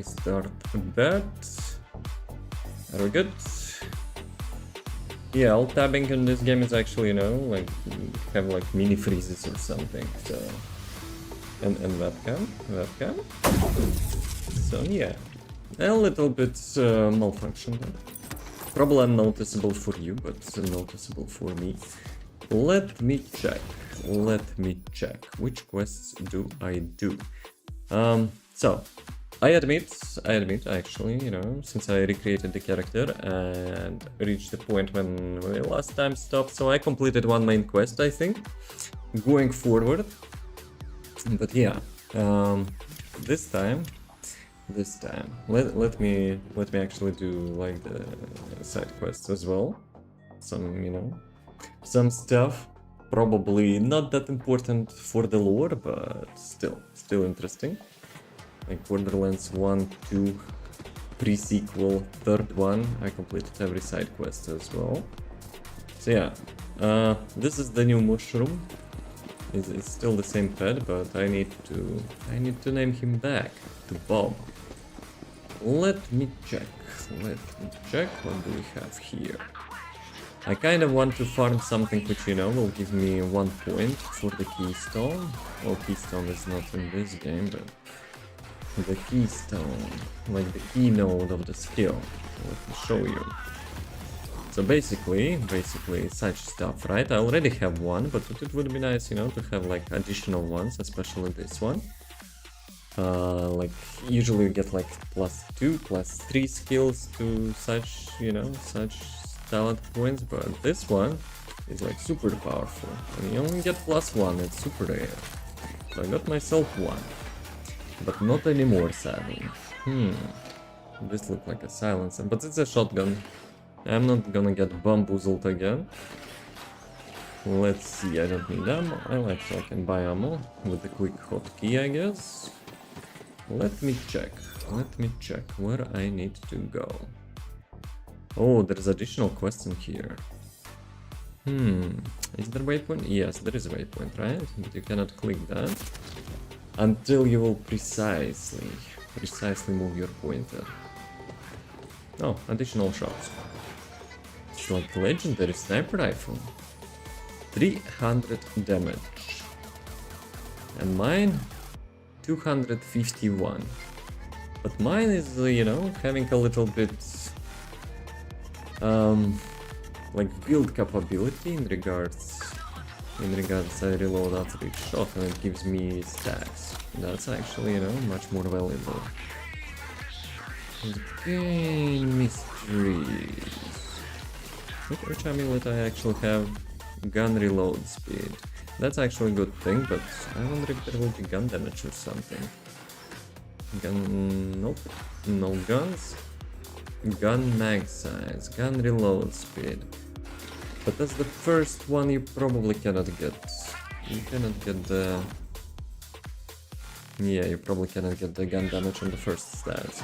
Start that. Are we good? Yeah, alt tabbing in this game is actually, you know, like have like mini freezes or something. So and webcam. So yeah, a little bit malfunctional. Probably unnoticeable for you, but noticeable for me. Let me check. Which quests do I do? So I admit, actually, you know, since I recreated the character and reached the point when we last time stopped, so I completed one main quest, I think, going forward. But yeah, this time, let me actually do like the side quests as well. Some, you know, some stuff. Probably not that important for the lore, but still interesting. Like Wonderlands 1, 2, pre-sequel, third one, I completed every side quest as well. So yeah, this is the new mushroom. It's still the same pet, but I need to name him back to Bob. Let me check. What do we have here? I kind of want to farm something which, you know, will give me 1 point for the keystone. Well, keystone is not in this game, but the keystone, like the keynote of the skill. Let me show you. So basically such stuff, right? I already have one, but it would be nice, you know, to have like additional ones, especially this one. Like usually you get like +2, +3 skills to such, you know, such talent points, but this one is like super powerful and you only get +1. It's super rare. So I got myself one, but not anymore, sadly. This looks like a silencer, but it's a shotgun. I'm not gonna get bamboozled again. Let's see, I don't need ammo. Oh, actually I can buy ammo with the quick hotkey, I guess. Let me check where I need to go. Oh, there's additional quest in here. Is there a waypoint? Yes, there is a waypoint, right? But you cannot click that until you will precisely move your pointer. Oh, additional shots. It's like legendary sniper rifle. 300 damage. And mine 251. But mine is, you know, having a little bit like build capability in regards I reload after each shot and it gives me stacks. That's actually, you know, much more valuable. Okay, mysteries. Which amulet I actually have gun reload speed. That's actually a good thing, but I wonder if there will be gun damage or something. Nope, no guns. Gun mag size, gun reload speed. But that's the first one you probably cannot get. You cannot get the... Yeah, you probably cannot get the gun damage on the first stats.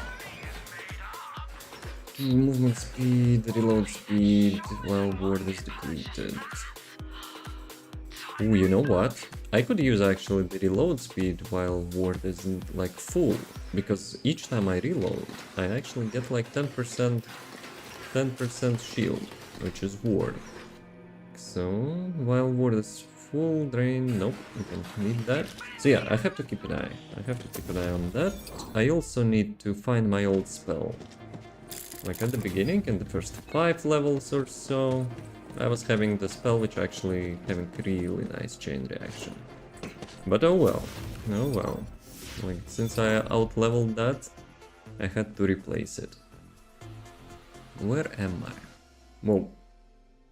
Movement speed, reload speed, while ward is depleted. Ooh, you know what? I could use actually the reload speed while ward isn't like full, because each time I reload, I actually get like 10% shield, which is ward. So while ward is full, drain, nope, you don't need that. So yeah, I have to keep an eye. On that. I also need to find my old spell. Like at the beginning, in the first 5 levels or so, I was having the spell which actually having really nice chain reaction. But oh well. Like since I out-leveled that, I had to replace it. Where am I? Whoa.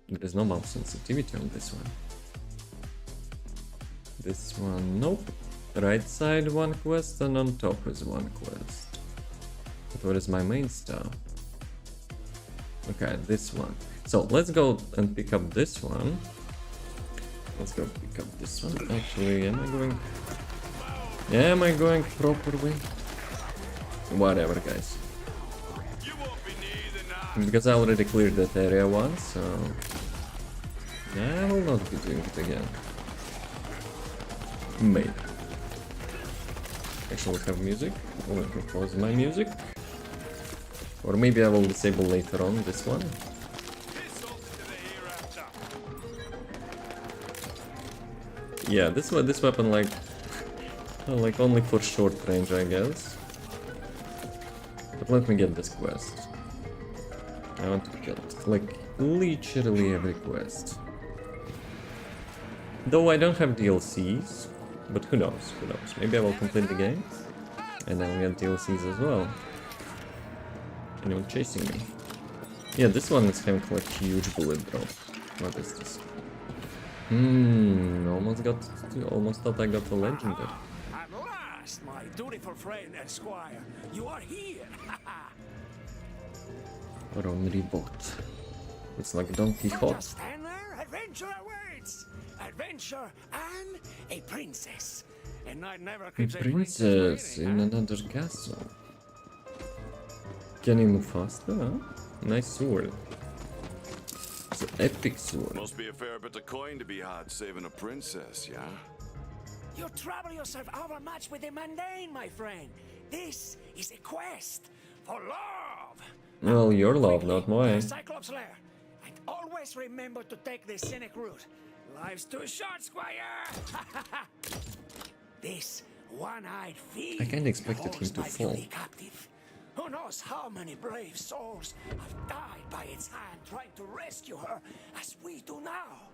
There is no mouse sensitivity on this one. This one, nope. Right side one quest and on top is one quest. But where is my main star? Okay, this one. So let's go and pick up this one. Actually, am I going properly? Whatever, guys. Because I already cleared that area once, so I will not be doing it again. Maybe. Actually have music. Let me pause my music. Or maybe I will disable later on this one. Yeah, this weapon like like only for short range, I guess. But let me get this quest. I want to kill it. Like literally every quest. Though I don't have DLCs, but who knows? Who knows? Maybe I will complete the game and then get DLCs as well. Anyone chasing me? Yeah, this one is having like huge bullet drop. What is this? Almost thought I got a legendary. At last, my dutiful friend and squire, you are here. Only bot. It's like Don Quixote. Just stand there, adventure awaits. Adventure and a princess. And night never A keeps princess in another castle. Can you move faster? Huh? Nice sword. It's an epic sword. Must be a fair bit of coin to be had saving a princess, yeah? You trouble yourself overmuch with the mundane, my friend. This is a quest for love. Well, your love, not mine. Cyclops lair. And always remember to take the scenic route. Life's too short, squire. This one-eyed fiend I kinda expected him holds to my fall. beauty captive. Who knows how many brave souls have died by its hand trying to rescue her as we do now.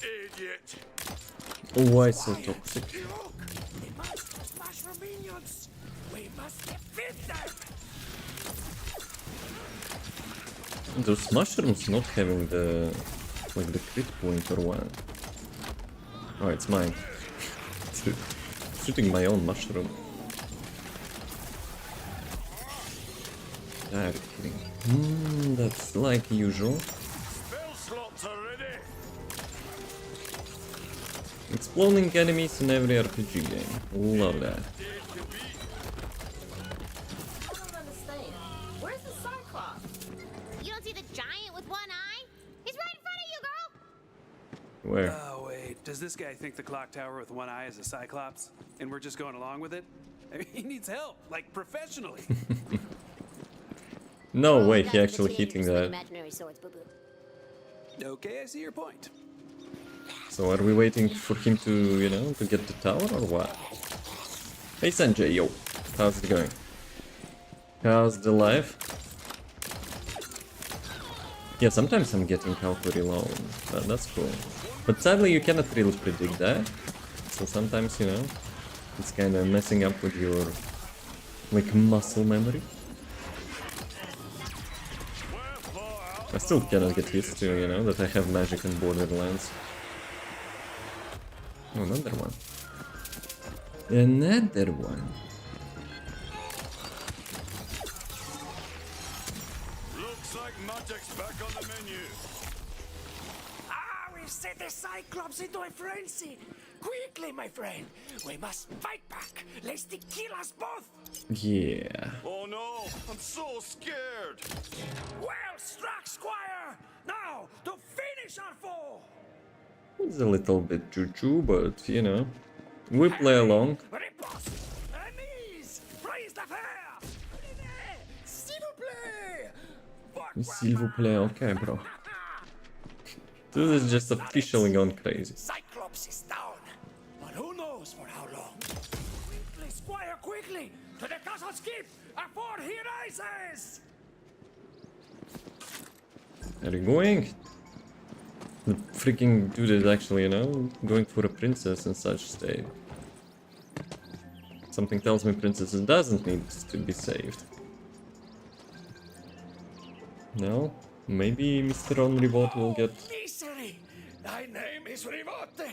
Idiot! Why so toxic? Look, the monstrous mushroom minions. We must defeat them. Those mushrooms not having the like the crit point or what? Oh, it's mine. Dude, shooting my own mushroom. Are you kidding? That's like usual. Spell slots are ready! Exploding enemies in every RPG game. Love that. I don't understand. Where's the Cyclops? You don't see the giant with one eye? He's right in front of you, girl! Where? Oh, wait. Does this guy think the clock tower with one eye is a Cyclops? And we're just going along with it? I mean, he needs help, like professionally. No way, he Guys, actually the hitting teenagers with that. Imaginary swords, 𝑏𝑏. Okay, I see your point. So are we waiting for him to, you know, to get the tower or what? Hey Sanjay, yo. How's it going? How's the life? Yeah, sometimes I'm getting how to reload. That's cool. But sadly you cannot really predict that. So sometimes, you know, it's kind of messing up with your, like, muscle memory. I still cannot get used to, you know, that I have magic in Borderlands. Oh, another one. Another one. Looks like magic's back on the menu. Ah, we've set the Cyclops into a frenzy. Quickly, my friend. We must fight back, lest he kill us both. Yeah. Oh no, I'm so scared. Well struck, squire. Now, to finish our foe. It's a little bit choo-choo, but, you know, we play along. Riposte. Enemies. Praise the fair. S'il vous plaît. S'il vous plaît, okay, bro. This is just officially gone crazy. Cyclops is down. But who knows for how long? Quickly, squire, quickly. To the castle's keep. Afore he rises. Are you going? The freaking dude is actually, you know, going for a princess in such state. Something tells me princesses doesn't need to be saved. No? Maybe Mr. 𝑣𝒐𝒊𝒏 will get... Misery! Thy name is 𝑣𝒐𝒊𝒏.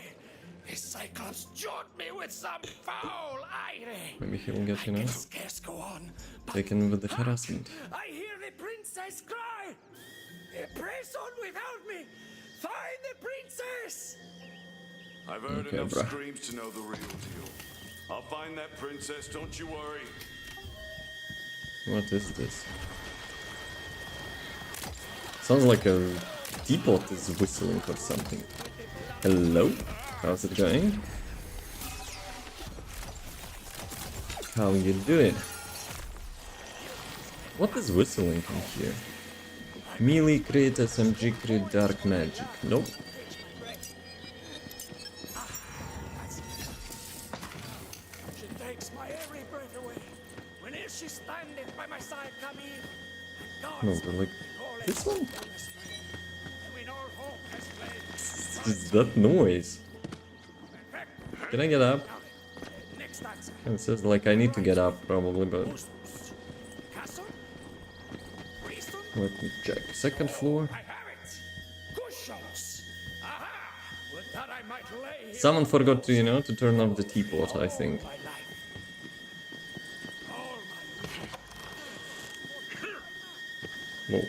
The Cyclops jaunt me with some foul irony. Maybe he will get, you know, I can scarce go on. taken with the harassment. I hear the princess cry. Press on without me. Find the princess. I've heard Okay, enough bruh. screams to know the real deal. I'll find that princess, don't you worry. What is this? Sounds like a teapot is whistling or something. Hello? How's it going? How you doing? What is whistling in here? Melee crit, SMG crit, dark magic. Nope. She takes my every breath away. Whenever she's standing by my side, come in. No, but like this one? When all hope has fled. It's that noise. Can I get up? Next answer. It says like I need to get up probably, but Castle? Priesthood? let me check. Second floor. I have it. Cushions. Aha! With that I might lay here Someone forgot to, you know, to turn off the teapot, I think. my life. All my Whoa.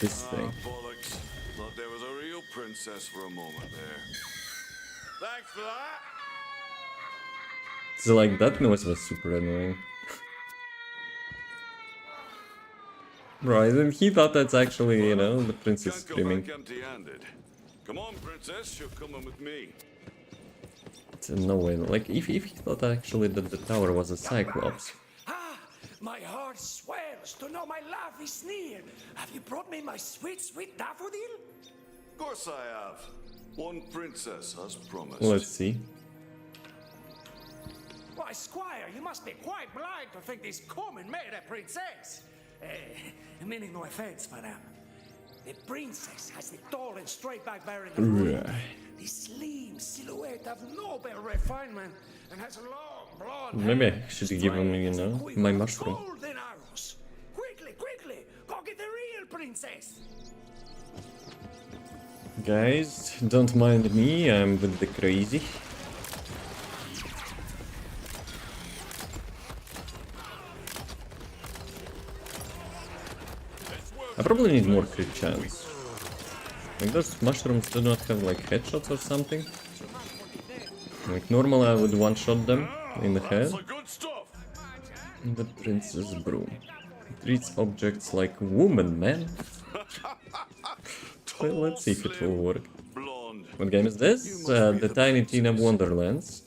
This thing. Bollocks. Thought there was a real princess for a moment there. Thanks for that. So like that noise was super annoying. Right, and he thought that's actually, you know, the princess Can't go screaming. back empty-handed. Come on, princess. You're coming with me. It's no way. Like if he thought actually that the tower was a cyclops. Ah, my heart swells to know my love is near. Have you brought me my sweet, sweet daffodil? Of course I have. One princess, as promised. Let's see. Why, Squire, you must be quite blind to think this common made a princess. Meaning no offense, madame. The princess has the tall and straight back bearing of Right. the slim silhouette of noble refinement, and has long blonde Maybe hair, I should give him, you know, straight my with mushroom. golden arrows. Quickly, quickly, go get the real princess. Guys, don't mind me, I'm with the crazy. I probably need more crit chance. Like those mushrooms do not have like headshots or something. Like normal I would one-shot them in the head. That's the good stuff. The princess broom. It treats objects like woman, man. Well, let's see if it will work. Blonde. What game is this? The Tiny Tina Wonderlands.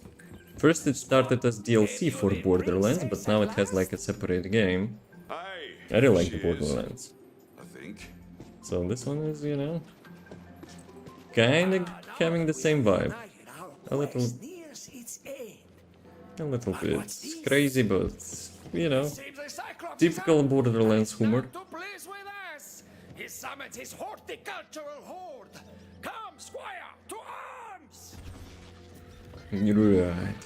First it started as DLC for Borderlands, but now it has like a separate game. Hey. I really like the she is, Borderlands. I think. So this one is, you know, kinda having the same vibe. A little Nears its end. bit. It's crazy, but, you know, Seems the Cyclops typical is out. Borderlands humor. To please with us. He summons his horticultural horde. Come, Squire, to arms! Right.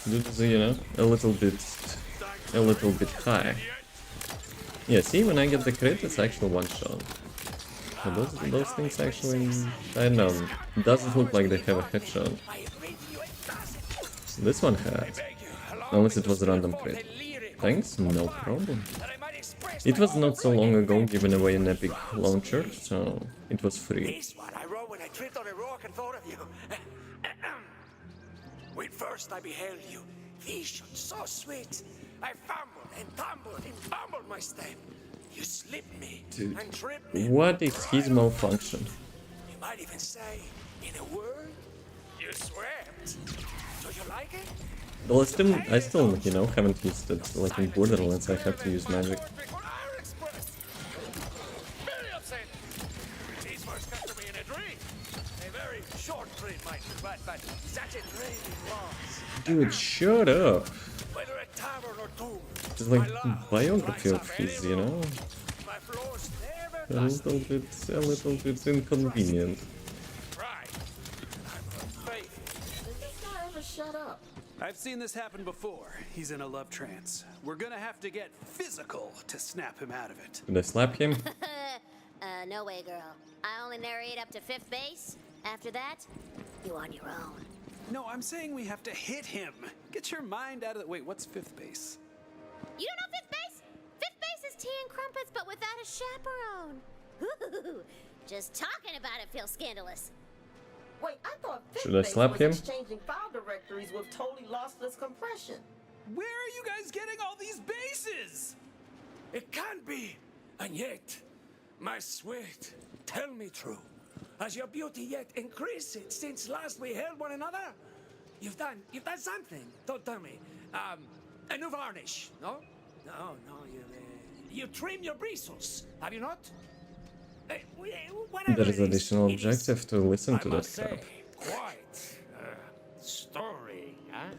This is, you know, a little bit high. Yeah, see, when I get the crit, it's actually one shot. But those things actually, I don't know, doesn't look like they have a headshot. I agree to you, it doesn't. This one has. Beg you, allow Unless me it to was a speak random forth crit. a lyric Thanks, of no fire, problem. that I might express It my was not so long ago overwhelming given away an epic launcher, so it was free. This one I wrote when I tripped on a rock and thought of you. When first I beheld you, vision so sweet, I fumbled and tumbled and fumbled my step. You slipped me Dude, and tripped me. what is his malfunction? You might even say, in a word, you swept. Do you like it? Well, I still, you know, haven't used it. Like in Borderlands, I have to use magic. Before I express. Very upset. These first got to me in a dream. A very short dream, mind you, but such a dream it was. Dude, shut up. Whether a tavern or tomb. It's like biography of his, you know, My floors never a little bit inconvenient. right. I'm unfaithful. Does this guy ever shut up? I've seen this happen before. He's in a love trance. We're gonna have to get physical to snap him out of it. Did I slap him? No way, girl. I only narrate up to 5th base. After that, you on your own. No, I'm saying we have to hit him. Get your mind out of the. Wait, what's 5th base? You don't know 5th base? 5th base is tea and crumpets, but without a chaperone. Ooh, just talking about it feels scandalous. Wait, I thought Should I Fifth slap was him? exchanging file directories with totally lossless compression. Where are you guys getting all these bases? It can't be. And yet, my sweet, tell me true. Has your beauty yet increased since last we held one another? You've done something. Don't tell me. A new varnish, no? No, you trim your bristles, have you not? There is additional objective to listen to I that must crap. say, quite story, huh?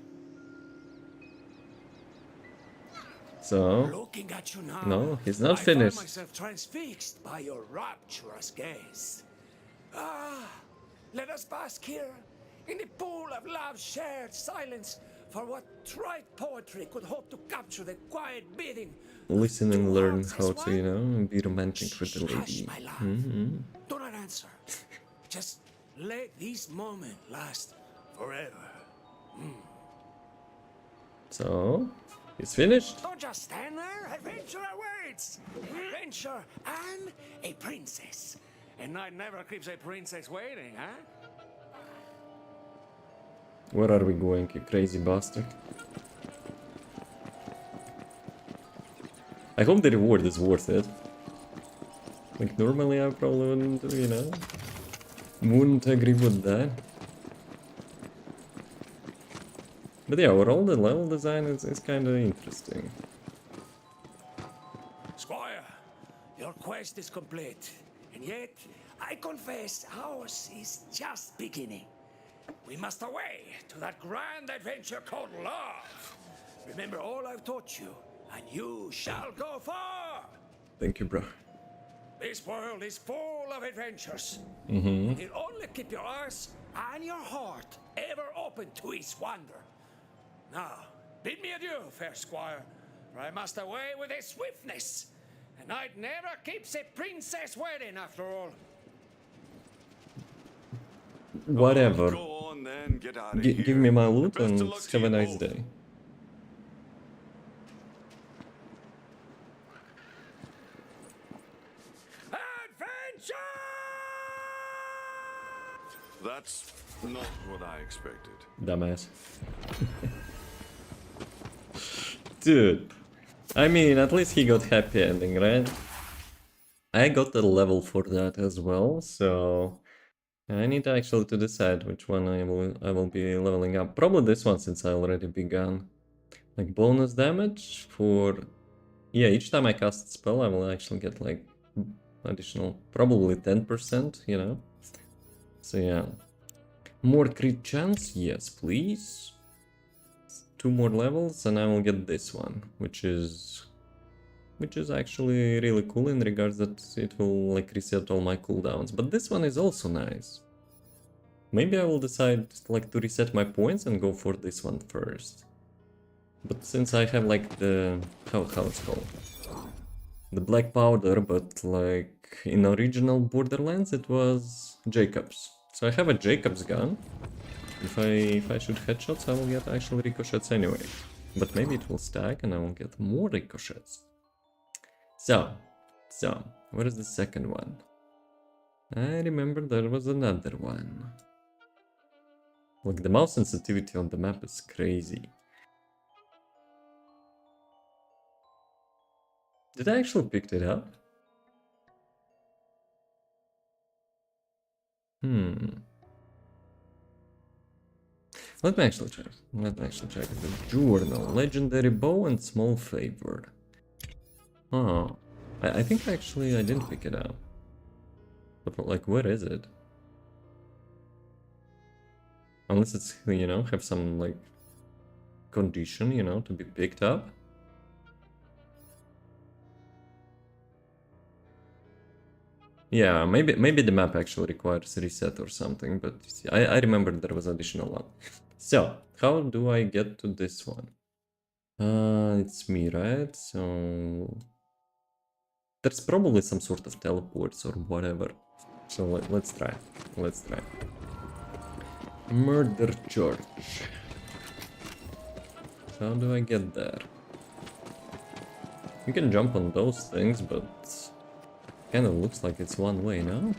So, Looking at you now, no, he's not I finished. find myself transfixed by your rapturous gaze. Ah, let us bask here in the pool of love's shared silence for what trite poetry could hope to capture the quiet beating. Listen and Two learn hearts how as to, you one. know, be romantic with the Hush, lady. my love. Do not answer. Just let this moment last forever. So, he's finished. Don't just stand there. Adventure awaits. Adventure and a princess. And night never keeps a princess waiting, huh? Where are we going, you crazy bastard? I hope the reward is worth it. Like, normally I probably wouldn't, you know, wouldn't agree with that. But yeah, overall the level design is kind of interesting. Squire, your quest is complete. And yet, I confess ours is just beginning. We must away to that grand adventure called love. Remember all I've taught you, and you shall go far. Thank you, bro. This world is full of adventures. You only keep your eyes and your heart ever open to its wonder. Now, bid me adieu, fair squire, for I must away with a swiftness. And night never keeps a princess waiting, after all. Whatever. Go on then, get out of Give here. me my loot Best and of luck to have a you nice both. day. Adventure! That's not what I expected. Dumbass. Dude. I mean, at least he got happy ending, right? I got the level for that as well, so I need actually to decide which one I will be leveling up. Probably this one, since I already began. Like bonus damage for, yeah, each time I cast a spell I will actually get like additional, probably 10%, you know. So yeah, more crit chance, yes please. 2 more levels and I will get this one, which is actually really cool in regards that it will like reset all my cooldowns. But this one is also nice. Maybe I will decide like to reset my points and go for this one first. But since I have like the, how it's called, the black powder, but like in original Borderlands it was Jacob's. So I have a Jacob's gun. If I shoot headshots I will get actual ricochets anyway. But maybe it will stack and I will get more ricochets. So, where is the second one? I remember there was another one. Look, the mouse sensitivity on the map is crazy. Did I actually pick it up? Let me actually check. The journal. Legendary bow and small favor. Oh. I think actually I didn't pick it up. But like, where is it? Unless it's, you know, have some like condition, you know, to be picked up. Yeah, maybe the map actually requires reset or something, but I remember there was additional one. So, how do I get to this one? It's me, right? So there's probably some sort of teleports or whatever. So let's try. Murder Church. How do I get there? You can jump on those things, but kind of looks like it's one way, no?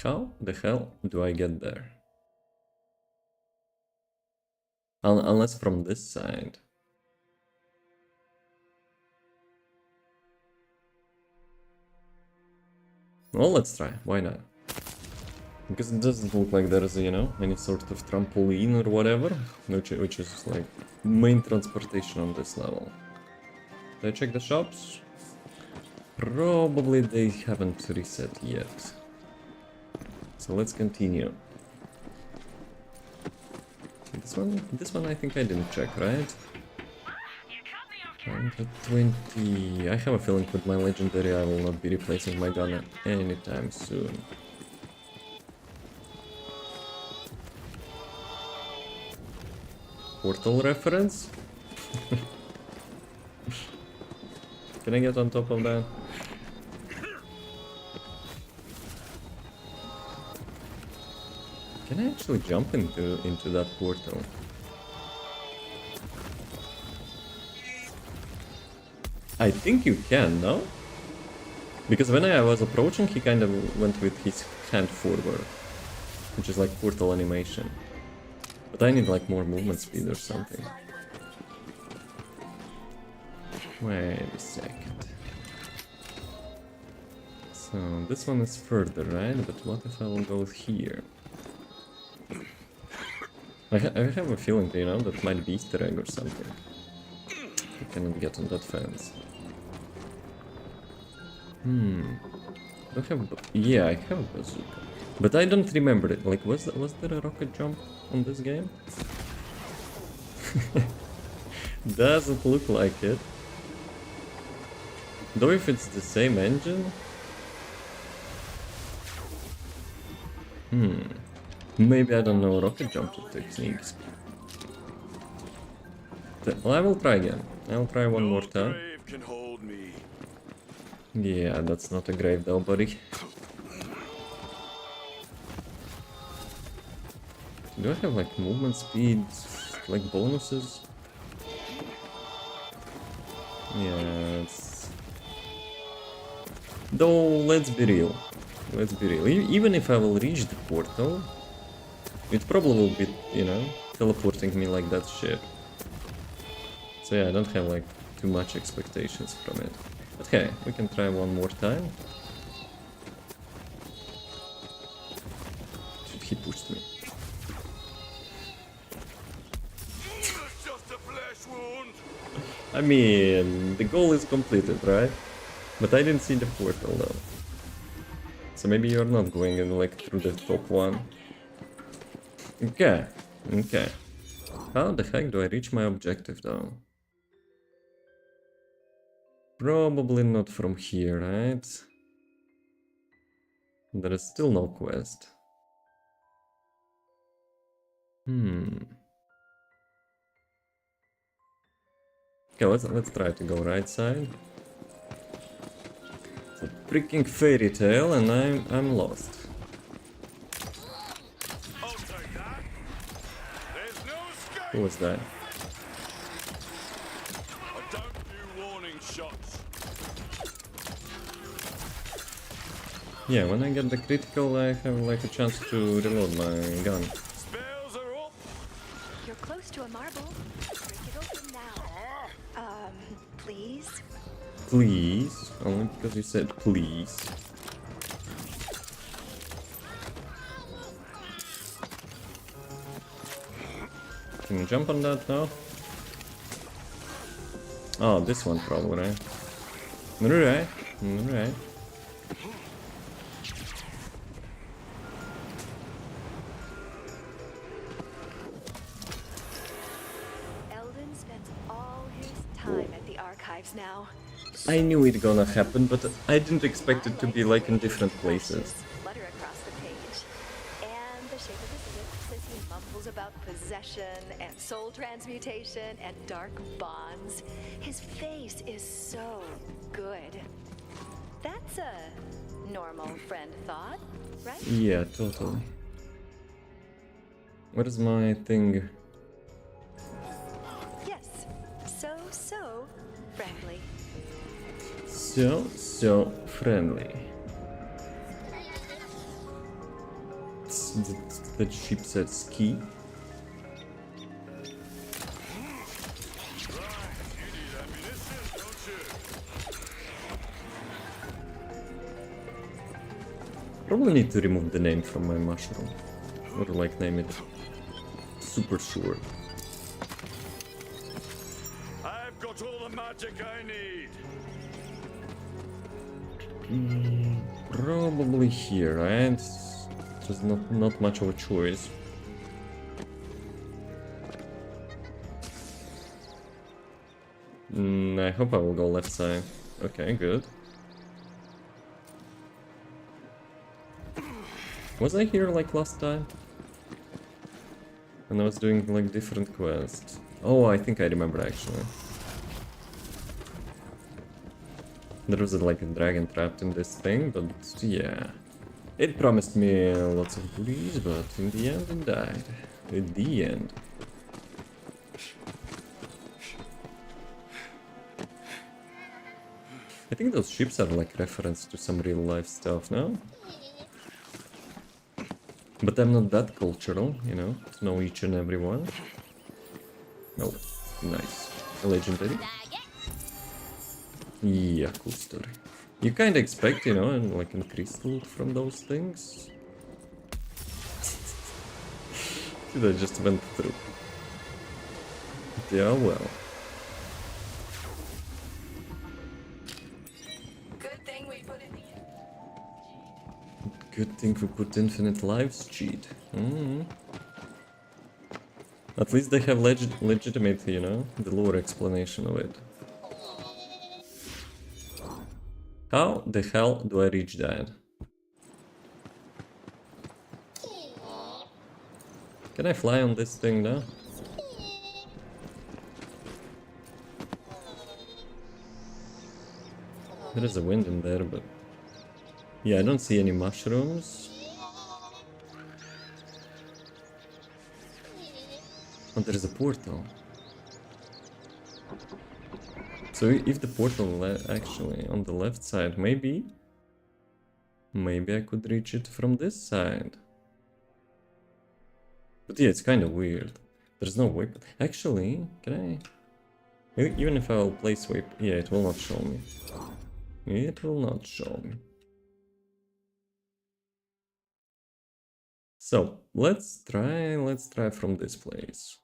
How the hell do I get there? Unless from this side. Well, let's try. Why not? Because it doesn't look like there is, you know, any sort of trampoline or whatever, which is like main transportation on this level. Did I check the shops? Probably they haven't reset yet. So let's continue. This one I think I didn't check, right? 120. I have a feeling with my legendary I will not be replacing my gun anytime soon. Portal reference? Can I get on top of that? Can I actually jump into that portal? I think you can, no? Because when I was approaching, he kind of went with his hand forward, which is like portal animation. But I need like more movement speed or something. Wait a second. So this one is further, right? But what if I will go here? I have a feeling, you know, that might be Easter egg or something. I cannot get on that fence. Yeah, I have a bazooka. But I don't remember it. Like, was there a rocket jump on this game? Doesn't look like it. Though if it's the same engine... Maybe I don't know rocket jump techniques. Well, I will try again. I'll try one more time. Can hold me. Yeah, that's not a grave though, buddy. Do I have like movement speed, like bonuses? Yeah, it's... Though, let's be real. Let's be real. Even if I will reach the portal, it probably will be, you know, teleporting me like that shit. So yeah, I don't have like too much expectations from it. But hey, we can try one more time. Shit, he pushed me. It's just a flesh wound. I mean, the goal is completed, right? But I didn't see the portal though. So maybe you're not going in like through the top one. Okay, okay. How the heck do I reach my objective though? Probably not from here, right? There is still no quest. Okay, let's try to go right side. It's a freaking fairy tale and I'm lost. I'll take that. There's no escape. Who was that? I don't do warning shots. Yeah, when I get the critical I have like a chance to reload my gun. Spells are up. You're close to a marble. Break it open now. Please? Please? Only because you said please. Can you jump on that now? Oh, this one probably, right? Alright, alright. Eldon spends all his time at the archives now. I knew it gonna happen, but I didn't expect it to be like in different places. Flutter across the page. And the shape of his lips as he mumbles about possession and soul transmutation and dark bonds. His face is so good. That's a normal friend thought, right? Yeah, totally. What is my thing? Yes. So friendly. So friendly. That ship said ski. Probably need to remove the name from my mushroom. Or like name it super short. I've got all the magic I need. Probably here, right? Just not much of a choice. I hope I will go left side. Okay, good. Was I here like last time? And I was doing like different quests. Oh, I think I remember actually. There was like a dragon trapped in this thing, but yeah. It promised me lots of goodies, but in the end it died. At the end. I think those ships are like reference to some real life stuff, no? But I'm not that cultural, you know, to know each and every one. Oh, nice. Legendary. Yeah, cool story. You kinda expect, you know, and like increased loot from those things. I just went through. Yeah, well. Good thing we put in the... Good thing we put infinite lives cheat. At least they have legitimate, you know, the lore explanation of it. How the hell do I reach that? Can I fly on this thing now? There is a wind in there, but... yeah, I don't see any mushrooms. Oh, there is a portal. So if the portal actually on the left side, maybe I could reach it from this side. But yeah, it's kind of weird. There's no weapon. Actually, can I? Even if I'll place weapon, yeah, it will not show me. It will not show me. So let's try from this place.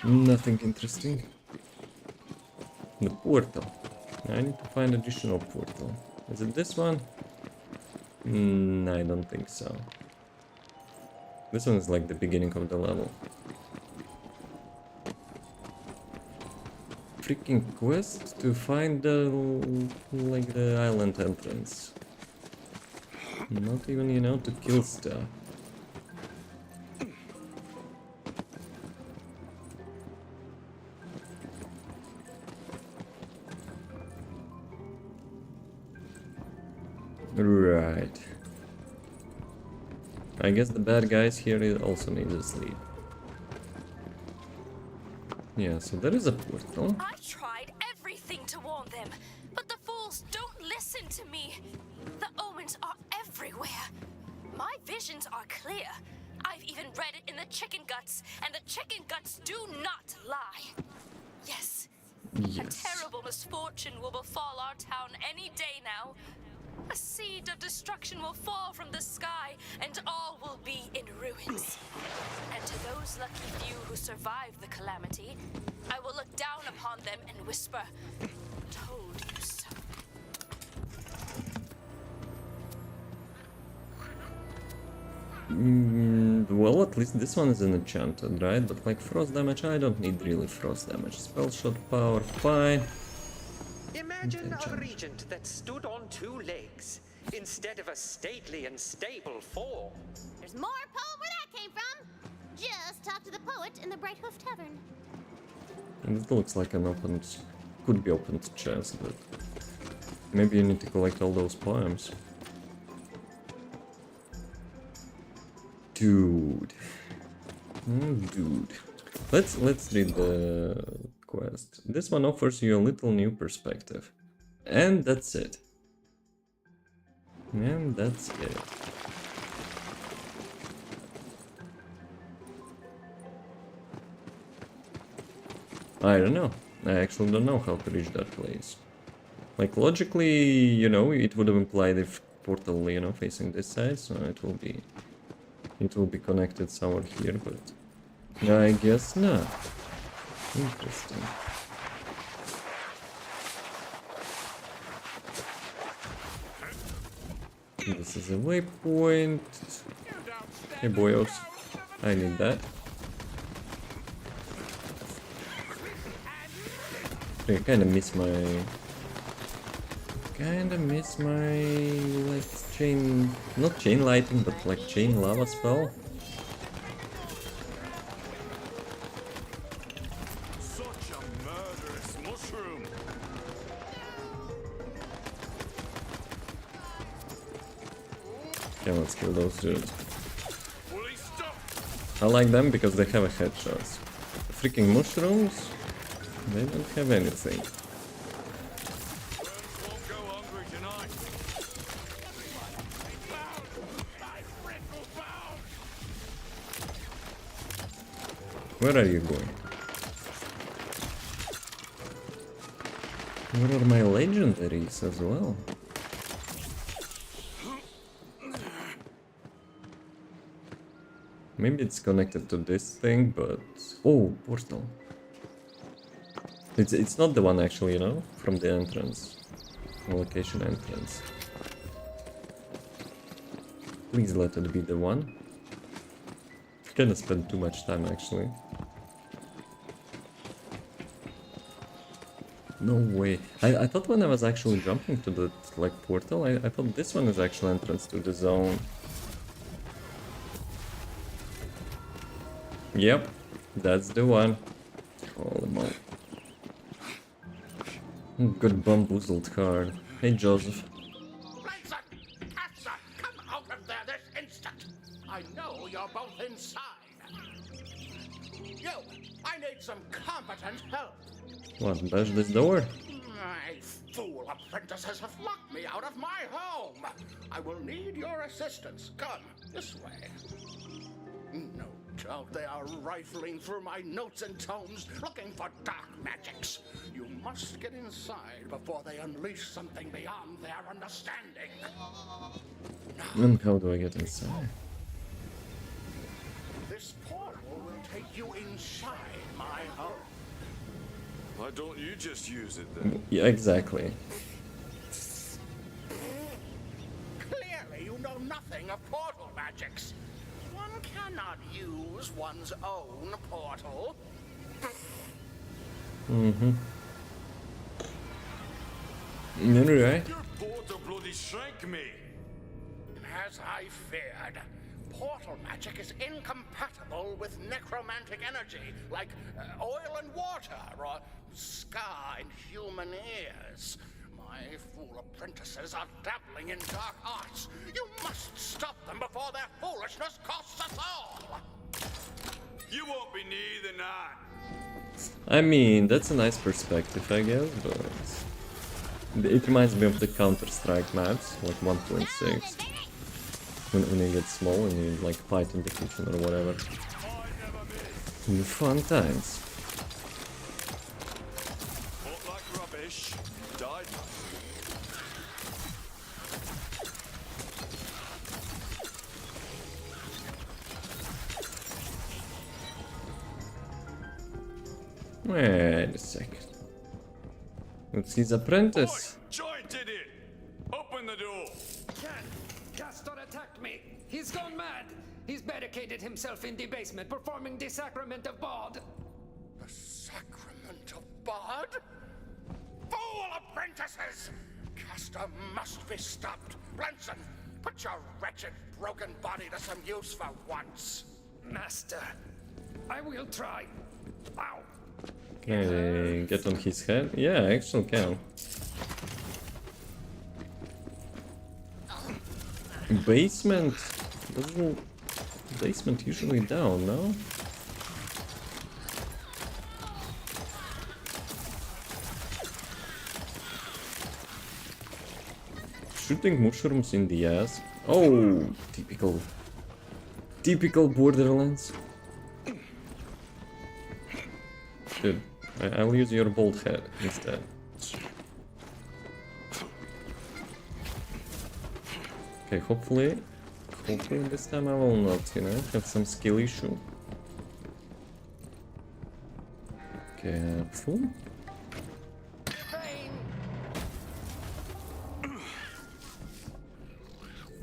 Nothing interesting. The portal. I need to find additional portal. Is it this one? I don't think so. This one is like the beginning of the level. Freaking quest to find the like the island entrance. Not even, you know, to kill stuff. Right. I guess the bad guys here also need to sleep. Yeah, so there is a portal. I tried everything to warn them, but the fools don't listen to me. The omens are everywhere. My visions are clear. I've even read it in the chicken guts, and the chicken guts do not lie. Yes. A terrible misfortune will befall our town any day now. A seed of destruction will fall from the sky, and all will be in ruins. And to those lucky few who survive the calamity, I will look down upon them and whisper, "Told you so." Well, at least this one is an enchanted, right? But like frost damage, I don't need really frost damage. Spell shot power, fine. Imagine a regent that stood on two legs instead of a stately and stable four. There's more poet where that came from. Just talk to the poet in the Bright Hoof Tavern. And it looks like an opened, could be opened chest, but maybe you need to collect all those poems. Dude. Dude. Let's read the quest. This one offers you a little new perspective. And that's it. And that's it. I don't know. I actually don't know how to reach that place. Like, logically, you know, it would have implied if portal, you know, facing this side, so it will be connected somewhere here, but I guess not. Interesting. This is a waypoint. Hey boyos, I need that. I kinda miss my like chain, not chain lighting, but like chain lava spell. Such a murderous mushroom. Okay, let's kill those dudes. Fully stopped. I like them because they have a headshots. Freaking mushrooms, they don't have anything. Worms won't go hungry tonight. Where are you going? Where are my legendaries as well? Maybe it's connected to this thing, but... Oh, portal. It's not the one actually, you know, from the entrance. Location entrance. Please let it be the one. Kinda spent too much time actually. No way. I thought when I was actually jumping to the like portal, I thought this one is actual entrance to the zone. Yep, that's the one. Holy moly. Good bamboozled card. Hey Joseph. Blanson! Castor! Come out of there this instant! I know you're both inside. You! I need some competent help! What, bash this door? My fool apprentices have locked me out of my home! I will need your assistance. Come, this way. No doubt they are rifling through my notes and tomes, looking for dark magics. You must get inside before they unleash something beyond their understanding. And how do I get inside? This portal will take you inside my home. Why don't you just use it then? Yeah, exactly. Clearly you know nothing of portal magics. One cannot use one's own portal. Anyway. Your portal bloody shrank me. As I feared, portal magic is incompatible with necromantic energy, like oil and water, or scar and human ears. My fool apprentices are dabbling in dark arts. You must stop them before their foolishness costs us all. You won't be neither not. I mean, that's a nice perspective, I guess, but... It reminds me of the Counter-Strike maps, like 1.6. When you get small and you, like, fight in the kitchen or whatever. Fun times. Fought like rubbish, died like. Wait a second. It's his apprentice. Jointed it! Open the door! Castor attacked me. He's gone mad. He's barricaded himself in the basement, performing the sacrament of Bod. The sacrament of Bod? Fool apprentices! Castor must be stopped. Blanson, put your wretched, broken body to some use for once. Master, I will try. Ow. Can I get on his head? Yeah, I actually can. Basement? Doesn't basement usually down, no? Shooting mushrooms in the ass. Oh, typical. Typical Borderlands. Dude, I'll use your bolt head instead. Okay, hopefully this time I will not, you know, have some skill issue. Careful.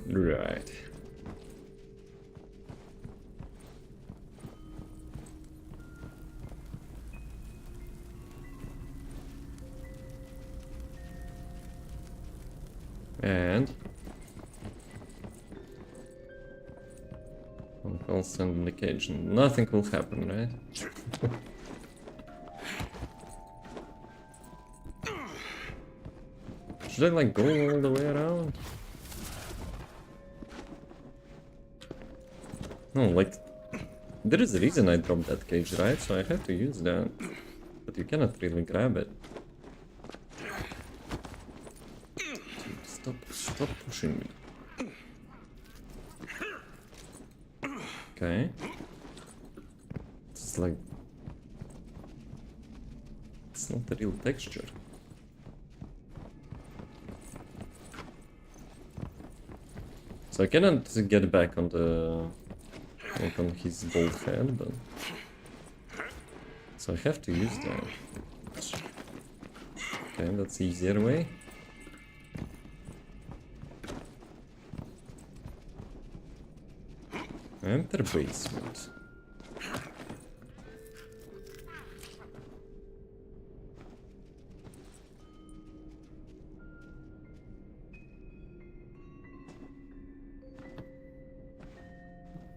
Right. And I'll send in the cage. Nothing will happen, right? Should I like go all the way around? No, like there is a reason I dropped that cage, right? So I have to use that. But you cannot really grab it. Stop pushing me. Okay. It's like... it's not the real texture. So I cannot get back on the... like on his bald head, but... so I have to use that. Okay, that's the easier way. Enter basement.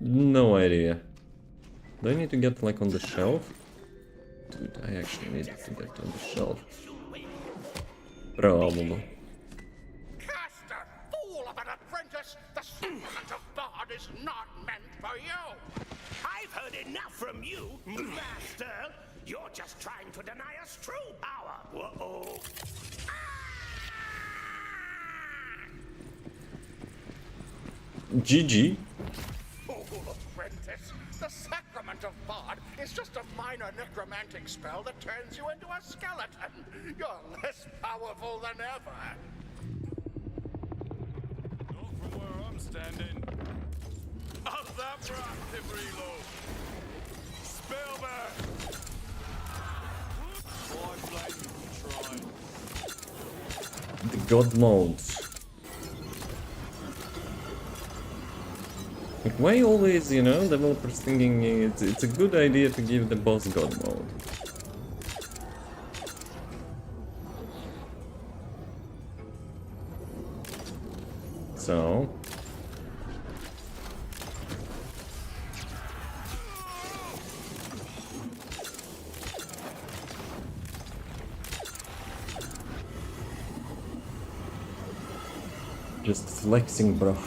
No idea. Do I need to get like on the shelf? Dude, I actually need to get on the shelf. Probably. Caster, fool of an apprentice! The sacrament of God is not meant for you! I've heard enough from you, Master! You're just trying to deny us true power! Uh-oh. GG. Fool apprentice! The sacrament of God is just a minor necromantic spell that turns you into a skeleton! You're less powerful than ever! Not from where I'm standing. How's that for active reload? Spellbear! Why blame you for trying? The god modes. Like, why always, you know, developers thinking it's a good idea to give the boss god mode? So... just flexing, bro.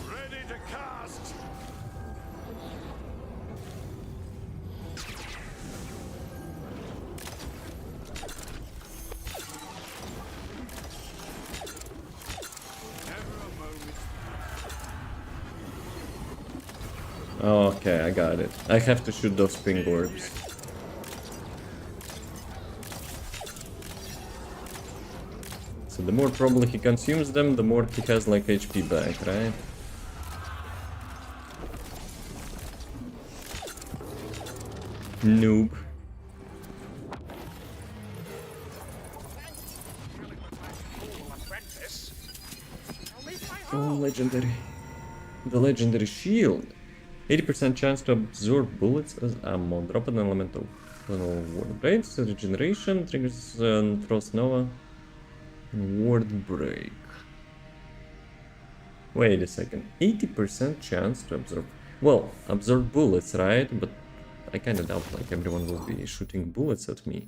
Ready to cast! Okay, I got it. I have to shoot those ping orbs. So the more probably he consumes them, the more he has like HP back, right? Noob. Oh, legendary. The legendary shield. 80% chance to absorb bullets as ammo. Drop an elemental ward break. Regeneration triggers throws Nova. Ward break. Wait a second. 80% chance to absorb. Well, absorb bullets, right? But I kind of doubt like everyone will be shooting bullets at me.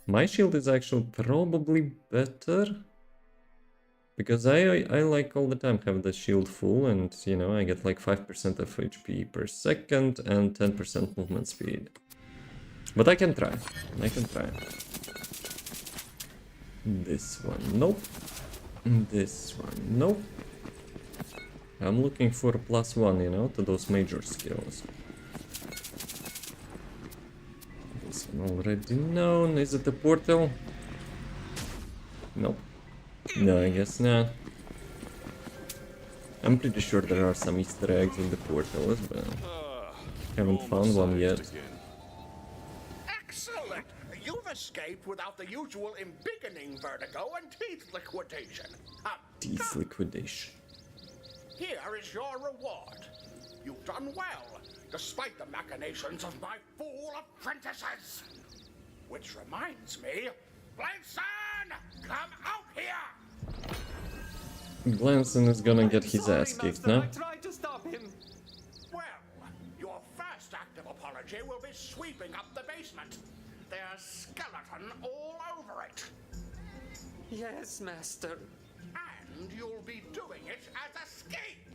My shield is actually probably better. Because I like all the time have the shield full and, you know, I get like 5% of HP per second and 10% movement speed. But I can try. I can try. This one, nope. This one, nope. I'm looking for a +1, you know, to those major skills. Already known. Is it a portal? Nope. No, I guess not. I'm pretty sure there are some Easter eggs in the portals, but haven't found one yet. Excellent! You've escaped without the usual embiggening vertigo and teeth liquidation. Teeth liquidation. Here is your reward. You've done well, despite the machinations of my fool apprentices. Which reminds me, Blanson, come out here! Blanson is gonna get his ass kicked, no? I tried to stop him. Well, your first act of apology will be sweeping up the basement. There's skeleton all over it. Yes, Master. And you'll be doing it as escape.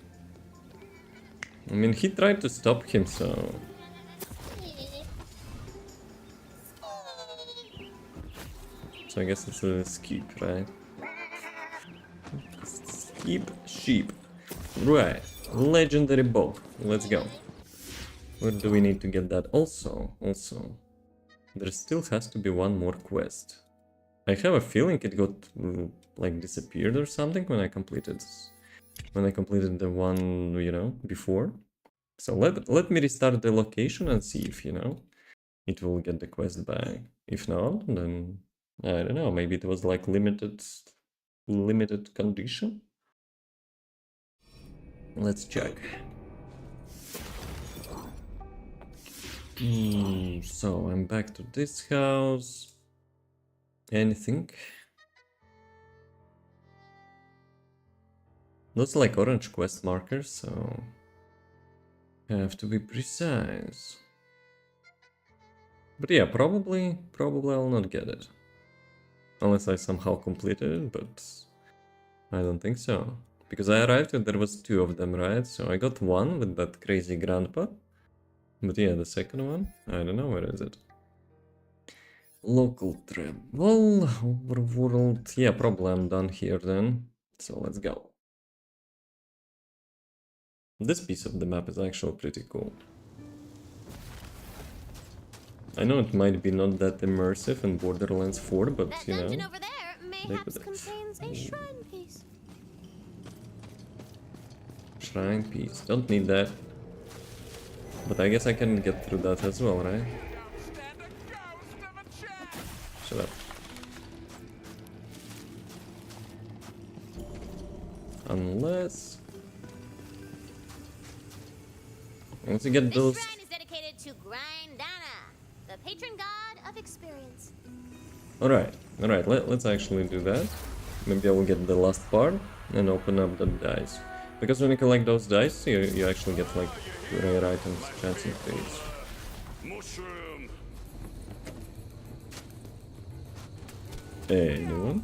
I mean, he tried to stop him, so... So I guess it's a skip, right? Skip sheep. Right. Legendary bow. Let's go. Where do we need to get that? Also, there still has to be one more quest. I have a feeling it got like disappeared or something when I completed the one, you know, before. So let me restart the location and see if, you know, it will get the quest back. If not, then I don't know, maybe it was like limited condition. Let's check. So I'm back to this house. Anything? Those are like orange quest markers, so I have to be precise. But yeah, probably I'll not get it. Unless I somehow completed it, but I don't think so. Because I arrived and there was 2 of them, right? So I got one with that crazy grandpa. But yeah, the second one, I don't know, where is it? Local travel, overworld. Yeah, probably I'm done here then. So let's go. This piece of the map is actually pretty cool. I know it might be not that immersive in Borderlands 4, but That you know, dungeon over there mayhaps it. contains a shrine piece. Shrine piece. Don't need that. But I guess I can get through that as well, right? Shut up. Unless... Once you get This those... shrine is dedicated to Grindana, the patron god of experience. Alright, let's actually do that. Maybe I will get the last part and open up the dice. Because when you collect those dice, you actually get like rare items, chance increase. Mushroom. Anyone?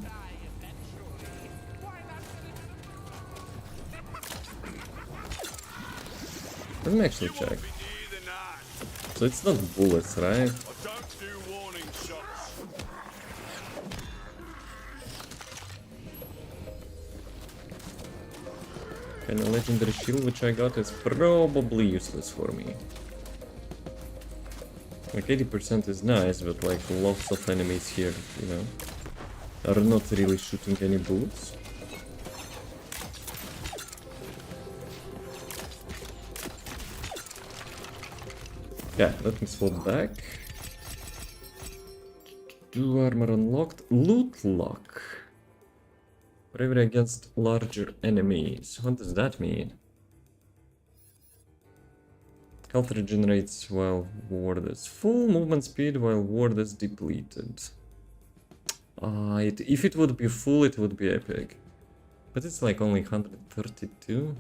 Let me actually check. So it's not bullets, right? Don't do warning shots. And a legendary shield which I got is probably useless for me. Like 80% is nice, but like lots of enemies here, you know, are not really shooting any bullets. Yeah, let me swap back. Do armor unlocked. Loot lock. Bravery against larger enemies. What does that mean? Health regenerates while ward is full. Movement speed while ward is depleted. If it would be full, it would be epic. But it's like only 132.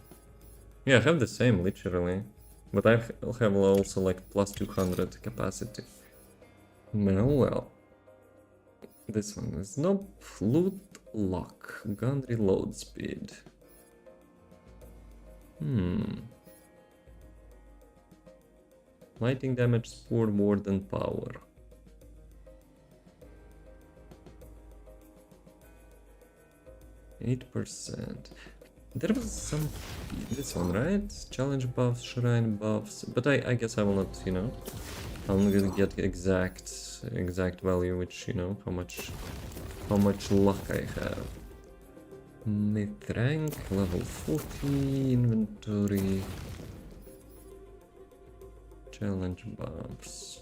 Yeah, I have the same, literally. But I'll have also like plus 200 capacity. Well. This one is nope. Loot lock. Gun reload speed. Lighting damage score more than power. %. There was some... this one, right? Challenge buffs, shrine buffs... But I guess I will not, you know... I'm gonna get exact value, which, you know, how much luck I have. Mid rank, level 40, inventory... Challenge buffs...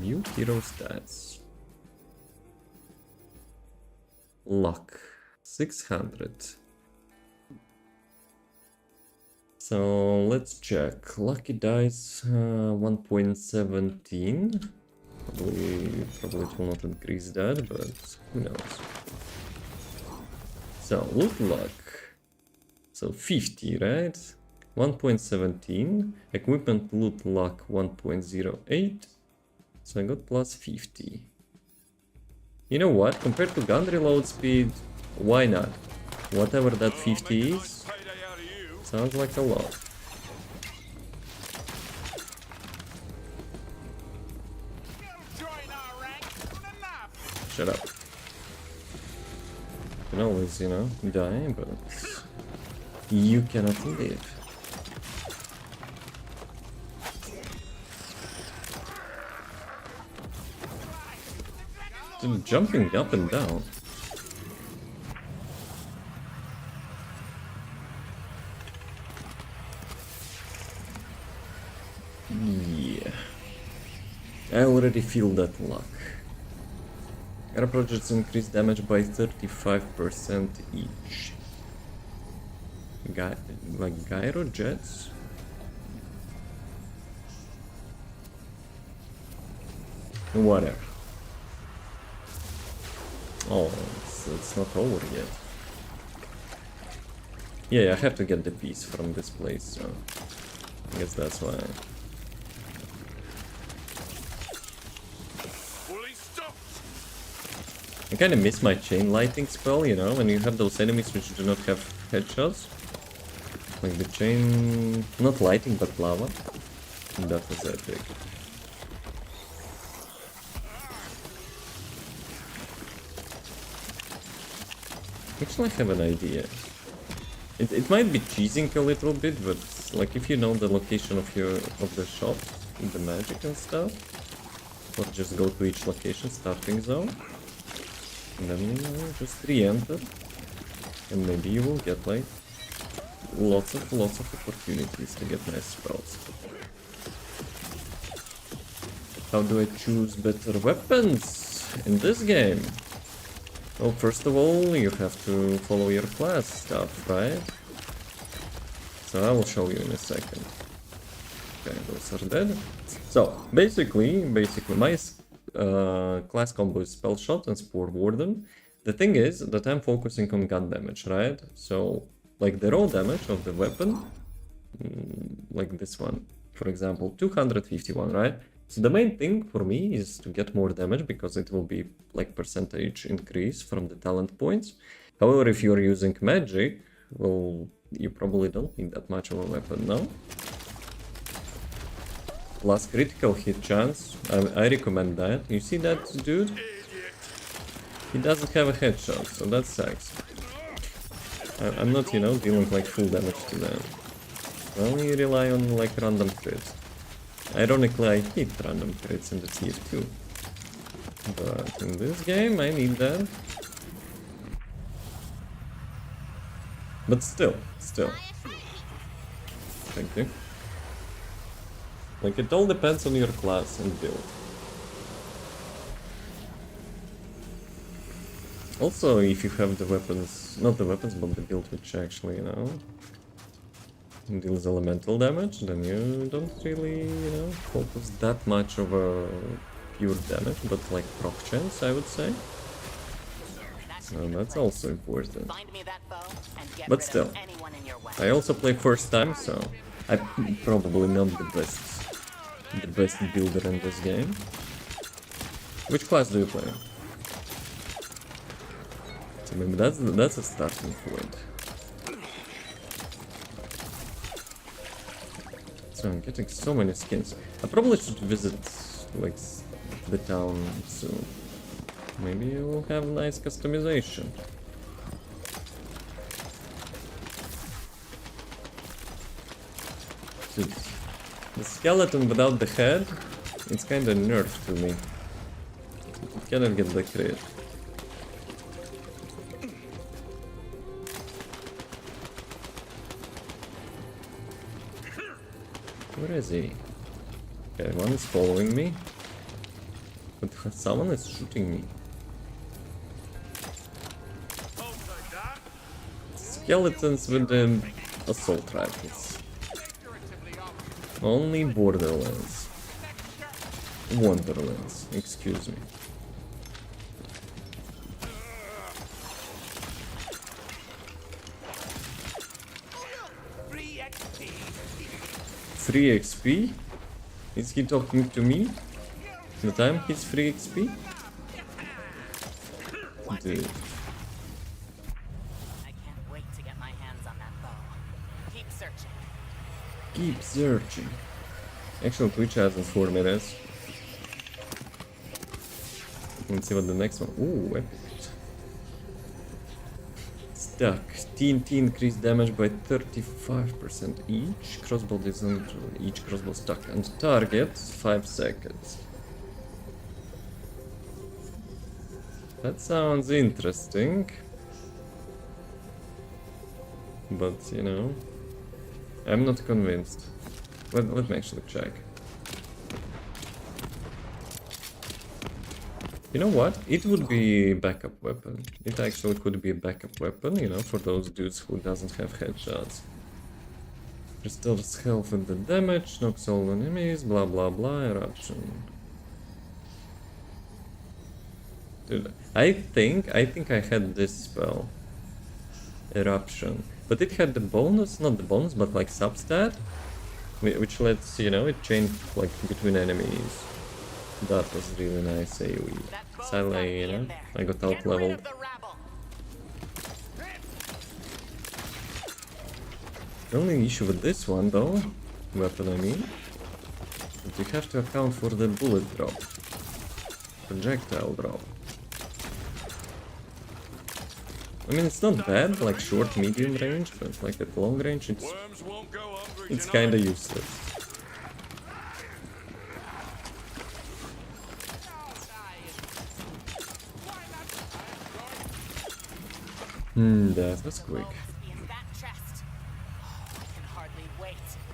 New hero stats. Luck 600. So let's check. Lucky dice 1.17. Probably it will not increase that, but who knows. So loot luck. So 50, right? 1.17. Equipment loot luck 1.08. So I got plus 50. You know what? Compared to gun reload speed, why not? Whatever that 50 is, sounds like a lot. Shut up. You can always, you know, die, but you cannot live. Jumping up and down. Yeah. I already feel that luck. Air projects increase damage by 35% each. Like gyro jets? Whatever. Oh, it's not over yet. Yeah, I have to get the piece from this place, so I guess that's why. I kinda miss my chain lighting spell, you know, when you have those enemies which do not have headshots. Like the chain... not lighting, but lava. That was epic. Actually, I have an idea. It might be cheesing a little bit, but like if you know the location of the shop, the magic and stuff, or just go to each location, starting zone, and then you know, just re-enter, and maybe you will get like lots of opportunities to get nice spells. How do I choose better weapons in this game? Well, first of all, you have to follow your class stuff, right? So I will show you in a second. Okay, those are dead. So, basically my class combo is Spell Shot and Spore Warden. The thing is that I'm focusing on gun damage, right? So, like the raw damage of the weapon, like this one, for example, 251, right? So the main thing for me is to get more damage because it will be like percentage increase from the talent points. However, if you're using magic, well, you probably don't need that much of a weapon, no? Plus critical hit chance, I recommend that. You see that dude? He doesn't have a headshot, so that sucks. I'm not, you know, dealing like full damage to them. I only rely on like random crits. Ironically, I hit random crits in the tier 2. But in this game, I need that. But still. Thank you. Like, it all depends on your class and build. Also, if you have the weapons, not the weapons, but the build which actually, you know, deals elemental damage, then you don't really, you know, focus that much over pure damage, but like proc chance, I would say. So that's also important. But still, I also play first time, so I'm probably not the best builder in this game. Which class do you play? So maybe that's a starting point. So I'm getting so many skins. I probably should visit like the town soon. Maybe you will have nice customization. Dude, the skeleton without the head, it's kinda nerfed to me. It cannot get the crit. Where is he? Okay, one is following me. But someone is shooting me. Skeletons with the assault rifles. Only Borderlands. Wonderlands, excuse me. Free XP? Is he talking to me? The time he's free XP? Dude. I can't wait to get my hands on that bow. Keep searching. Keep searching. Actual Twitch has in 4 minutes. Let's see what the next one. Ooh, epic. Stuck. TNT increased damage by 35% each. Crossbow doesn't. Each crossbow stuck on target 5 seconds. That sounds interesting. But, you know, I'm not convinced. Let me actually check. You know what? It would be a backup weapon. It actually could be a backup weapon, you know, for those dudes who doesn't have headshots. Restores health and the damage, knocks all enemies, blah blah blah, eruption. Dude, I think I had this spell. Eruption. But it had the bonus, not the bonus, but like substat, which lets, you know, it change like between enemies. That was really nice AoE. Sadly, you know, I got out leveled. The only issue with this one though, weapon I mean, that you have to account for the bullet drop. Projectile drop. I mean, it's not bad, like short, medium range, but like at long range, it's kinda useless. That was quick.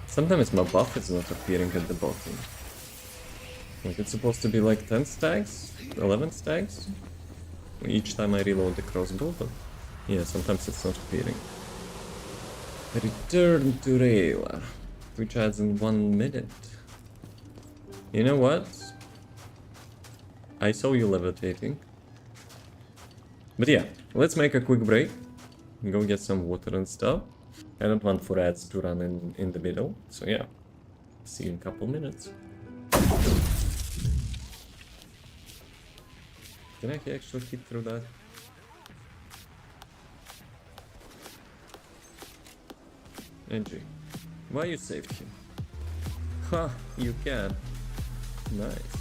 Sometimes my buff is not appearing at the bottom. Like it's supposed to be like 10 stacks, 11 stacks each time I reload the crossbow, but yeah, sometimes it's not appearing. Return to Rayla, which adds in 1 minute. You know what? I saw you levitating. But yeah, let's make a quick break. Go get some water and stuff. I don't want for ads to run in the middle, so yeah. See you in a couple minutes. Can I actually hit through that? NG, why you saved him? Ha, you can. Nice.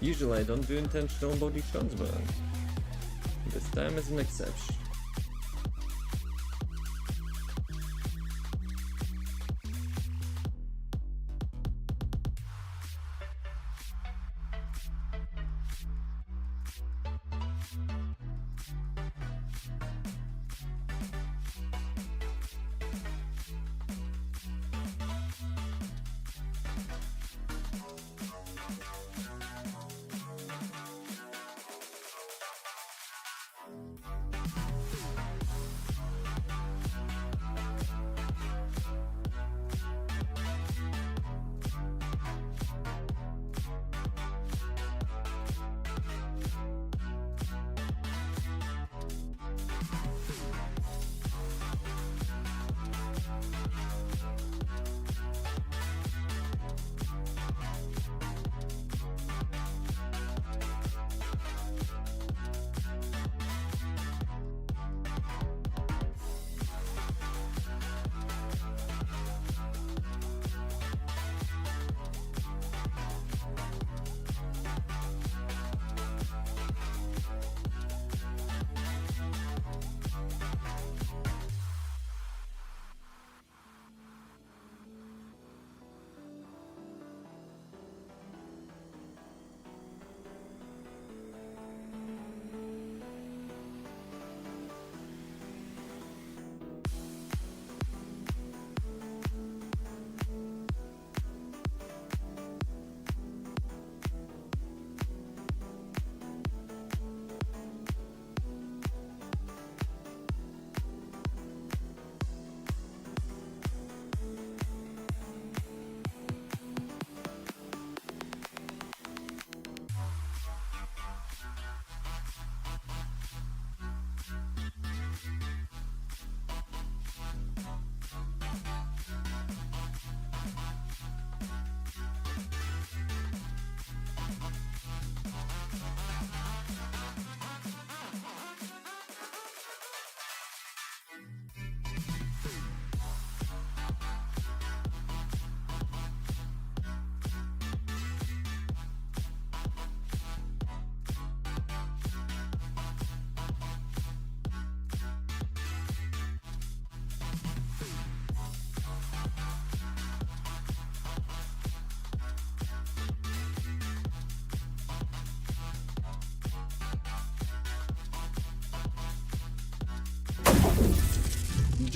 Usually I don't do intentional body shots, but this time is an exception.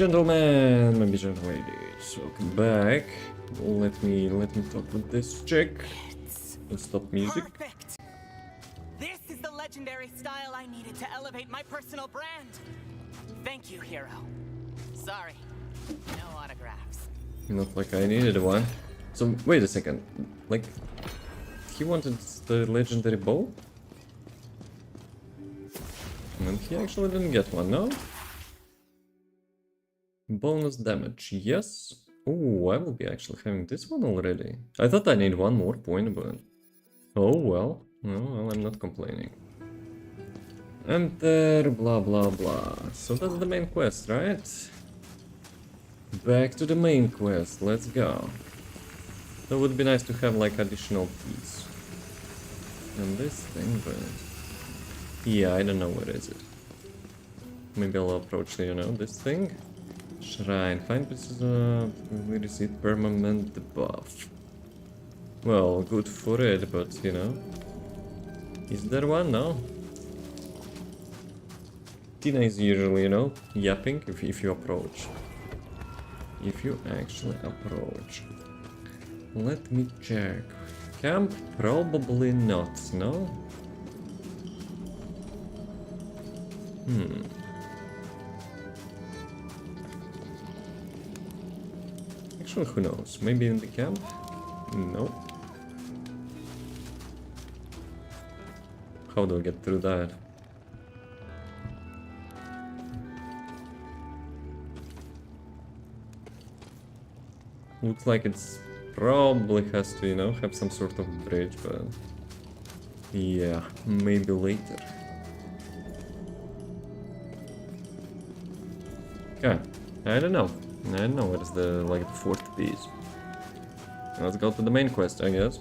gentlemen, maybe gentle ladies, welcome back. Let me talk with this chick. Let's stop music. Perfect. This is the legendary style I needed to elevate my personal brand. Thank you, hero. Sorry, no autographs. Not like I needed one. So wait a second, like he wanted the legendary bow, and he actually didn't get one, no? Bonus damage, yes. Oh, I will be actually having this one already. I thought I need one more point, but oh well. Oh well, I'm not complaining. Enter, blah blah blah. So that's the main quest, right? Back to the main quest, let's go. That would be nice to have like additional keys. And this thing, but yeah, I don't know what is it. Maybe I'll approach, you know, this thing. Shrine, find pieces of, we receive permanent debuff. Well, good for it, but you know. Is there one? No. Tina is usually, you know, yapping if you approach. If you actually approach. Let me check. Camp? Probably not, no? Actually, who knows? Maybe in the camp? No. How do I get through that? Looks like it's probably has to, you know, have some sort of bridge, but yeah, maybe later. Okay, I don't know. I don't know what is the, like, the fourth piece. Let's go to the main quest, I guess.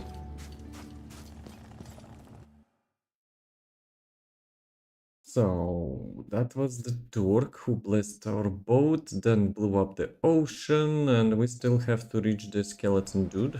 So, that was the Turk who blessed our boat, then blew up the ocean, and we still have to reach the skeleton dude.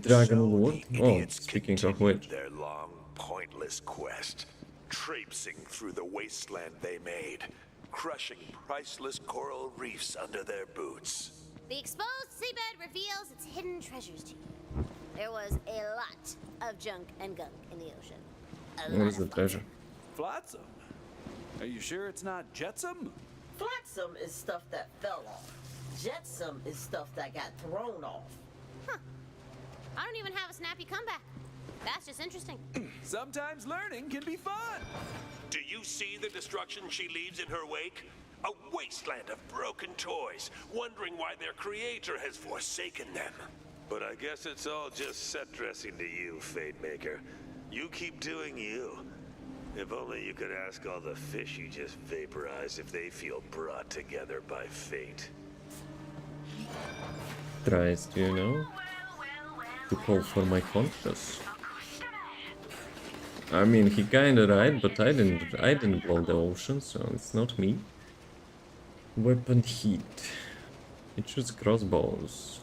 Dragon Lord. Oh, speaking of which. Their long, pointless quest, traipsing through the wasteland they made, crushing priceless coral reefs under their boots. The exposed seabed reveals its hidden treasures to you. There was a lot of junk and gunk in the ocean. Where is the treasure? Flotsam? Are you sure it's not jetsam? Flotsam is stuff that fell off. Jetsam is stuff that got thrown off. Huh. I don't even have a snappy comeback. That's just interesting. Sometimes learning can be fun. Do you see the destruction she leaves in her wake? A wasteland of broken toys, wondering why their creator has forsaken them. But I guess it's all just set dressing to you, Fate Maker. You keep doing you. If only you could ask all the fish you just vaporized if they feel brought together by fate. Tries to, you know, to call for my conscience. I mean, he kinda right, but I didn't blow the ocean, so it's not me. Weapon heat. It shoots crossbows.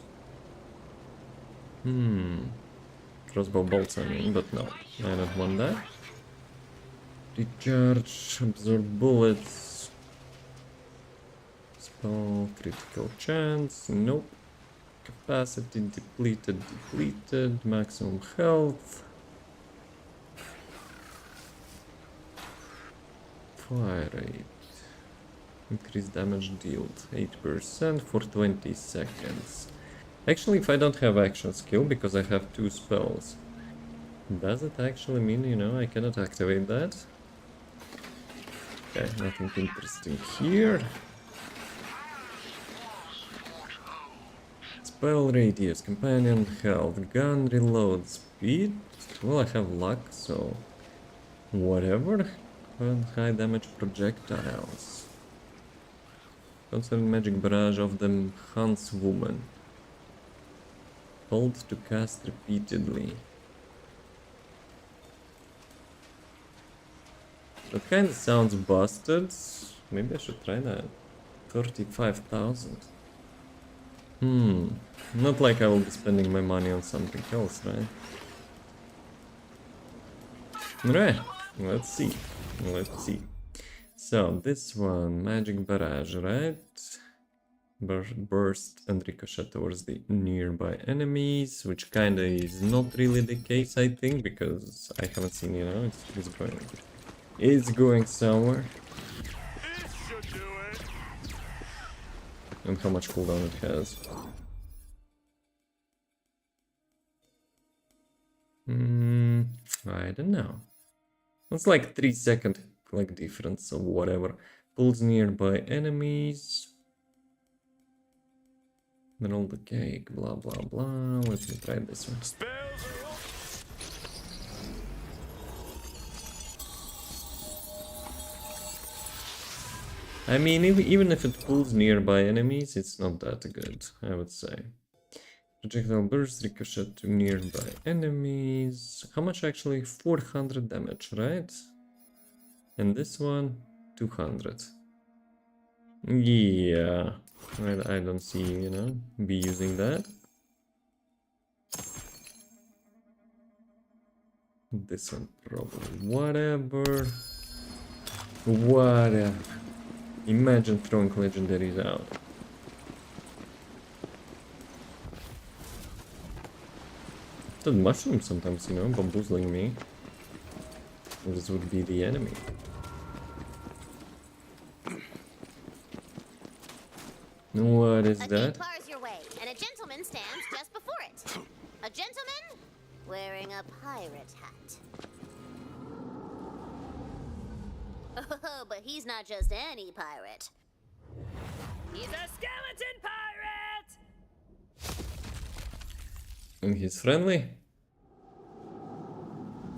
Crossbow bolts, I mean, but no, I don't want that. Recharge, absorb bullets. Spell, critical chance, nope. Capacity depleted, maximum health. Fire rate. Increase damage dealt 8% for 20 seconds. Actually, if I don't have action skill, because I have 2 spells, does it actually mean, you know, I cannot activate that? Okay, nothing interesting here. Spell radius, companion health, gun reload speed. Well, I have luck, so whatever. And high damage projectiles. Constant magic barrage of the huntswoman. Hold to cast repeatedly. That kind of sounds busted. Maybe I should try that. 35,000. Not like I will be spending my money on something else, right? Right, let's see. So this one, magic barrage, right? Burst and ricochet towards the nearby enemies, which kinda is not really the case, I think, because I haven't seen, you know, it's going somewhere. And how much cooldown it has. I don't know. It's like 3-second like difference or whatever. Pulls nearby enemies. Then all the cake, blah blah blah. Let me try this one. I mean, even if it pulls nearby enemies, it's not that good, I would say. Projectile burst, ricochet to nearby enemies. How much actually? 400 damage, right? And this one, 200. Yeah, I don't see, you know, be using that. This one probably, whatever. Whatever. Imagine throwing legendaries out. The mushroom sometimes, you know, bamboozling me. This would be the enemy. What is that? A gate bars your way, and a gentleman stands just before it. A gentleman wearing a pirate hat. Oh, but he's not just any pirate. He's a skeleton pirate! And he's friendly?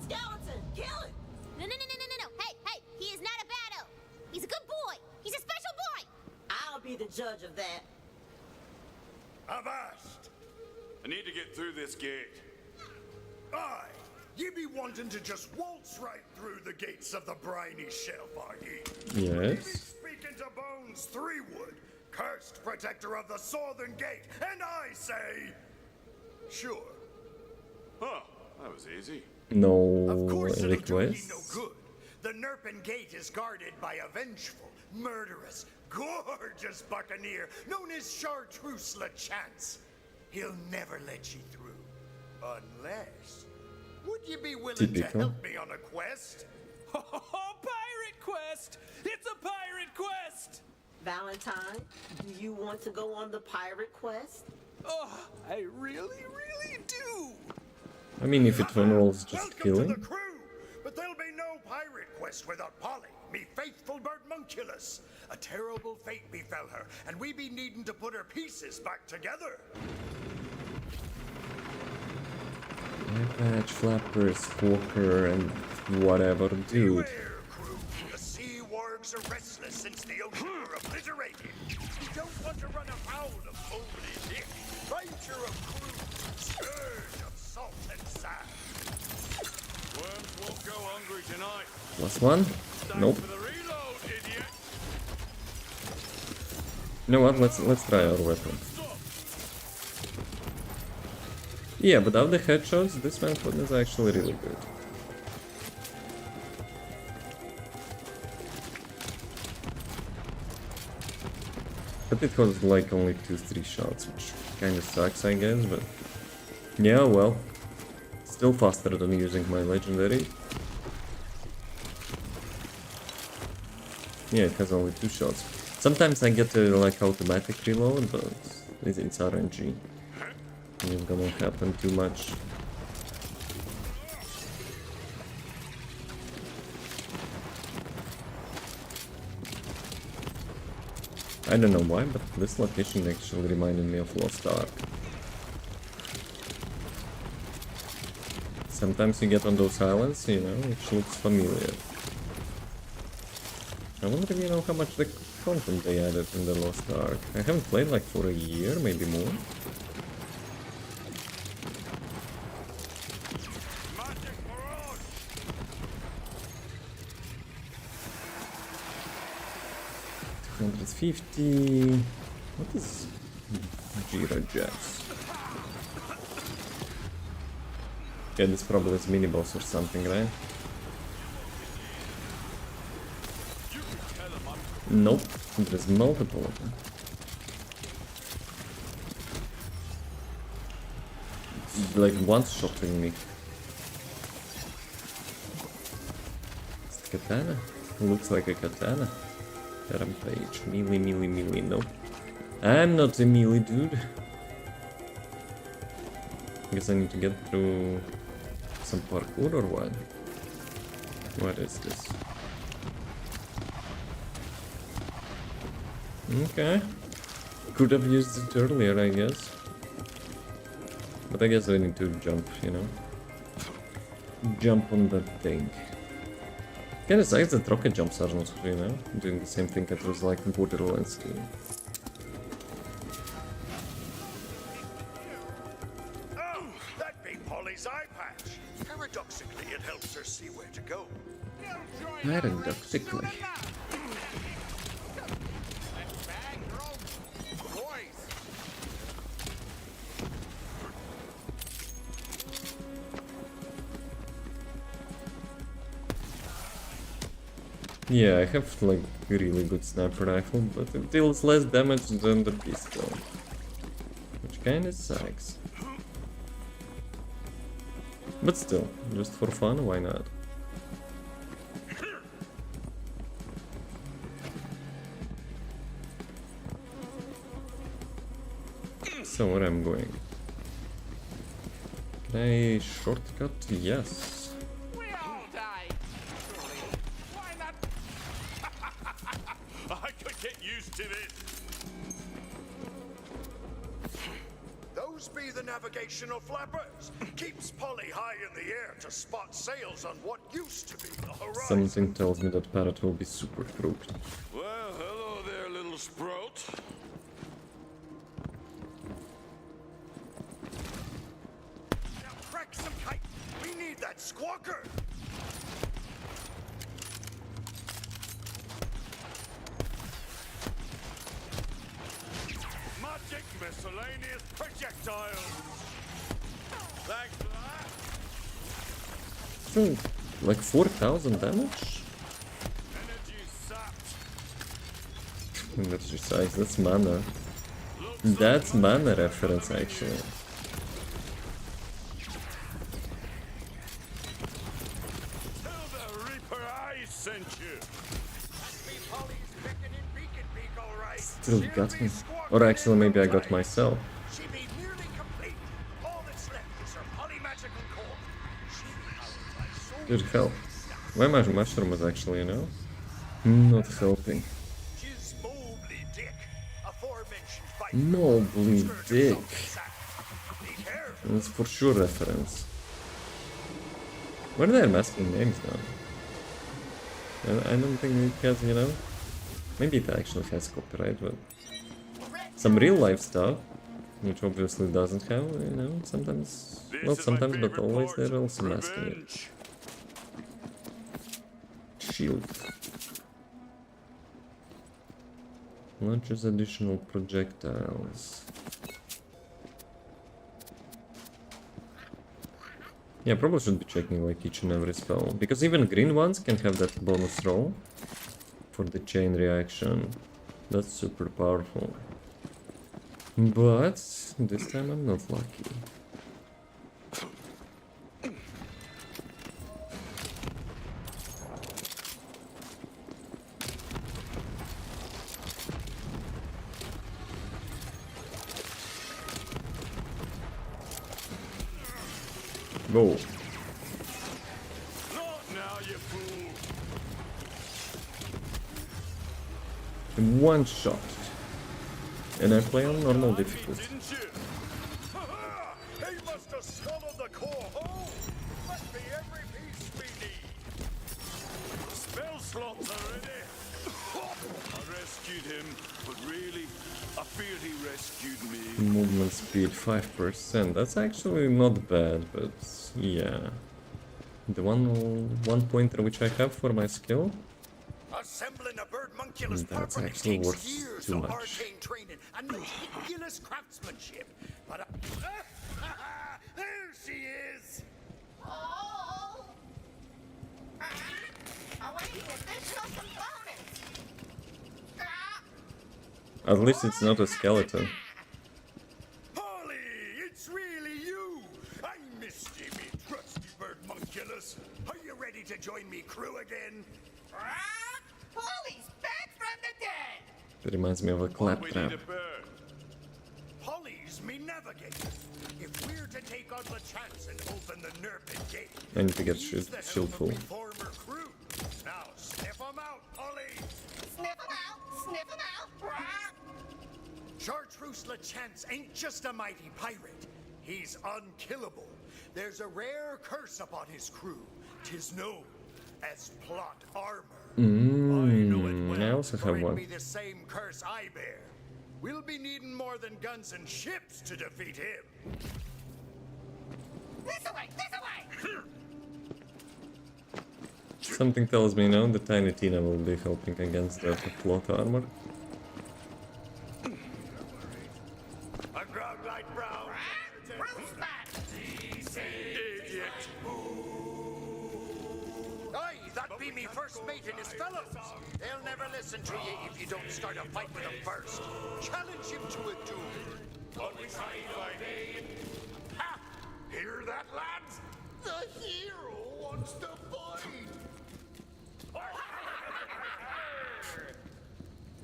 Skeleton, kill it! No. Hey, he is not a bad elf. He's a good boy. He's a special boy. I'll be the judge of that. Avast! I need to get through this gate. Aye, ye be wanting to just waltz right through the gates of the briny shelf, are ye? Yes. Ye be speaking to Bones Threewood, cursed protector of the Southern Gate, and I say, sure. Huh, that was easy. No Of course it'll do ye requests. no good. The Nerpen Gate is guarded by a vengeful, murderous, gorgeous buccaneer known as Chartreuse LeChance. He'll never let ye through. Unless... Would you be willing Typical. to help me on a quest? Oh, pirate quest! It's a pirate quest! Valentine, do you want to go on the pirate quest? Oh, I really do! I mean, if it involves just Welcome to killing. the crew! But there'll be no pirate quest without Polly, me faithful bird Munculus. A terrible fate befell her, and we be needing to put her pieces back together. Patch, flappers, squawker, and whatever, dude. Beware, crew. The sea wargs are restless since the ocean were obliterated. You don't want to run afoul of Holy Dick, ranger of crew, scourge of salt and sand. Worms won't go hungry tonight. Last one? Time Nope. for the reload, idiot. You know what? Let's try our weapon. Yeah, without the headshots, this weapon is actually really good. But it costs like only 2-3 shots, which kinda sucks, I guess, but... Yeah, well. Still faster than using my legendary. Yeah, it has only 2 shots. Sometimes I get a like automatic reload, but it's RNG. It's gonna happen too much. I don't know why, but this location actually reminded me of Lost Ark. Sometimes you get on those islands, you know, which looks familiar. I wonder if you know how much the content they added in the Lost Ark. I haven't played like for a year, maybe more. $150. What is Jira Jets? Yeah, this probably is mini boss or something, right? Nope, there's multiple of them. It's like one-shotting me. It's the katana. Looks like a katana. Rampage. Melee, melee, melee. Nope. I'm not a melee dude. Guess I need to get through some parkour or what? What is this? Okay. Could have used it earlier, I guess. But I guess I need to jump, you know? Jump on that thing. Kinda sucks that rocket jumps are not, you know? Doing the same thing that was like in Wonderlands. Oh, that'd be Polly's eye patch. Paradoxically, it helps her see where to go. Paradoxically. Yeah, I have like a really good sniper rifle, but it deals less damage than the pistol. Which kinda sucks. But still, just for fun, why not? So where I'm going? Can I shortcut? Yes. We all die. Why not? I could get used to this. Those be the navigational flappers. Keeps Polly high in the air to spot sails on what used to be the horizon. Something tells me that Parrot will be super crooked. Well, hello there, little sprout. Now crack some kite. We need that squawker. Magic miscellaneous projectiles. Thanks for that. Like 4,000 damage? Energy sapped. That's just size, that's mana. That's mana reference actually. Tell the Reaper I sent you. Still got me. Or actually maybe I got myself. She be nearly complete. All that's left is her polymagical core. She be powered by soul. Good help. Why my mushroom was actually, you know, not helping. She's Mobley Dick, aforementioned by Mobley Dick. Be careful. That's for sure reference. What are their masking names now? I don't think it has, you know. Maybe it actually has copyright, but some real life stuff, which obviously doesn't have, you know, sometimes, not sometimes, but always they're also masking it. Shield. Launches additional projectiles. Yeah, probably should be checking like each and every spell, because even green ones can have that bonus roll for the chain reaction. That's super powerful. But this time I'm not lucky. Go. Not now, you fool. One shot. And I play on normal difficulty. Didn't you? He must have swallowed the core whole. Must be every piece we need. Spell slots are ready. I rescued him, but really, I fear he rescued me. Movement speed 5%. That's actually not bad, but yeah. The one pointer which I have for my skill, Assembling a birdmunculus that's properly actually takes worth years too of much. arcane training and meticulous craftsmanship. But there she is. Oh! 啊 Awaiting additional components. 啊 Awaiting additional components. 啊 At least it's not a skeleton. Polly, it's really you! I missed you, me trusty bird monculus. Are you ready to join me crew again? Polly's back from the dead! It reminds me of a claptrap. Polly's me navigator. If we're to take on the chance and open the Nerpin gate, I need to get he's the shield helm full. of me former crew. Now sniff 'em out, Polly! Sniff 'em out! Sniff 'em out! Chartreuse LeChance ain't just a mighty pirate. He's unkillable. There's a rare curse upon his crew. 'Tis known as plot armor. I also have It one. be the same curse I bear. We'll be needing more than guns and ships to defeat him. This away! This away! Something tells me now the Tiny Tina will be helping against the plot armor. A grog like brown. Idiot. Aye, that be me first mate and his fellows. They'll never listen to you if you don't start a fight with them first. Challenge him to a duel. Ha! Hear that, lads? The hero wants to fight.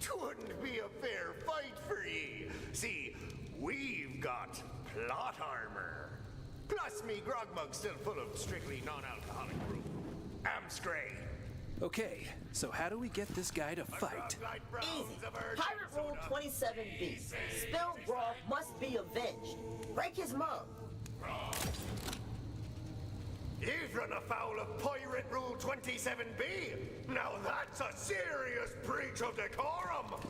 Twouldn't be a fair fight for ye. See, we've got plot armor. Plus me grog mug's still full of strictly non-alcoholic brew. Amscray. Okay, so how do we get this guy to fight? Easy. Pirate Rule 27B. Spilled grog must be avenged. Break his mug. You've run afoul of Pirate Rule 27B. Now that's a serious breach of decorum.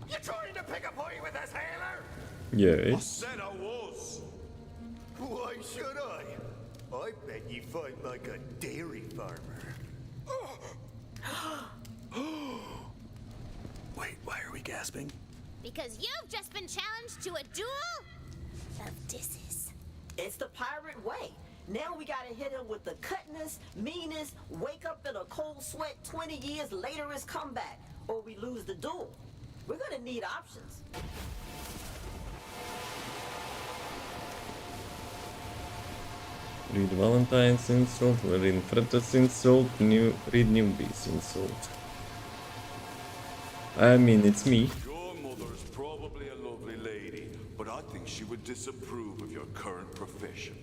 You trying to pick a fight with a sailor? Yes. Said I was. Why should I? I bet you fight like a dairy farmer. Wait, why are we gasping? Because you've just been challenged to a duel of disses. It's the pirate way. Now we gotta hit him with the cutness, meanness, wake up in a cold sweat 20 years later is comeback, or we lose the duel. We're gonna need options. Read Valentine's insult, read Freda's insult, read Newbie's insult. I mean, it's me. Your mother's probably a lovely lady, but I think she would disapprove of your current profession.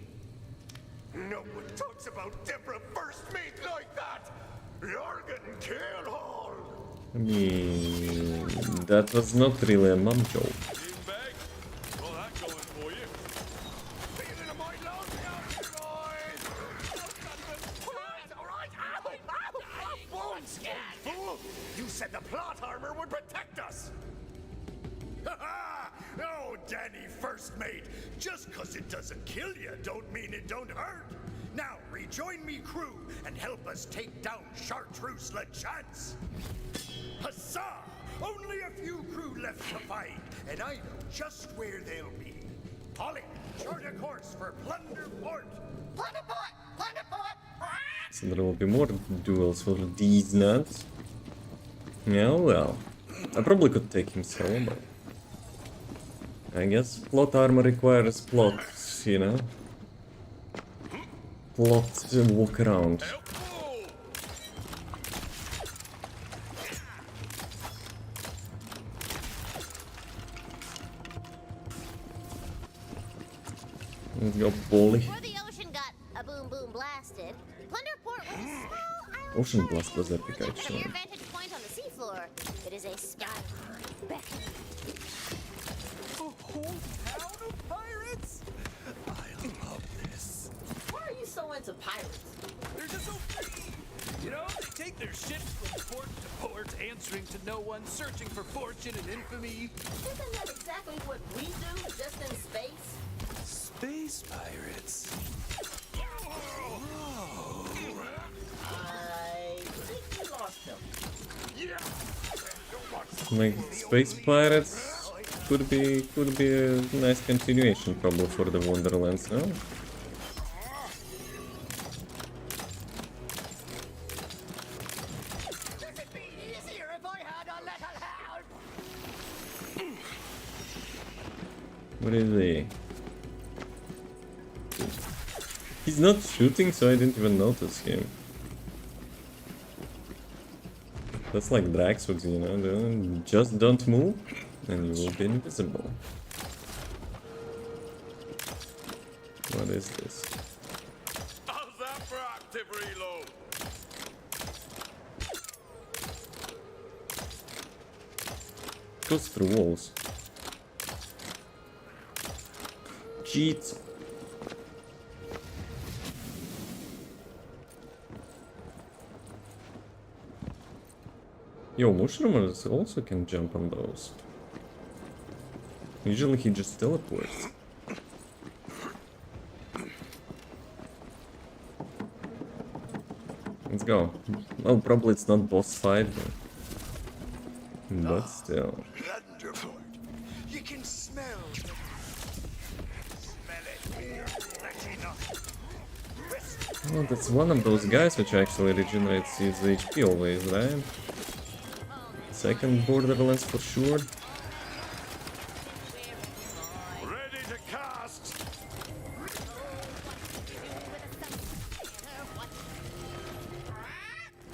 No one talks about Deborah first mate like that. You're getting killed, Hall. I mean, that was not really a mum joke. Well, that's going for you. Feeling a mind long Fool! You said the plot armor would protect us. Ha ha! Oh, Danny first mate. Just 'cause it doesn't kill you, don't mean it don't hurt. Now rejoin me crew and help us take down Chartreuse LeChance. Huzzah! Only a few crew left to fight, and I know just where they'll be. Polly, chart a course for Plunder Port. Plunder Port! Plunder Port! So there will be more duels for these nuts. Yeah, well. I probably could take him solo, but I guess plot armor requires plots, you know? Plots to walk around. Let's go, Polly. Before the ocean got a boom boom blasted, Plunderport was a small island. Ocean Blast was epic, From actually. your vantage point on the seafloor, it is a sky beck. A whole town of pirates? I love this. Why are you so into pirates? They're just so free. You know, they take their ships from port to port, answering to no one, searching for fortune and infamy. Isn't that exactly what we do, just in space? Space pirates. I think we lost him. Like space pirates could be a nice continuation probably for the Wonderlands, no? It'd be easier if I had a little help. Where is he? He's not shooting, so I didn't even notice him. That's like Draxwood, you know, just don't move and you will be invisible. What is this? How's that for active reload? Goes through walls. Cheats. Yo, Mushroomers also can jump on those. Usually he just teleports. Let's go. Well, probably it's not boss fight, but still. Wonderful. You can smell it here. That's enough. Well, that's one of those guys which actually regenerates his HP always, right? Second Borderlands for sure. Ready to cast.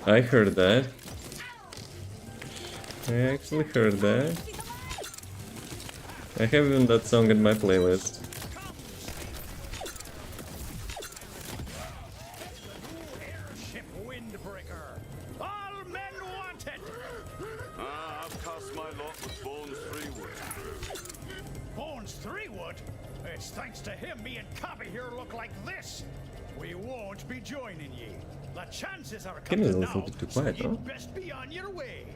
I heard that. I actually heard that. I have even that song in my playlist. Airship windbreaker. All men wanted. I've cast my lot with Bones 3-Wood. Bones 3-Wood? It's thanks to him me and Cobby here look like this. We won't be joining ye. The chances are Kim is a coming little now, bit too so quiet, you'd though. best be on your way.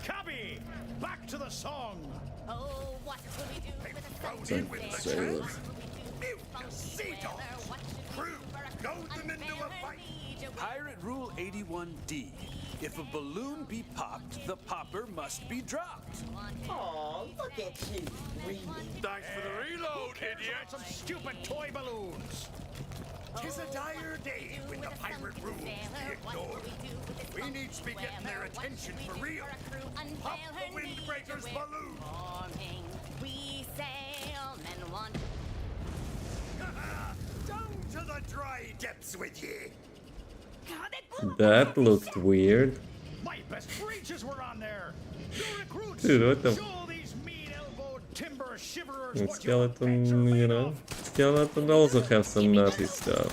Cobby, back to the song. Oh, what will we do with a Don't say it. Pirate Rule 81D. If a balloon be popped, the popper must be dropped. Oh, look at you, reading. Thanks for the reload, idiot. Some stupid toy balloons. Tis a dire day when the pirate rules be ignored. We need to be getting their attention for real. Pop the windbreaker's balloon. We sailmen want. Down to the dry depths with ye. That looked weird. My best breeches were on there. You recruits, Dude, what the... show these mean-elbowed timber shiverers And what your Skeleton, you know. Skeleton also have some naughty stuff.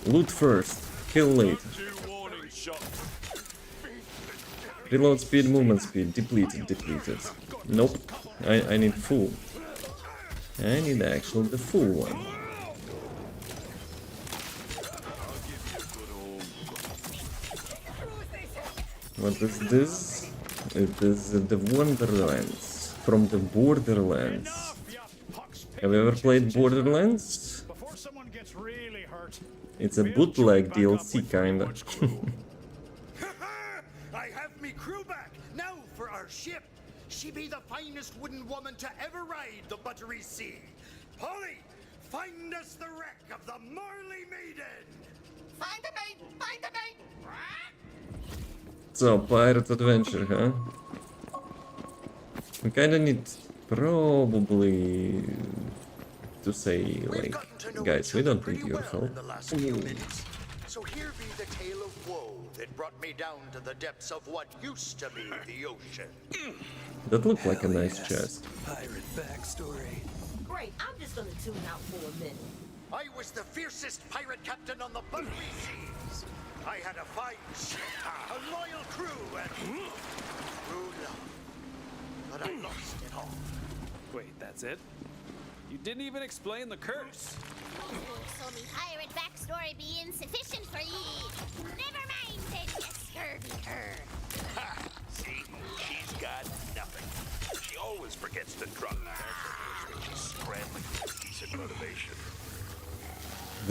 Loot first, kill later. Reload speed, movement speed, depleted. Nope, I need full. I need actually the full one. What is this? It is the Wonderlands from the Borderlands. Have you ever played Borderlands? Before someone gets really hurt. It's a bootleg DLC kinda. I have me crew back. Now for our ship. She be the finest wooden woman to ever ride the buttery sea. Polly, find us the wreck of the Marley Maiden. Find the maiden! Find the maiden! So, pirate adventure, huh? We kinda need probably to say, like, guys, we don't need your help. So here be the tale of woe that brought me down to the depths of what used to be the ocean. That looked like a nice chest. Pirate backstory. Great, I'm just gonna tune out for a minute. I was the fiercest pirate captain on the buttery seas. I had a fine ship, a loyal crew, and true love. But I lost it all. Wait, that's it? You didn't even explain the curse. So me pirate backstory be insufficient for ye. Never mind then, you scurvy cur. Ha! See? She's got nothing. She always forgets to drop the when she's scrambling for decent motivation.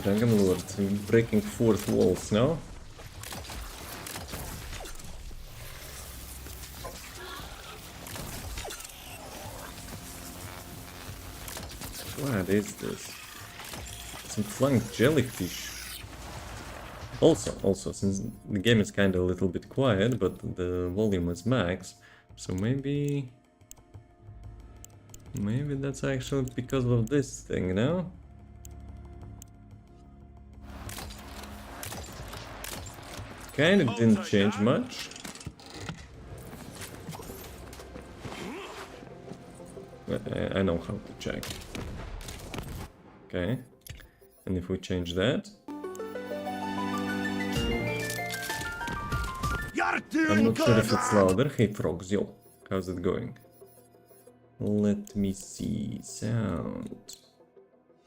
Dragon Lord, breaking fourth walls, no? What is this? Some flying jellyfish. Also, since the game is kind of a little bit quiet, but the volume is max, so maybe that's actually because of this thing, no? Kind of didn't change much. I know how to check. Okay, and if we change that, I'm not sure if it's louder. Hey frogs, yo, how's it going? Let me see. Sound.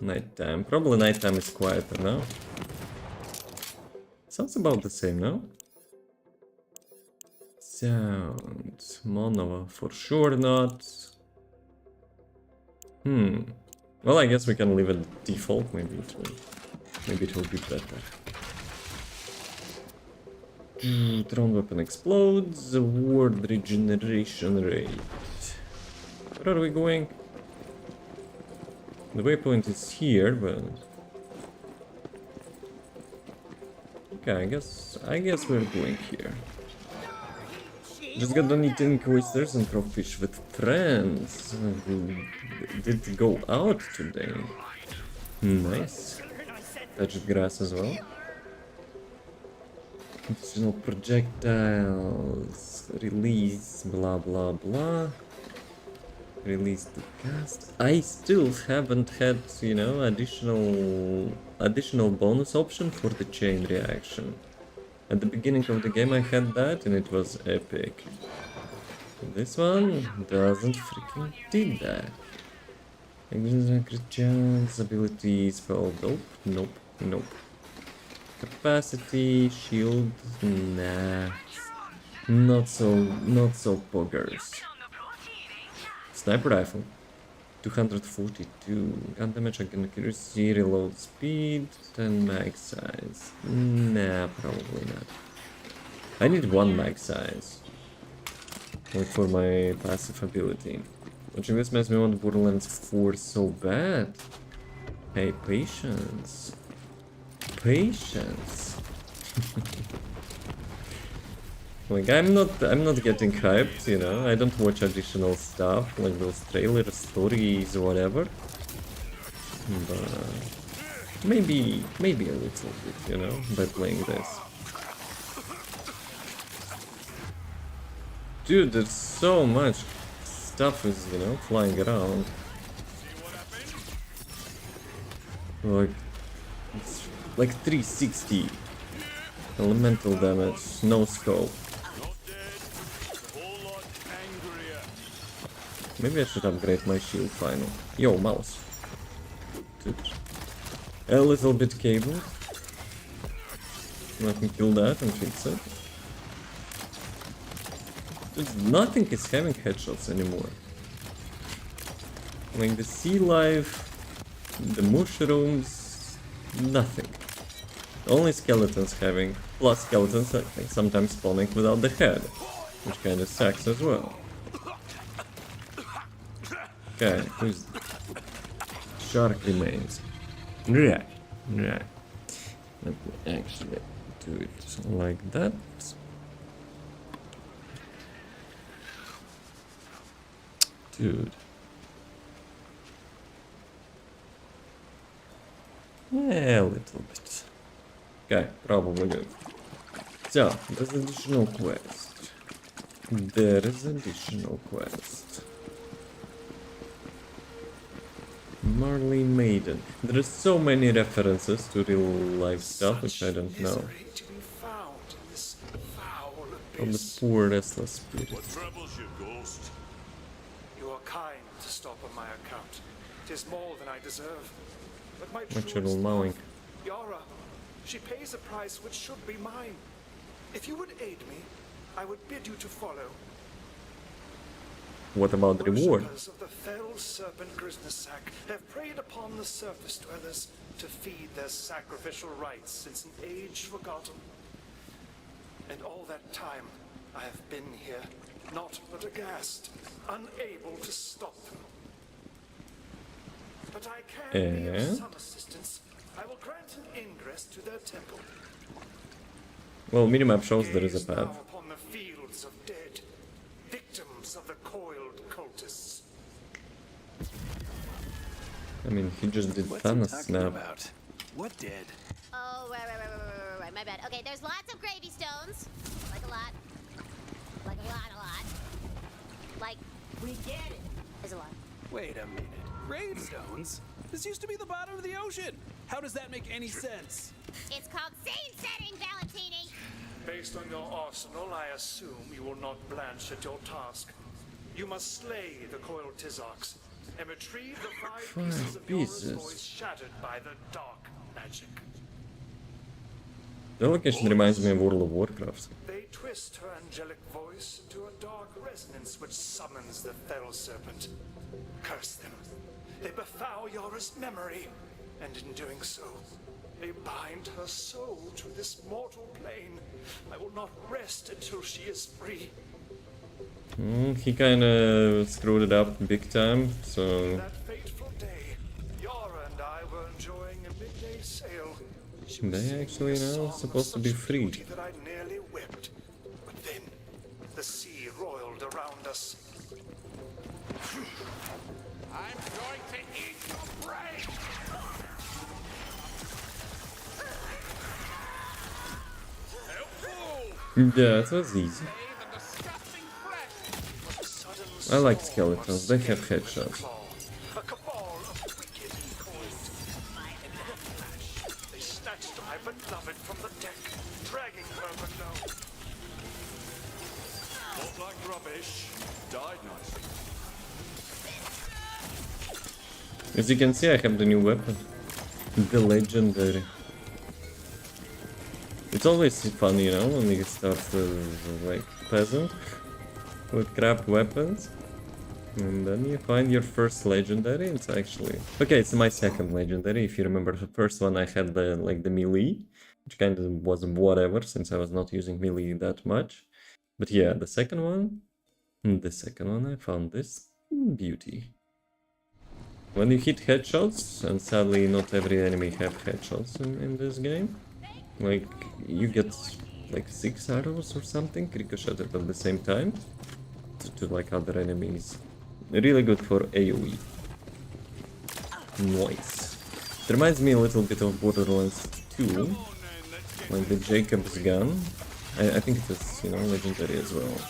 Nighttime. Probably nighttime is quieter now. Sounds about the same now. Sound. Mono for sure not. Well, I guess we can leave it default. Maybe it will be better. Thrown weapon explodes. Ward regeneration rate. Where are we going? The waypoint is here, but okay, I guess we're going here. Just got done eating oysters and crawfish with friends who did go out today. Nice. Touched grass as well. Additional projectiles. Release, blah blah blah. Release the cast. I still haven't had, you know, additional bonus option for the chain reaction. At the beginning of the game I had that and it was epic. This one doesn't freaking do that. Chance, abilities, spell, nope. Capacity, shield, nah. Not so poggers. Sniper rifle, 242, gun damage, gun accuracy, reload speed, 10 mag size. Nah, probably not. I need 1 mag size. Like for my passive ability. Watching this makes me want Borderlands 4 so bad. Hey, patience. Patience. Like I'm not getting hyped, you know. I don't watch additional stuff like those trailers, stories, whatever. But maybe a little bit, you know, by playing this. Dude, there's so much stuff is, you know, flying around. Like it's like 360 elemental damage, no scope. Maybe I should upgrade my shield finally. Yo, mouse. Dude. A little bit cable. Let me kill that and fix it. Dude, nothing is having headshots anymore. Like the sea life, the mushrooms, nothing. Only skeletons having, plus skeletons like sometimes spawning without the head, which kinda sucks as well. Okay, who's shark remains? Right. Let me actually do it like that. Dude. Yeah, a little bit. Okay, probably good. So, there's additional quest. Marley Maiden. There are so many references to real life stuff which I don't know. From the poor restless spirit. What troubles you, ghost? You are kind to stop on my account. It is more than I deserve. But my Natural mowing. Yara, she pays a price which should be mine. If you would aid me, I would bid you to follow. What about the reward? Worshippers of the fell serpent 𝑗 have preyed upon the surface dwellers to feed their sacrificial rites since an age forgotten. And all that time, I have been here, naught but aghast, unable to stop them. But I can be of some assistance. I will grant an ingress to their temple. Well, minimap shows there is a Gaze now path. upon the fields of dead, victims of the coiled cultists. I mean, he just did What's he Thanos talking snap. about? What did? Oh, right, my bad. Okay, there's lots of gravy stones. Like a lot. Like a lot. Like, We get it. there's a lot. Wait a minute. Gravestones? This used to be the bottom of the ocean. How does that make any sense? It's called scene setting, Valentini. Based on your arsenal, I assume you will not blanch at your task. You must slay the coiled Tizarchs and retrieve the 5 pieces of Yora's voice shattered by the dark magic. The location reminds me of World of Warcraft. They twist her angelic voice into a dark resonance which summons the fell serpent. Curse them. They befoul Yora's memory, and in doing so, they bind her soul to this mortal plane. I will not rest until she is free. He kinda screwed it up big time, so... That fateful day, Yora and I were enjoying a midday sail. She was They singing actually a now song of supposed to be such free. beauty that I nearly wept. But then, the sea roiled around us. I'm going to eat your brain! Yeah, it was easy. I like skeletons, they have headshots. A cabal of wicked coins. And in a flash, they snatched my beloved from the deck, dragging her below. Looked like rubbish. Died nicely. As you can see, I have the new weapon. The legendary. It's always fun, you know, when you start as like peasant with crap weapons. And then you find your first legendary. It's actually... Okay, it's my second legendary. If you remember the first one, I had the like the melee, which kind of was whatever since I was not using melee that much. But yeah, the second one I found this beauty. When you hit headshots, and sadly not every enemy have headshots in this game, like you get like 6 arrows or something ricocheted at the same time to like other enemies. Really good for AoE. Nice. It reminds me a little bit of Borderlands 2, like the Jacob's gun. I think it is, you know, legendary as well.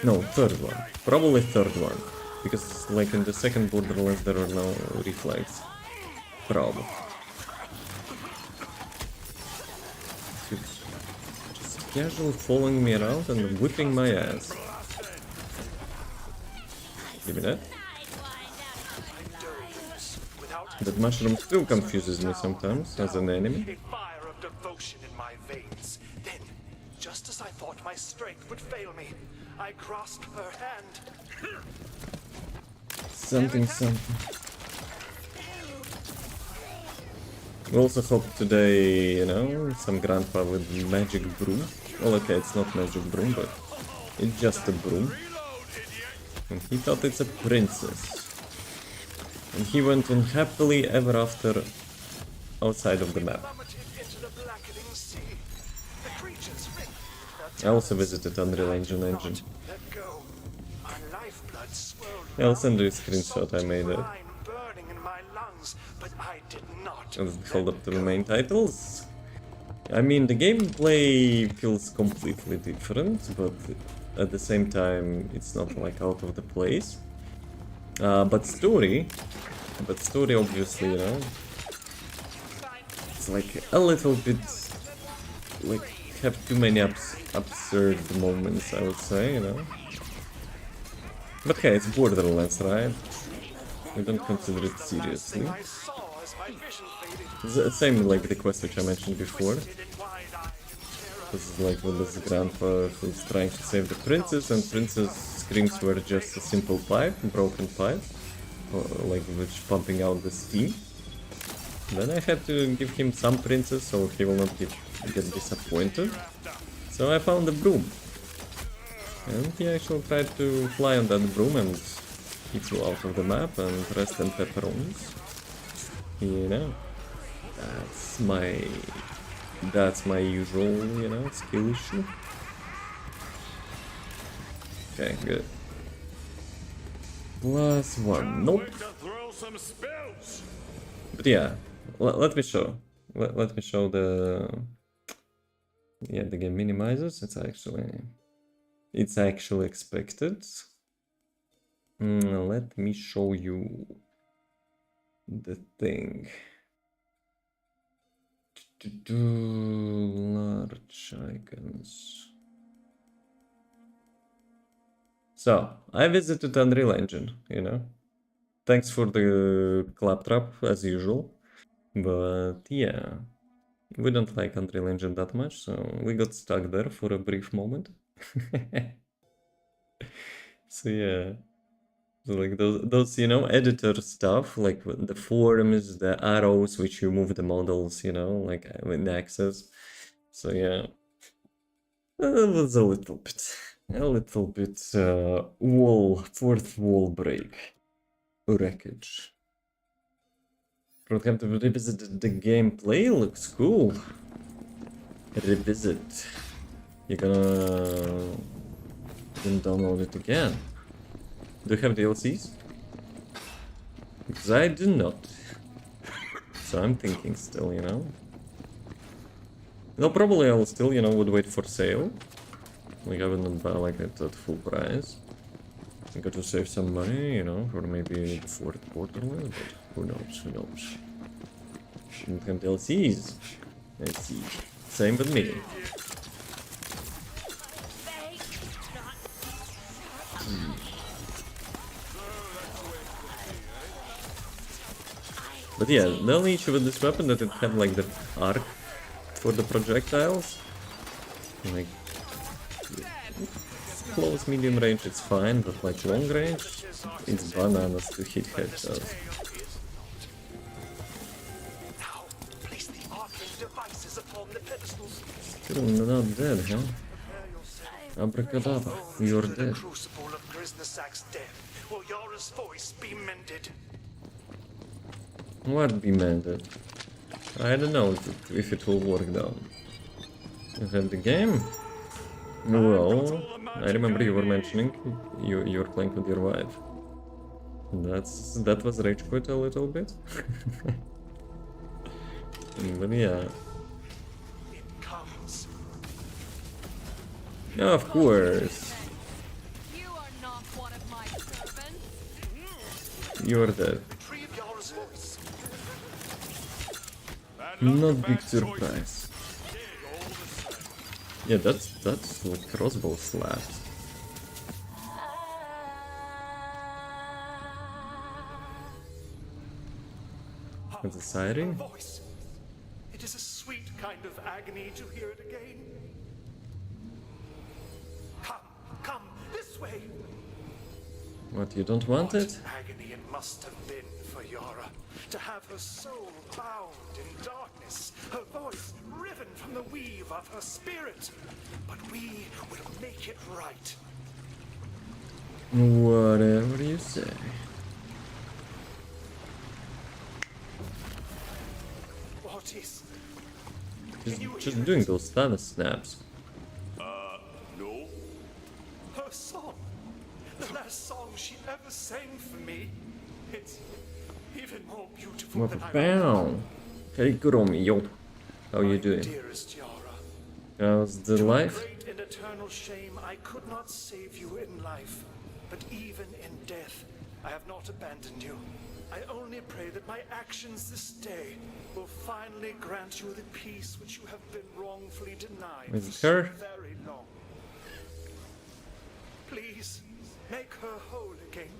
No, third one. Probably third one. Because like in the second Borderlands there are no reflex. Probably. Just casually following me around and whipping my ass. Give me that. That mushroom still confuses me sometimes as an enemy. A fire of devotion in my veins. Then, just as I thought my strength would fail me, I grasped her hand. Something. We also hope today, you know, some grandpa with magic broom. Well, okay, it's not magic broom, but it's just a broom. And he thought it's a princess. And he went on happily ever after outside of the map. I also visited Unreal Engine. I'll send you a screenshot I made it. Does it hold up to the main titles? I mean, the gameplay feels completely different, but at the same time, it's not like out of the place. But story obviously, you know, it's like a little bit, like, have too many absurd moments, I would say, you know. But hey, it's Borderlands, right? We don't consider it seriously. The same like the quest which I mentioned before. This is like with this grandpa who's trying to save the princess, and princess screams were just a simple pipe, broken pipe, like which pumping out the steam. Then I had to give him some princess so he will not get disappointed. So I found the broom. And he actually tried to fly on that broom and he flew out of the map and rest and pepperonis. You know, that's my That's my usual, you know, skill issue. Okay, good. +1. Nope. But yeah, let me show. Let me show the. Yeah, the game minimizes. It's actually expected. Let me show you the thing. Large icons. So, I visited Unreal Engine, you know. Thanks for the claptrap, as usual. But yeah, we don't like Unreal Engine that much, so we got stuck there for a brief moment. So yeah. So like those, you know, editor stuff, like the forms, the arrows, which you move the models, you know, like with the axes. So yeah, it was a little bit fourth wall break, wreckage. Welcome to revisit the gameplay. Looks cool. Revisit. You're gonna download it again. Do you have DLCs? Because I do not. So I'm thinking still, you know. No, probably I'll still, you know, would wait for sale. Like I would not buy like it at full price. I got to save some money, you know, for maybe the fourth quarter, but who knows, who knows. Shouldn't have DLCs. Let's see. Same with me. But yeah, the only issue with this weapon that it had like the arc for the projectiles. Like close medium range it's fine, but like long range it's bananas to hit headshots. Still not dead, huh? Abracadabra, you're dead. What be mended? I don't know if it will work though. Is that the game? Well, I remember you were mentioning you were playing with your wife. That was rage quit a little bit. But yeah. Yeah, of course. You are not one of my servants. You're dead. Not big surprise. Yeah, that's like crossbow slaps. That's a siren? It is a sweet kind of agony to hear it again. Come, this way! What, you don't want it? What agony it must have been for Yara, to have her soul bound in darkness, her voice riven from the weave of her spirit. But we will make it right. Whatever you say. What is... Just doing those status snaps. No. Her song. The last song she ever sang for me. It's even more beautiful than I Wow. Hey, good on me, yo. How you doing? Dearest Yara. How's the life? Great and eternal shame, I could not save you in life, but even in death, I have not abandoned you. I only pray that my actions this day will finally grant you the peace which you have been wrongfully denied Is it for her? so very long. Please, make her whole again.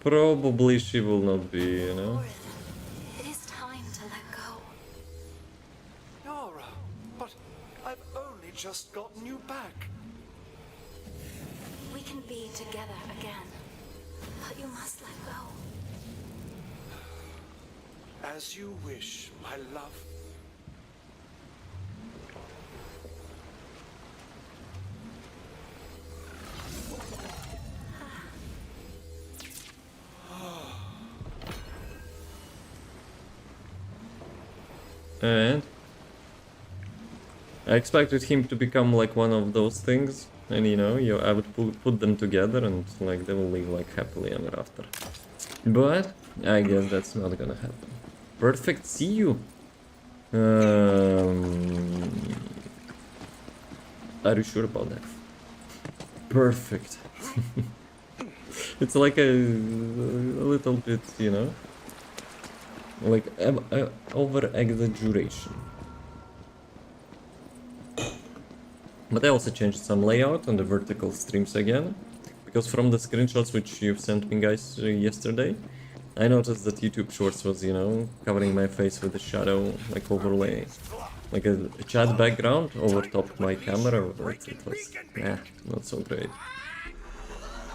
Probably she will not be, you know. It is time to let go. Yara, but I've only just gotten you back. We can be together again, but you must let go. As you wish, my love. And I expected him to become like one of those things, and you know, I would put them together and like they will live like happily ever after. But I guess that's not gonna happen. Perfect, see you. Are you sure about that? Perfect. It's like a little bit, you know, like over exaggeration. But I also changed some layout on the vertical streams again, because from the screenshots which you sent me guys yesterday, I noticed that YouTube Shorts was, you know, covering my face with a shadow, like overlay, like a chat background over top of my camera, but it was, not so great.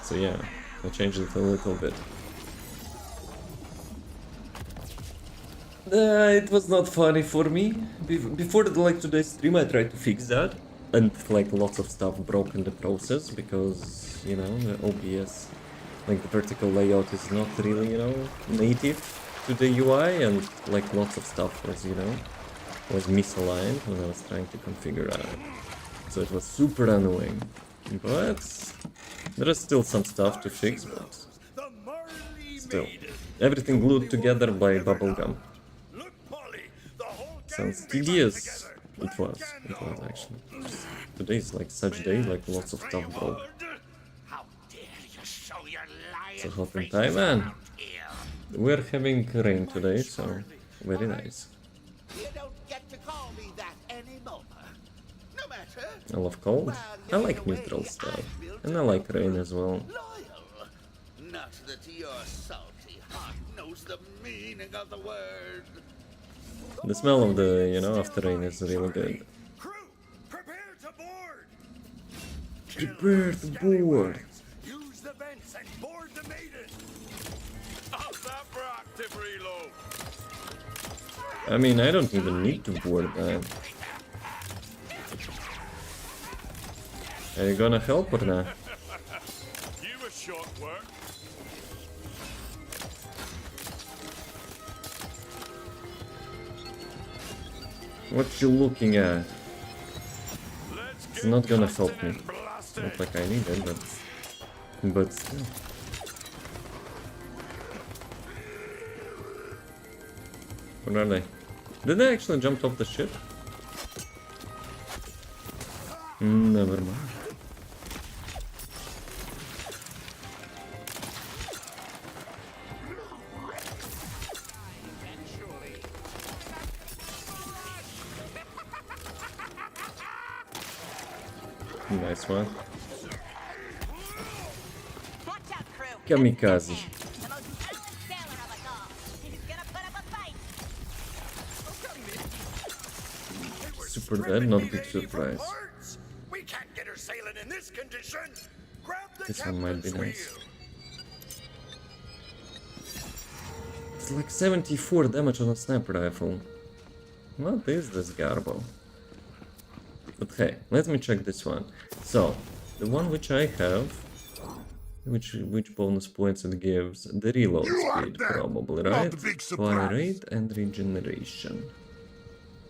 So yeah, I changed it a little bit. It was not funny for me. Before like today's stream I tried to fix that, and like lots of stuff broke in the process, because, you know, the OBS, like the vertical layout is not really, you know, native to the UI, and like lots of stuff was, you know, was misaligned when I was trying to configure that. So it was super annoying. But there is still some stuff to fix, but still. Everything glued together by bubblegum. Sounds tedious. It was actually. Today's like such day, like lots of stuff broke. It's a hot in Thailand. We're having rain today, so very nice. I love cold. I like neutral stuff. And I like rain as well. Not that your salty heart knows the meaning of the word. The smell of the, you know, after rain is really good. Prepare to board. Prepare to board. Use the vents and board the maiden. Up that proactive reload. I mean, I don't even need to board that. Are you gonna help or not? You a short work. What you looking at? It's not gonna help me. Not like I need it, but still. Where are they? Did they actually jump off the ship? Never mind. Nice one. Kamikaze. Super dead, not big surprise. We can't get her sailing in this condition. Grab the This one might be nice. wheel. It's like 74 damage on a sniper rifle. What is this garbo? But hey, let me check this one. So, the one which I have, which bonus points it gives? The reload speed, probably, right? Fire rate and regeneration.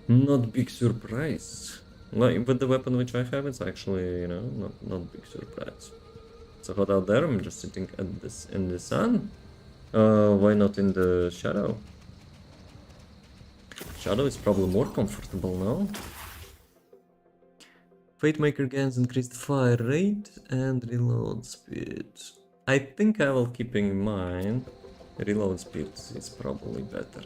Not big surprise. Like, but the weapon which I have is actually, you know, not big surprise. So hot out there, I'm just sitting at this in the sun. Why not in the shadow? Shadow is probably more comfortable now. Fatemaker gains increased fire rate and reload speed. I think I will keep in mind reload speed is probably better.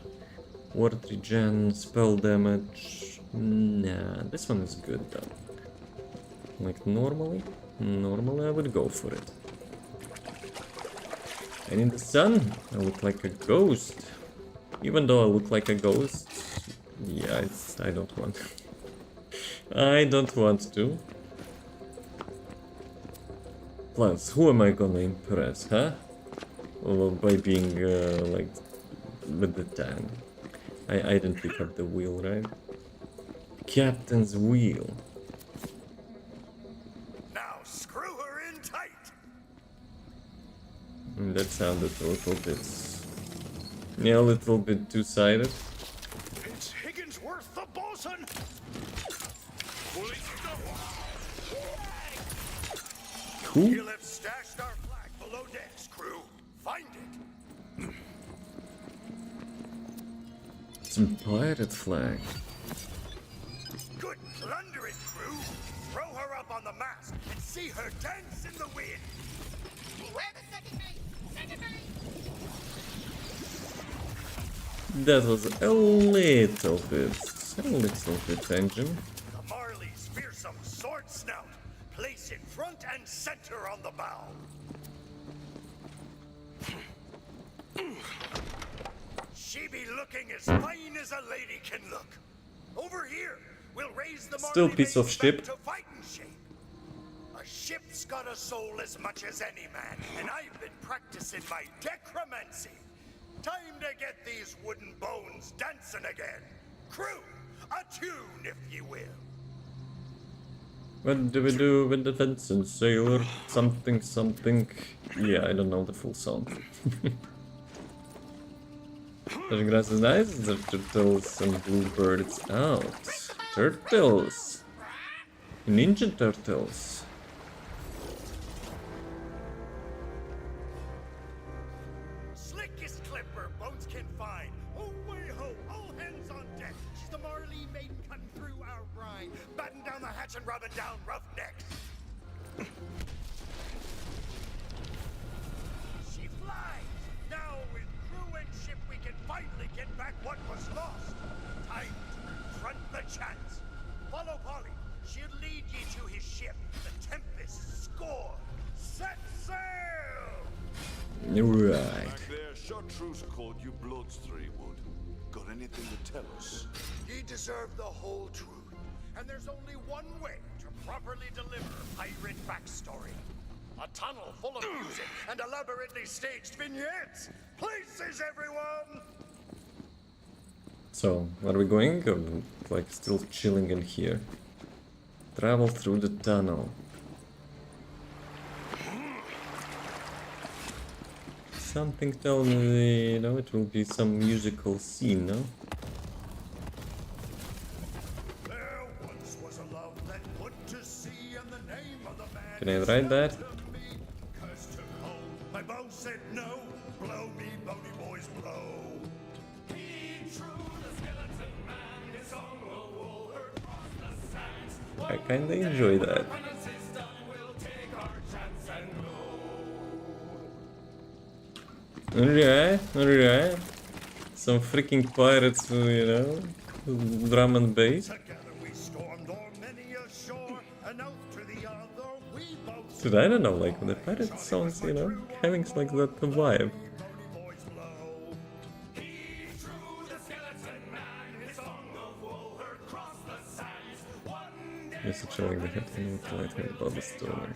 Ward regen, spell damage. Nah, this one is good though. Like normally I would go for it. And in the sun, I look like a ghost. Even though I look like a ghost, yeah, I don't want. I don't want to. Plus, who am I gonna impress, huh? Well, by being, like, with the tank. I didn't pick up the wheel, right? Captain's wheel. Now screw her in tight. That sounded a little bit... Yeah, a little bit two-sided. It's Higgins' worth the bosun? Fully Cool. You'll have stashed our flag below decks, crew. Find it. Some pirate flag. Good plundering, crew. Throw her up on the mast and see her dance in the wind. Where the second mate? Second mate! That was a little bit tangent. The Marley's fearsome sword snout. Place it front and center on the bow. She be looking as fine as a lady can look. Over here, we'll raise the Still Marley piece of mates ship. back to fighting shape. A ship's got a soul as much as any man, and I've been practicing my decromancy. Time to get these wooden bones dancing again. Crew, a tune, if you will. What do we do with the fencing sailor? Something, something. Yeah, I don't know the full song. The grass is nice. The turtles and bluebirds out. Turtles. Ninja turtles. Slickest clipper bones can find. Oh, way ho, all hands on deck. She's the Marley maiden cutting through our brine. Batten down the hatch and rubbing down roughnecks. She flies. Now with crew and ship we can finally get back what was lost. Time to front the chance. Follow Polly. She'll lead ye to his ship. The Tempest score. Set sail! Right. Back there, Chartreuse called you Bloods 3 Wood. Got anything to tell us? Ye deserve the whole truth. And there's only one way to properly deliver pirate backstory. A tunnel full of music and elaborately staged vignettes. Places, everyone! So, are we going or like still chilling in here? Travel through the tunnel. Something tells me, you know, it will be some musical scene, no? There once was a love that put to sea, and the name of the man Can I write that? Curse took hold. My bow said no. Blow me, bony boys, blow. He drew the skeleton man, his song will roll her across the sands. I kinda enjoy that. Penance is done, we'll take our chance and go. Alright. Some freaking pirates, you know, drum and bass. Together we stormed o'er many a shore, an oath to the other, we both Dude, I don't know, like the pirate songs, you know, having like that vibe. Just showing the happening to let him about the story.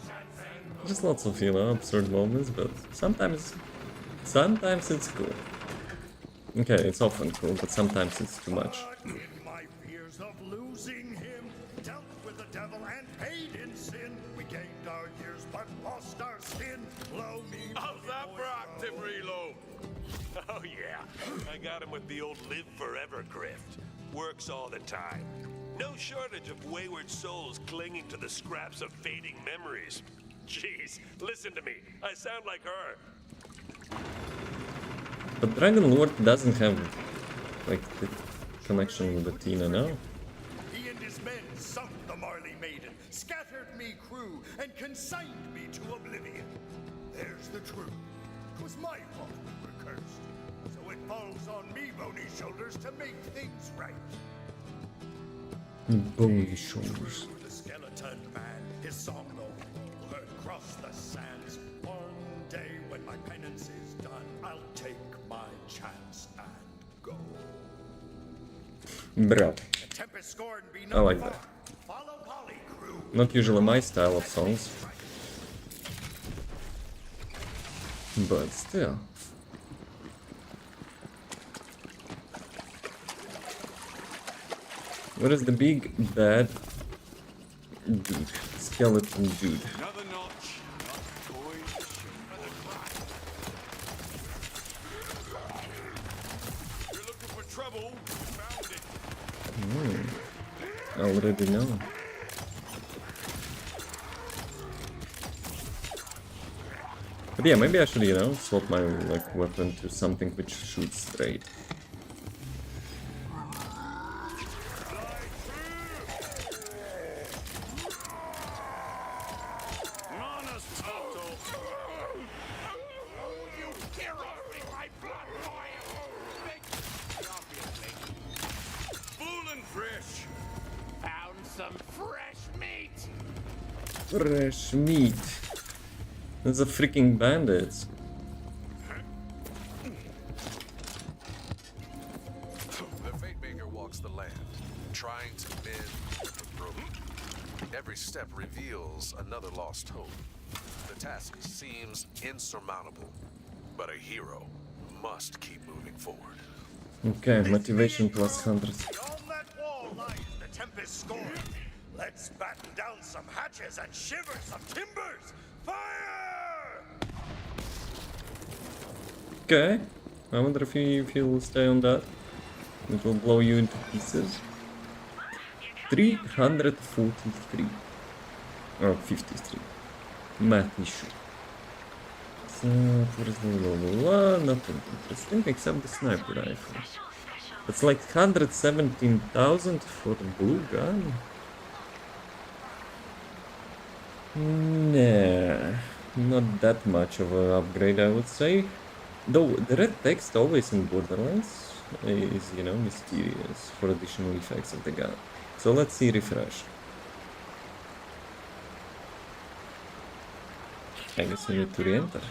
Just lots of, you know, absurd moments, but sometimes it's cool. Okay, it's often cool, but sometimes it's too much. In my fears of losing him, dealt with the devil and paid in sin. We gained our years but lost our skin. Blow me. How's that for active reload? Oh yeah, I got him with the old live forever grift. Works all the time. No shortage of wayward souls clinging to the scraps of fading memories. Jeez, listen to me. I sound like her. But Dragon Lord doesn't have, like, the connection with the Tina, no? He and his men sunk the Marley Maiden, scattered me crew, and consigned me to oblivion. There's the truth. 'Twas my fault we were cursed. So it falls on me, bony shoulders, to make things right. Bony shoulders. The skeleton man, his song though, heard across the sands. One day when my penance is done, I'll take my chance and go. Bro. The Tempest scorn be I like that. Follow Polly, crew. Not usually my style of songs. But still. What is the big bad dude? Skeleton dude. Another notch. You're looking for trouble. Found it. already know. But yeah, maybe I should, you know, swap my like weapon to something which shoots straight. Fresh meat. That's a freaking bandits. The Fate Maker walks the land, trying to mend the broken. Every step reveals another lost hope. The task seems insurmountable, but a hero must keep moving forward. Okay, motivation plus 100. Beyond that wall lies the Tempest scorn. Let's batten down some hatches and shiver some timbers! Fire! Okay, I wonder if you'll stay on that. It will blow you into pieces. 343. Or 53. Math issue. So, nothing interesting except the sniper rifle. It's like 117,000 for the blue gun. Nah, not that much of an upgrade, I would say. Though the red text always in Borderlands is, you know, mysterious for additional effects of the gun. So let's see refresh. I guess we need to re-enter.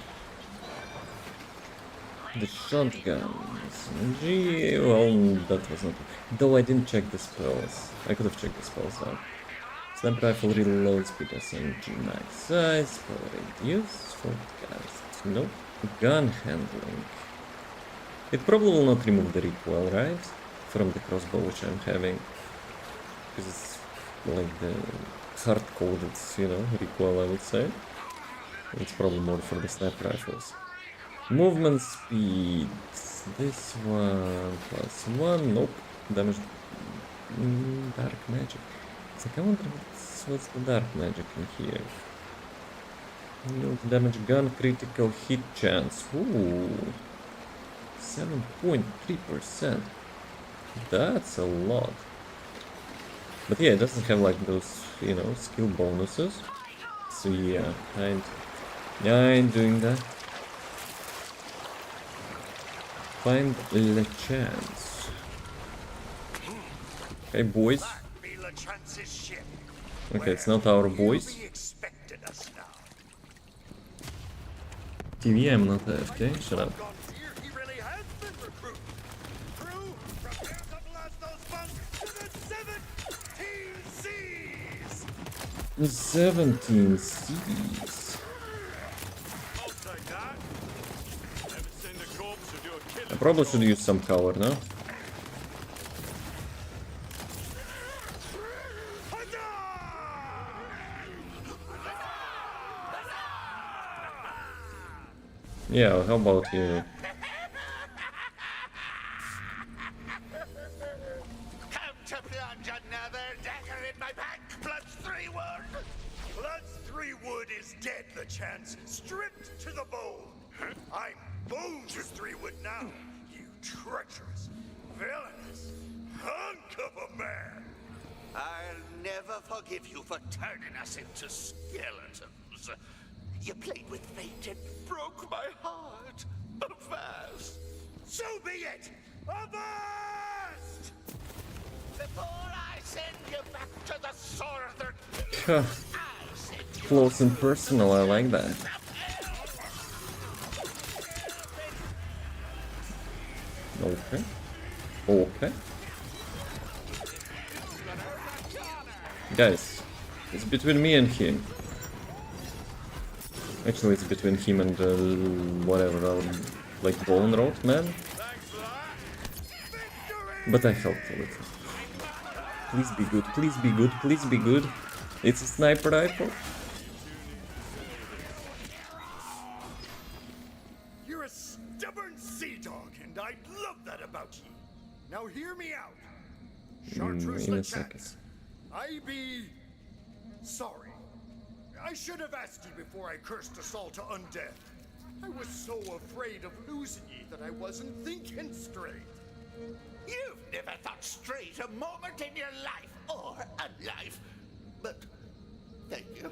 The shotgun. SMG. Well, that was not. Though I didn't check the spells. I could have checked the spells out. Sniper rifle reload speed, SMG max size, power reduce, forecast. Nope. Gun handling. It probably will not remove the recoil, right? From the crossbow which I'm having. Because it's like the hard-coded, you know, recoil, I would say. It's probably more for the sniper rifles. Movement speed. This one plus 1. Nope. Damage. Dark magic. It's like I wonder what's the dark magic in here. Damage gun critical hit chance. Ooh. 7.3%. That's a lot. But yeah, it doesn't have like those, you know, skill bonuses. So yeah, I ain't doing that. Find the chance. Okay, boys. Okay, it's not our boys. TV, I'm not AFK, shut up. 17 Cs. I probably should use some cover now. Yeah, how about you? Come to plunge another dagger in my back, Blood's 3 wood! Blood's 3 wood is dead, the chance, stripped to the bone. I'm Bones' 3 wood now, you treacherous, villainous hunk of a man. I'll never forgive you for turning us into skeletons. You played with fate and broke my heart. Avast! So be it! Avast! Before I send you back to the sword, Close and personal, I like that. Okay. Okay. Guys, it's between me and him. Actually, it's between him and whatever, like Bone Road man. But I helped a little. Please be good, please be good, please be good. It's a sniper rifle. You're a stubborn sea dog, and I love that about you. Now hear me out. Chartreuse In a LeChance, second. I be sorry. I should have asked ye before I cursed us all to undeath. I was so afraid of losing ye that I wasn't thinking straight. You've never thought straight a moment in your life or unlife. But thank you.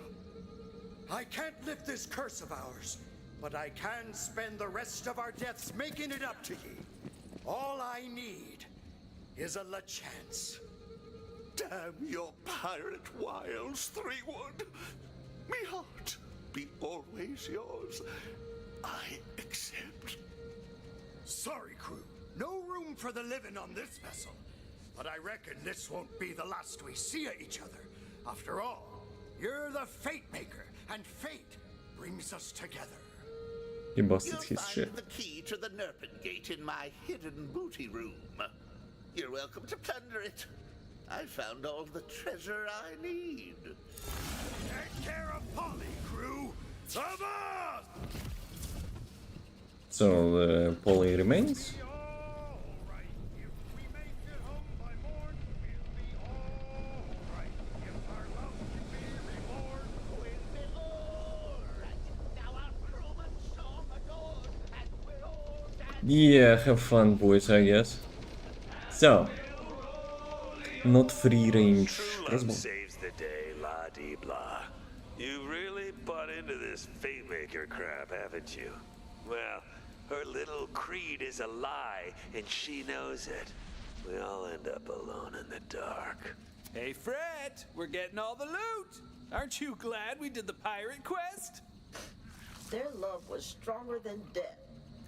I can't lift this curse of ours, but I can spend the rest of our deaths making it up to ye. All I need is a chance. Damn your pirate wiles, 3-1. Me heart be always yours. I accept. Sorry, crew. No room for the living on this vessel. But I reckon this won't be the last we see of each other. After all, you're the fate maker, and fate brings us together. He busted You'll his find ship. the key to the Nerpen Gate in my hidden booty room. You're welcome to plunder it. I found all the treasure I need. Take care of Polly, crew. Avast! So Polly remains. Yeah, have fun, boys, I guess. So, not free range. True love saves the day, la dee blah. You really bought into this fate maker crap, haven't you? Well, her little creed is a lie, and she knows it. We all end up alone in the dark. Hey, Fred, we're getting all the loot. Aren't you glad we did the pirate quest? Their love was stronger than death,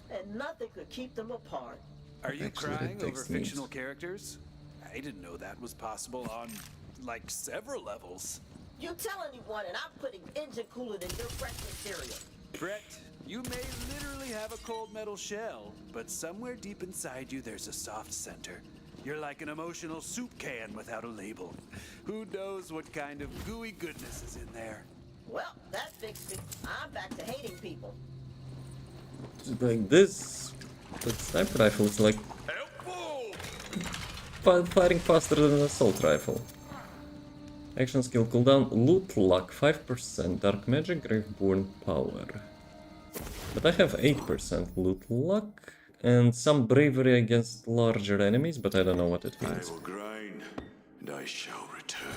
and nothing could keep them apart. Are you Actually, crying that over takes fictional neat. characters? I didn't know that was possible on, like, several levels. You tell anyone and I'm putting engine coolant in your breakfast cereal. Brett, you may literally have a cold metal shell, but somewhere deep inside you there's a soft center. You're like an emotional soup can without a label. Who knows what kind of gooey goodness is in there? Well, that fixed me. I'm back to hating people. Like this, the sniper rifle is like firing faster than an assault rifle. Action skill cooldown, loot luck 5%, dark magic, graveborn power. But I have 8% loot luck and some bravery against larger enemies, but I don't know what it means. I will grind, and I shall return.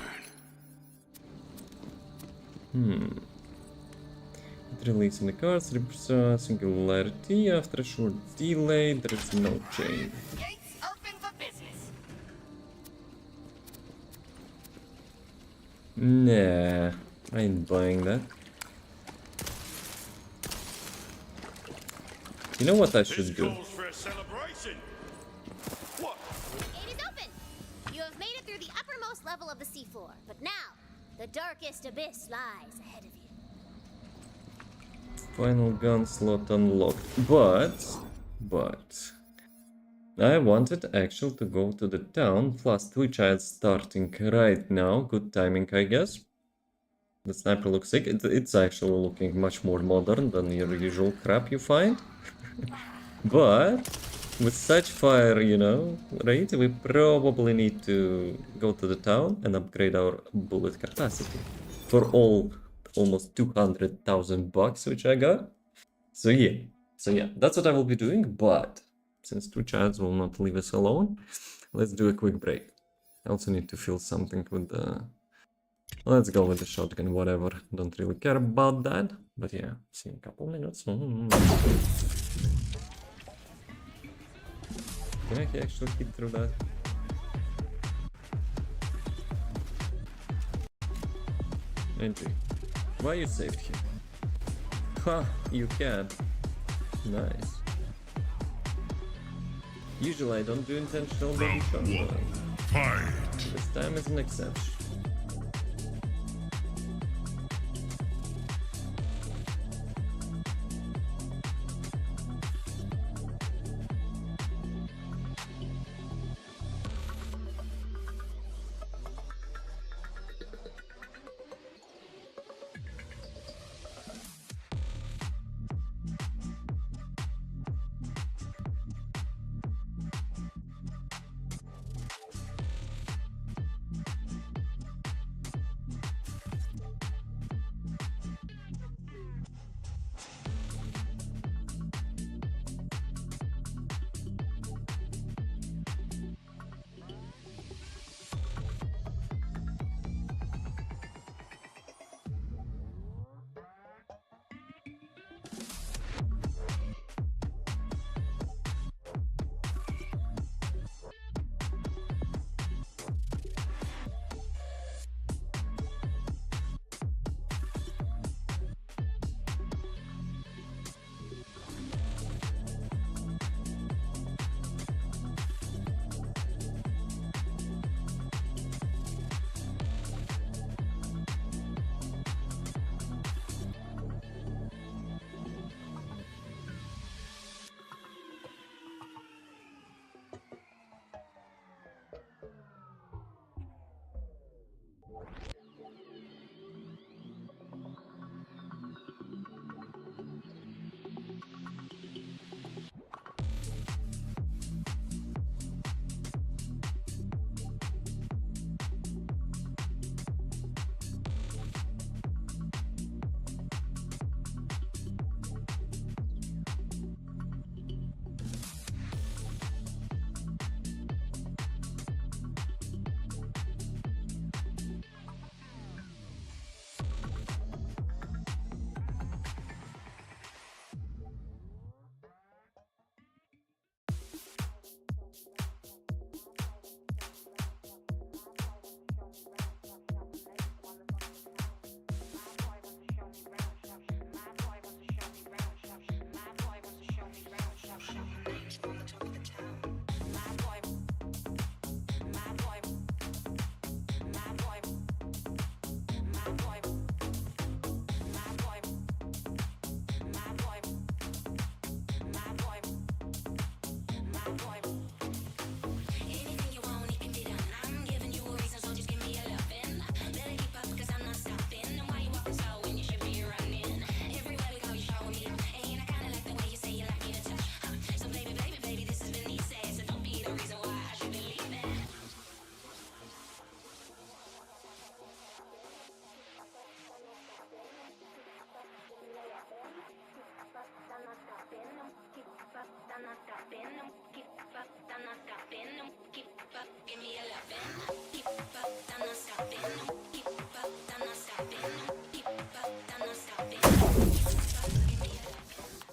It releases in the cards, 3% singularity. After a short delay, there is no change. Gates open for business. Nah, I ain't buying that. You know what I should do? Calls for a celebration. What? It is open! You have made it through the uppermost level of the seafloor, but now, the darkest abyss lies ahead of you. Final gun slot unlocked. But I wanted actually to go to the town, plus Twitch ads starting right now. Good timing, I guess. The sniper looks sick. It's actually looking much more modern than your usual crap you find. But with such fire, you know, rate, we probably need to go to the town and upgrade our bullet capacity for all almost 200,000 bucks which I got. So yeah, that's what I will be doing. But since Twitch ads will not leave us alone, let's do a quick break. I also need to feel something with the... Let's go with the shotgun, whatever. Don't really care about that. But yeah, see in a couple minutes. Can I actually hit through that? Entry. Why you saved him? Ha! You can. Nice. Usually I don't do intentional body shot, but this time is an exception.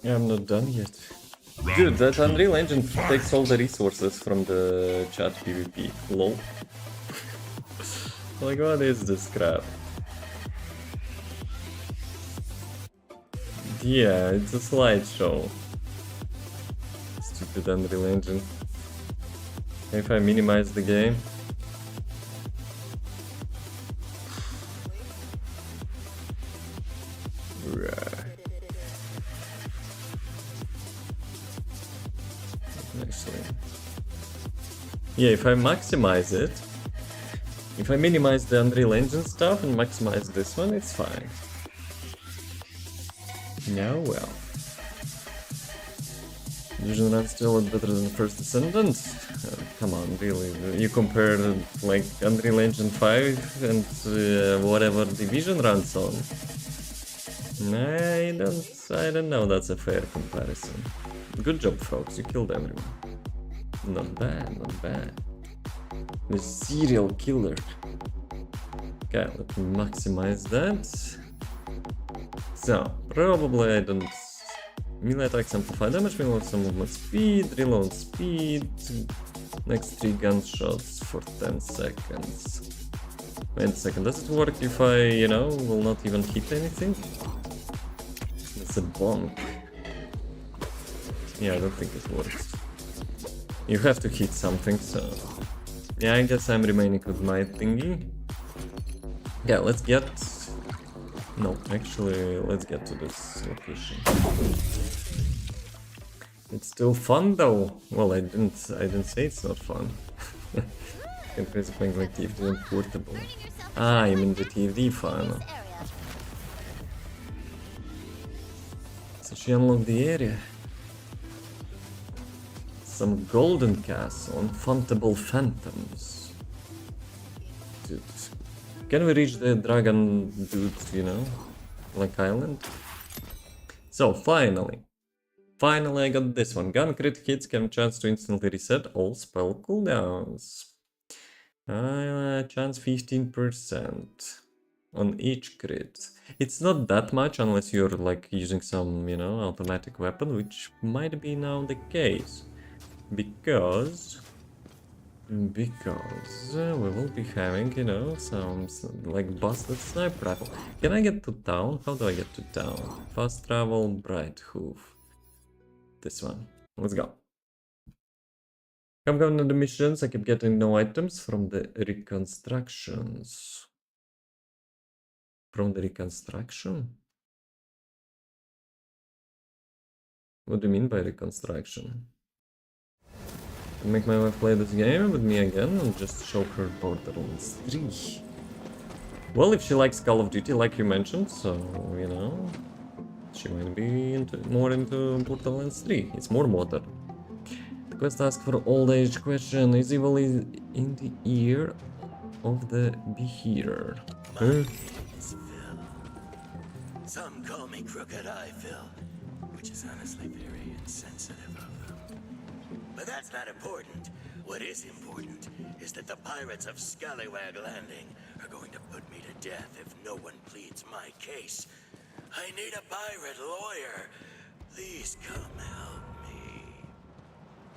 Yeah, I'm not done yet. Dude, that Unreal Engine takes all the resources from the chat PvP. Lol. Like, what is this crap? Yeah, it's a slideshow. Stupid Unreal Engine. If I minimize the game. Actually. Yeah, if I maximize it, if I minimize the Unreal Engine stuff and maximize this one, it's fine. Now, well. Vision runs still a lot better than First Descendant? Come on, really. You compare like Unreal Engine 5 and whatever Division runs on. I don't know that's a fair comparison. Good job, folks, you killed everyone. Not bad, not bad. The serial killer. Okay, let me maximize that. So, probably I don't... Melee attacks amplify damage, melee some movement speed, reload speed, next 3 gunshots for 10 seconds. Wait a second, does it work if I, you know, will not even hit anything? It's a bonk. Yeah, I don't think it works. You have to hit something, so... Yeah, I guess I'm remaining with my thingy. Yeah, let's get... No, actually, let's get to this location. It's still fun though. Well, I didn't say it's not fun. I'm crazy playing like TFD and portable. Ah, I mean the TFD fun. So she unlocked the area. Some golden castle and fountable phantoms. Dude. Can we reach the dragon dude, you know? Like island? So, finally. Finally I got this one. Gun crit hits can chance to instantly reset all spell cooldowns. Chance 15% on each crit. It's not that much unless you're like using some, you know, automatic weapon, which might be now the case. Because we will be having, you know, some like busted sniper rifle. Can I get to town? How do I get to town? Fast travel, bright hoof. This one. Let's go. I'm going to the missions. I keep getting no items from the reconstructions. From the reconstruction? What do you mean by reconstruction? Make my wife play this game with me again and just show her Borderlands 3. Well, if she likes Call of Duty, like you mentioned, so, you know, she might be more into Borderlands 3. It's more modern. The quest asks for old age question. Is evil in the ear of the beheader? Huh? Some call me Crooked Eye Phil, which is honestly very insensitive of them. But that's not important. What is important is that the pirates of Scallywag Landing are going to put me to death if no one pleads my case. I need a pirate lawyer. Please come help me.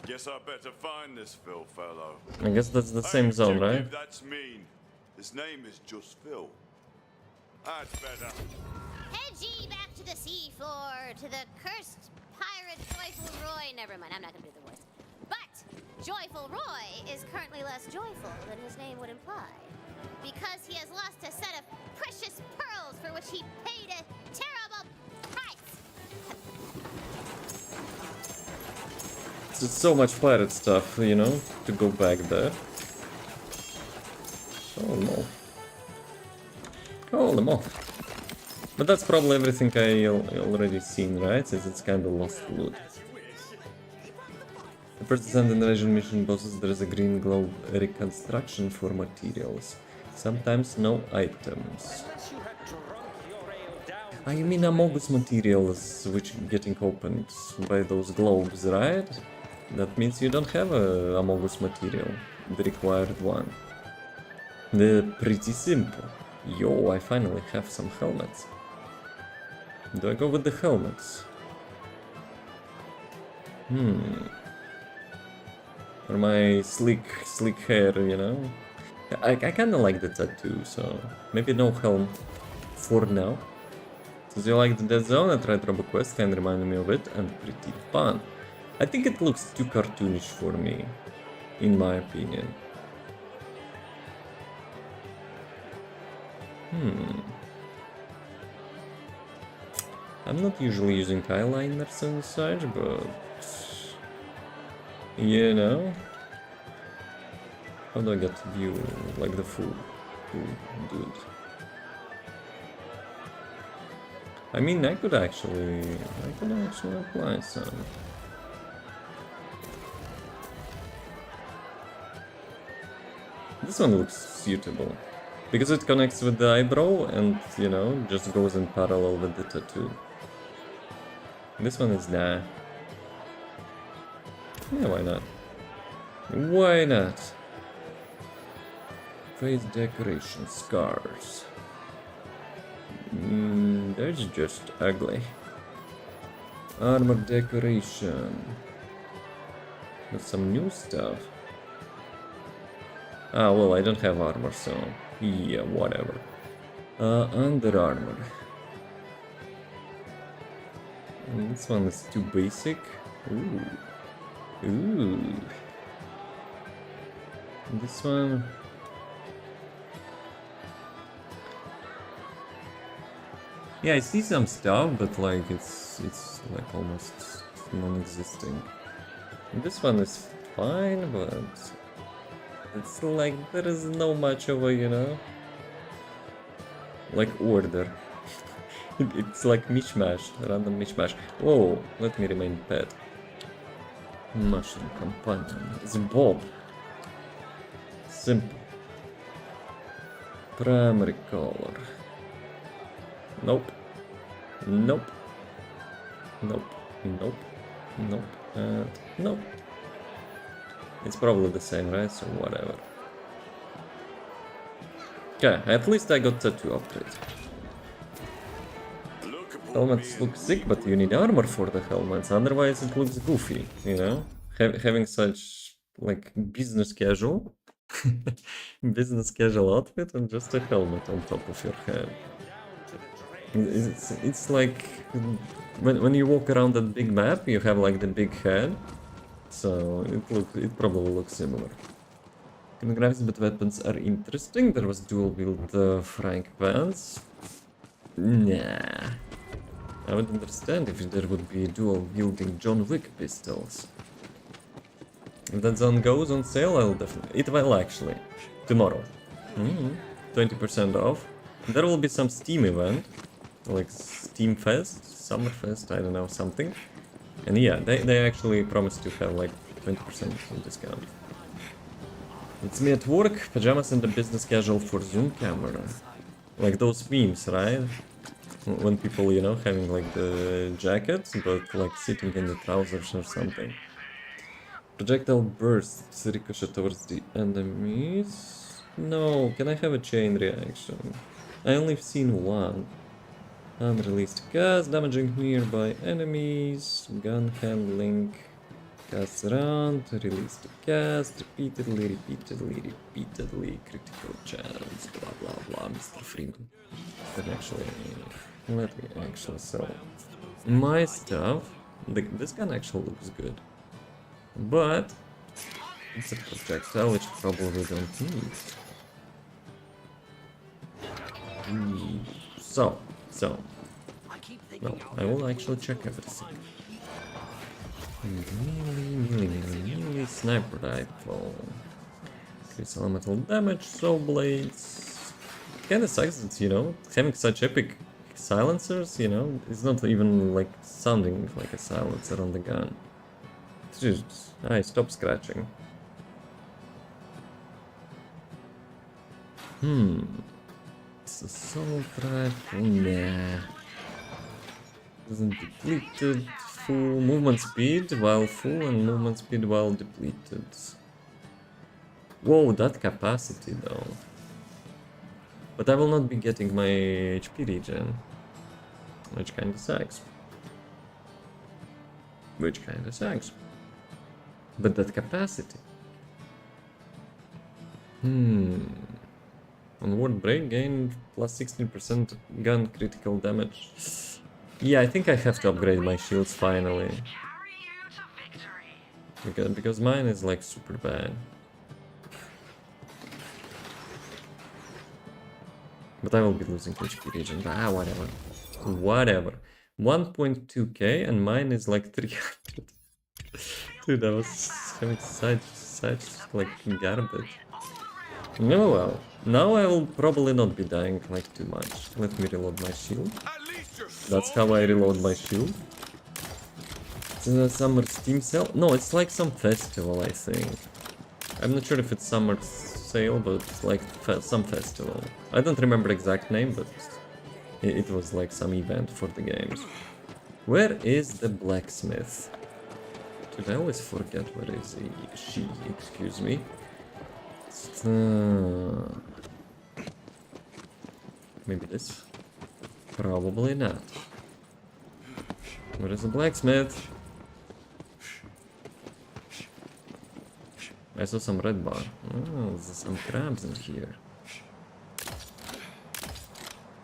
Guess I better find this Phil fellow. I guess that's the same zone, right? That's mean. His name is just Phil. That's better. Head ye back to the seafloor, to the cursed pirate Joyful Roy. Never mind, I'm not gonna do the voice. But Joyful Roy is currently less joyful than his name would imply, because he has lost a set of precious pearls for which he paid a terrible price. It's so much pirate stuff, you know, to go back there. Call them all. Call them all. But that's probably everything I already seen, right? Since it's kind of lost loot. The first descent in the Asian mission bosses, there is a green globe reconstruction for materials. Sometimes no items. Ah, you mean Amogus materials, which getting opened by those globes, right? That means you don't have a Amogus material, the required one. Pretty simple. Yo, I finally have some helmets. Do I go with the helmets? For my slick hair, you know? I kinda like the tattoo, so maybe no helm for now. Since you like the Dead Zone, I tried RoboQuest, kinda reminded me of it, and pretty fun. I think it looks too cartoonish for me, in my opinion. I'm not usually using eyeliners and such, but you know, how do I get to view like the full dude? I mean, I could actually apply some. This one looks suitable. Because it connects with the eyebrow and, you know, just goes in parallel with the tattoo. This one is nah. Yeah, why not? Why not? Face decoration, scars. That's just ugly. Armor decoration. With some new stuff. Ah, well, I don't have armor, so yeah, whatever. Under armor. And this one is too basic. Ooh. Ooh. This one. Yeah, I see some stuff, but like it's like almost non-existing. This one is fine, but it's like there is no much of a, you know, like order. It's like mishmash, random mishmash. Whoa, let me remain pet. Mushroom companion. It's Bob. Simple. Primary color. Nope. Nope. Nope. Nope. Nope. And nope. It's probably the same, right? So whatever. Okay, at least I got tattoo upgrade. Helmets look sick, but you need armor for the helmets, otherwise it looks goofy, you know? Having such, like, business casual outfit and just a helmet on top of your head. It's like, when you walk around that big map, you have, like, the big head, so it probably looks similar. Graphics but weapons are interesting. There was dual wield Frank Vance. Nah. I would understand if there would be dual wielding John Wick pistols. If that zone goes on sale, I'll definitely. It will actually. Tomorrow. 20% off. There will be some Steam event. Like Steam Fest, Summer Fest, I don't know, something. And yeah, they actually promised to have like 20% discount. It's me at work, pajamas and a business casual for Zoom camera. Like those memes, right? When people, you know, having like the jackets, but like sitting in the trousers or something. Projectile bursts ricochet towards the enemies. No, can I have a chain reaction? I only seen one. Unreleased gas, damaging nearby enemies, gun handling, gas around, release the gas, repeatedly, critical chance, blah blah blah, Mr. Freeman. Let me actually sell my stuff. This gun actually looks good, but it's a projectile which probably we don't need. So, no, I will actually check everything. Melee, sniper rifle. Increase elemental damage, soul blades. Kinda sucks that, you know, having such epic silencers, you know, it's not even like sounding like a silencer on the gun. It's just, stop scratching. It's a assault rifle, nah. Isn't depleted. Full movement speed while full and movement speed while depleted. Whoa, that capacity though. But I will not be getting my HP regen. Which kinda sucks. Which kinda sucks. But that capacity. Onward break gain plus 16% gun critical damage. Yeah, I think I have to upgrade my shields finally. Because mine is like super bad. But I will be losing HP regen. Whatever. Whatever. 1.2k and mine is like 300. Dude, I was having such like garbage. Oh well. Now I will probably not be dying like too much. Let me reload my shield. That's how I reload my shield. It's a summer Steam sale? No, it's like some festival, I think. I'm not sure if it's summer sale, but it's like some festival. I don't remember exact name, but it was like some event for the games. Where is the blacksmith? Dude, I always forget where is she, excuse me. Maybe this? Probably not. Where is the blacksmith? I saw some red bar. Oh, there's some crabs in here.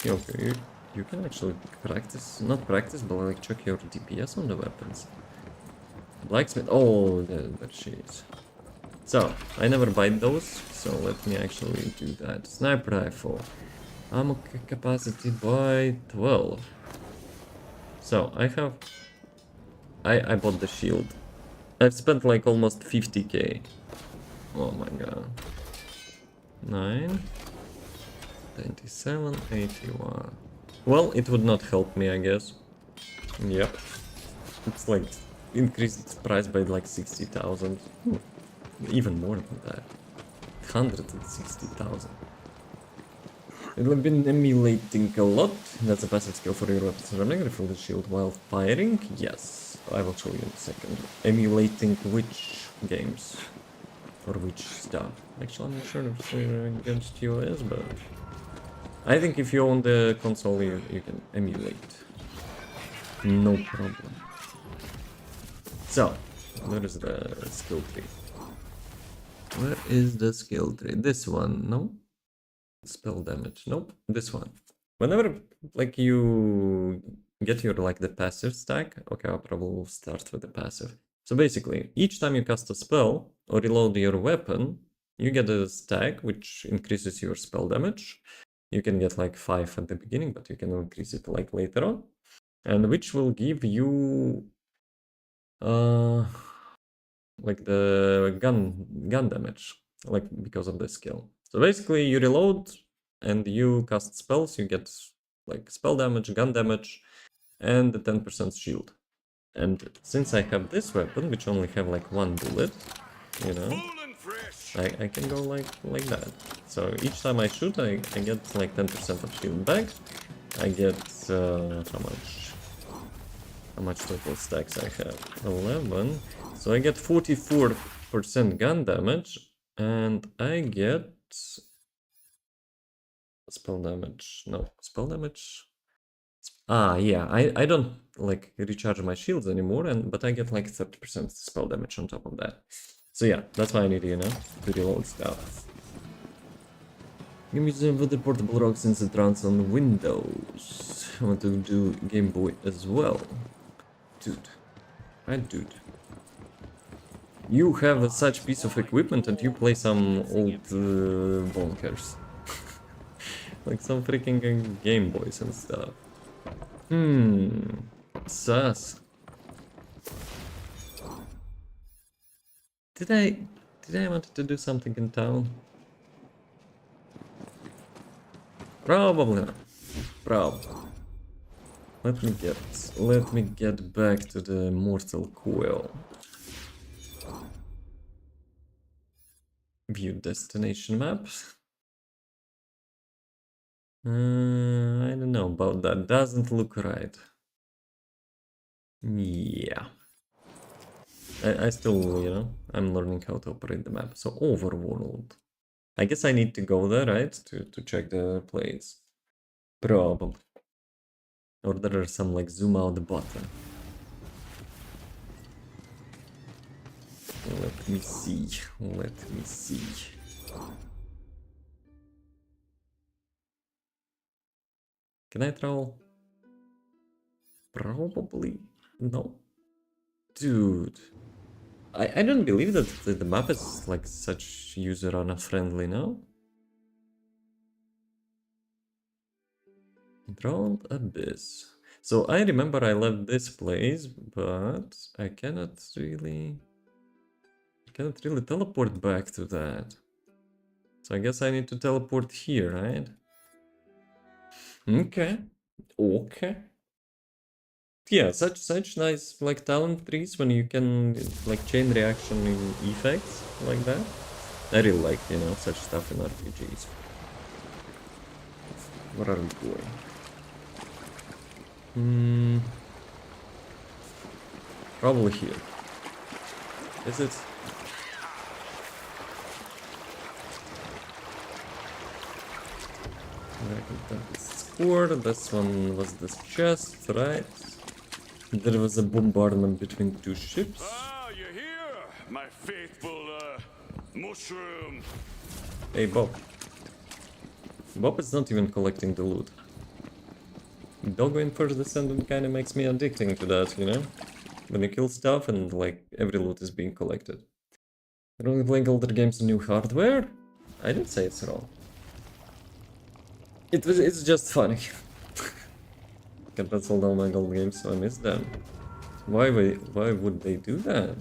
Okay, you can actually practice, not practice, but like check your DPS on the weapons. Blacksmith, oh, there she is. So, I never buy those, so let me actually do that. Sniper rifle. Ammo capacity by 12. So, I bought the shield. I've spent like almost 50k. Oh my god. 9, 27, 81. Well, it would not help me, I guess. Yep. It's like increased its price by like 60,000. Even more than that. 160,000. It'll have been emulating a lot. That's a passive skill for your weapons running. Refill the shield while firing. Yes, I will show you in a second. Emulating which games? Or which stuff? Actually, I'm not sure if it's against US, but I think if you own the console, you can emulate. No problem. So, where is the skill tree? Where is the skill tree? This one, no? Spell damage, nope, this one. Whenever, like, you get your, like, the passive stack, okay, I'll probably start with the passive. So basically, each time you cast a spell or reload your weapon, you get a stack which increases your spell damage. You can get like 5 at the beginning, but you can increase it like later on. And which will give you like the gun damage, like because of the skill. So basically you reload and you cast spells, you get like spell damage, gun damage, and the 10% shield. And since I have this weapon, which only have like one bullet, you know, I can go like that. So each time I shoot, I get like 10% of shield back. I get how much total stacks I have? 11. So I get 44% gun damage, and I get spell damage. No, spell damage. Yeah, I don't like recharge my shields anymore, but I get like 30% spell damage on top of that. So yeah, that's why I need, you know, to reload stuff. Give me some of the portable rock since it runs on Windows. I want to do Game Boy as well. Dude. Right, dude. You have such piece of equipment and you play some old bonkers. Like some freaking Game Boys and stuff. Sus. Did I want to do something in town? Probably not. Probably. Let me get back to the Mortal Coil. View destination map. I don't know about that. Doesn't look right. Yeah. I still, you know, I'm learning how to operate the map. So overworld. I guess I need to go there, right? To check the plays. Probably. Or there are some like zoom out the button. Let me see. Let me see. Can I travel? Probably. No. Dude. I don't believe that the map is like such user unfriendly now. Drowned Abyss. So I remember I left this place, but I cannot really teleport back to that. So I guess I need to teleport here, right? Okay. Okay. Yeah, such nice like talent trees when you can like chain reaction effects like that. I really like, you know, such stuff in RPGs. What are we doing? Probably here. Is it? This one was this chest, right? There was a bombardment between two ships. Ah, you're here, my faithful, mushroom. Hey, Bob. Bob is not even collecting the loot. Doggo First Descendant kinda makes me addicting to that, you know? When you kill stuff and, like, every loot is being collected. You're only playing older games on new hardware? I didn't say it's wrong. It's just funny. Can't cancel all my gold games, so I miss them. Why would they do that?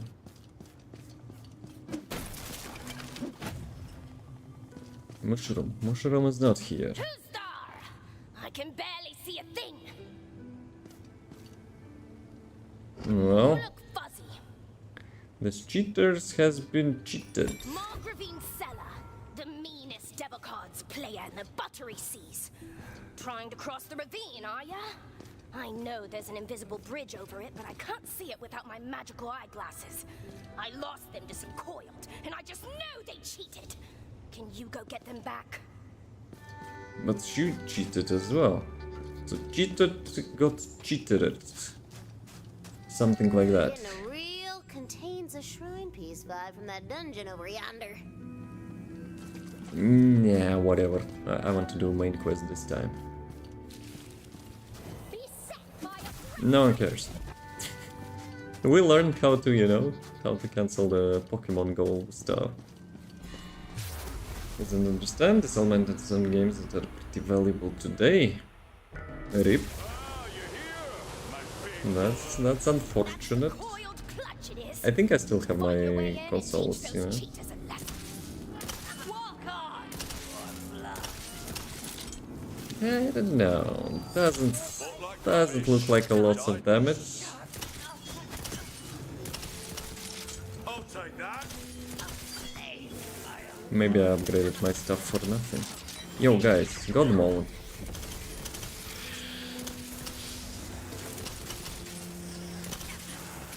Mushroom is not here. I can barely see a thing. Well, this cheaters has been cheated. Margravine Cellar, the meanest devil cards player in the buttery seas. Trying to cross the ravine, are ya? I know there's an invisible bridge over it, but I can't see it without my magical eyeglasses. I lost them to some coiled, and I just know they cheated. Can you go get them back? But you cheated as well. So cheated got cheated. Something like that. Getting a real contains a shrine piece vibe from that dungeon over yonder. Yeah, whatever. I want to do main quest this time. No one cares. We learned how to, you know, how to cancel the Pokemon Go stuff. Doesn't understand this element in some games that are pretty valuable today. RIP. That's unfortunate. I think I still have my consoles, you know. I don't know. Doesn't look like a lot of damage. Maybe I upgraded my stuff for nothing. Yo guys, God Mole.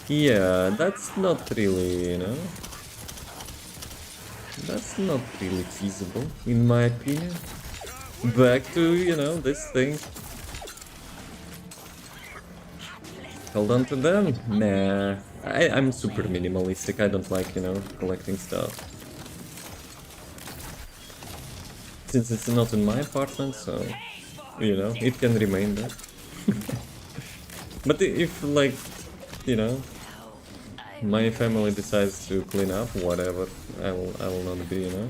Yeah, that's not really, you know. That's not really feasible, in my opinion. Back to, you know, this thing. Hold on to them? Nah. I'm super minimalistic, I don't like, you know, collecting stuff. Since it's not in my apartment, so, you know, it can remain there. But if, like, you know, my family decides to clean up, whatever, I will not be, you know,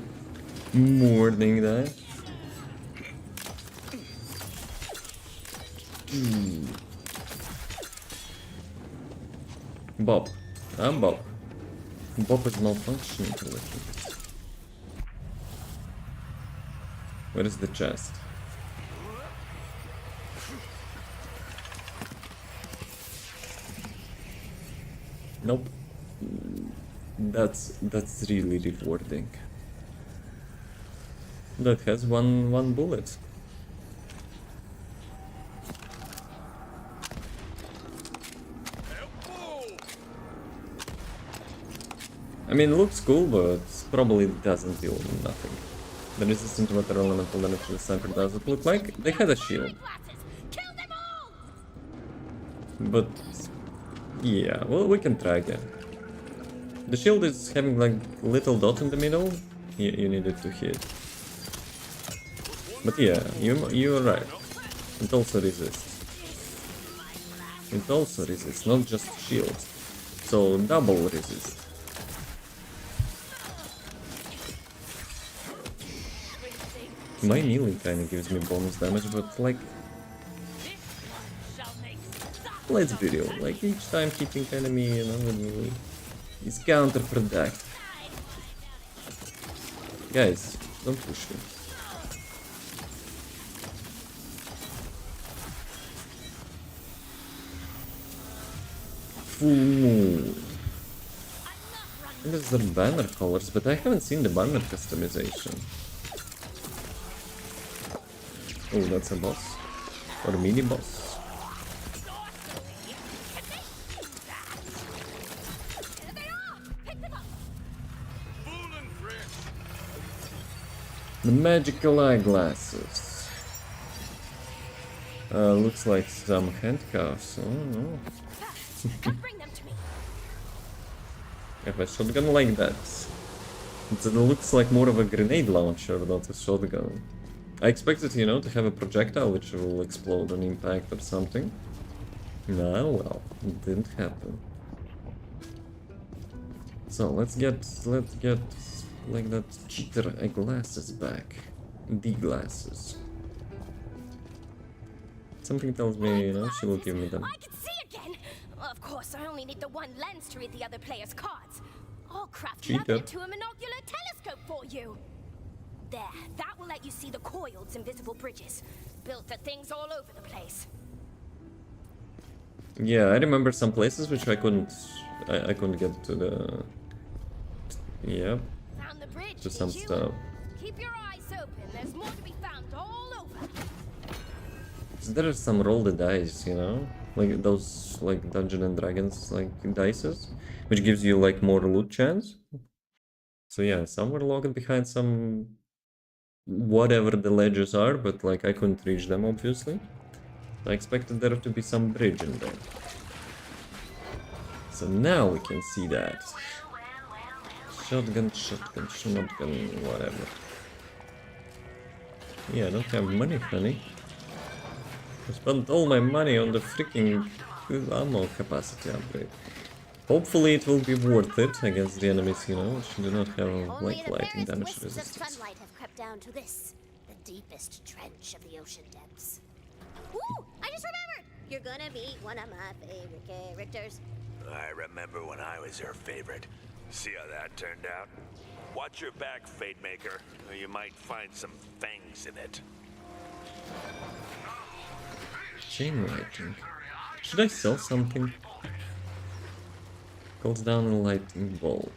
mourning that. Bob. I'm Bob. Bob is malfunctioning. Where is the chest? Nope. That's really rewarding. That has one bullet. I mean, it looks cool, but probably doesn't do nothing. The resistant to water elemental damage to the sniper does it look like? They had a shield. But yeah, well, we can try again. The shield is having like little dot in the middle. You need it to hit. But yeah, you're right. It also resists. It also resists, not just shield. So double resist. My melee kinda gives me bonus damage, but like... Let's be real, like each time hitting enemy, you know, with melee is counterproductive. Guys, don't push me. Full moon. These are banner colors, but I haven't seen the banner customization. Oh, that's a boss. Or a mini boss. The magical eyeglasses. Looks like some handcuffs. Oh no. I have a shotgun like that. It looks like more of a grenade launcher, not a shotgun. I expected, you know, to have a projectile which will explode on impact or something. No, well, it didn't happen. So let's get like that cheater eyeglasses back. The glasses. Something tells me, you know, she will give me them. I can see again. Of course, I only need the one lens to read the other player's cards. I'll craft another to a monocular telescope for you. There, that will let you see the coiled invisible bridges, built for things all over the place. Yeah, I remember some places which I couldn't get to the... Yeah, Found the bridge, to some did you? stuff. Keep your eyes open, there's more to be found all over. So there are some roll the dice, you know? Like those, like Dungeons and Dragons, like dices, which gives you like more loot chance. So yeah, some were locked behind some... whatever the ledges are, but like I couldn't reach them, obviously. I expected there to be some bridge in there. So now we can see that. Shotgun, whatever. Yeah, I don't have money, honey. I spent all my money on the freaking ammo capacity upgrade. Hopefully it will be worth it against the enemies, you know, which do not have like lightning damage resistance. Sunlight have crept down to this, the deepest trench of the ocean depths. Ooh, I just remembered! You're gonna be one of my favorite characters. I remember when I was your favorite. See how that turned out? Watch your back, Fate Maker, or you might find some fangs in it. Chain lightning. Should I sell something? Calls down a lightning bolt.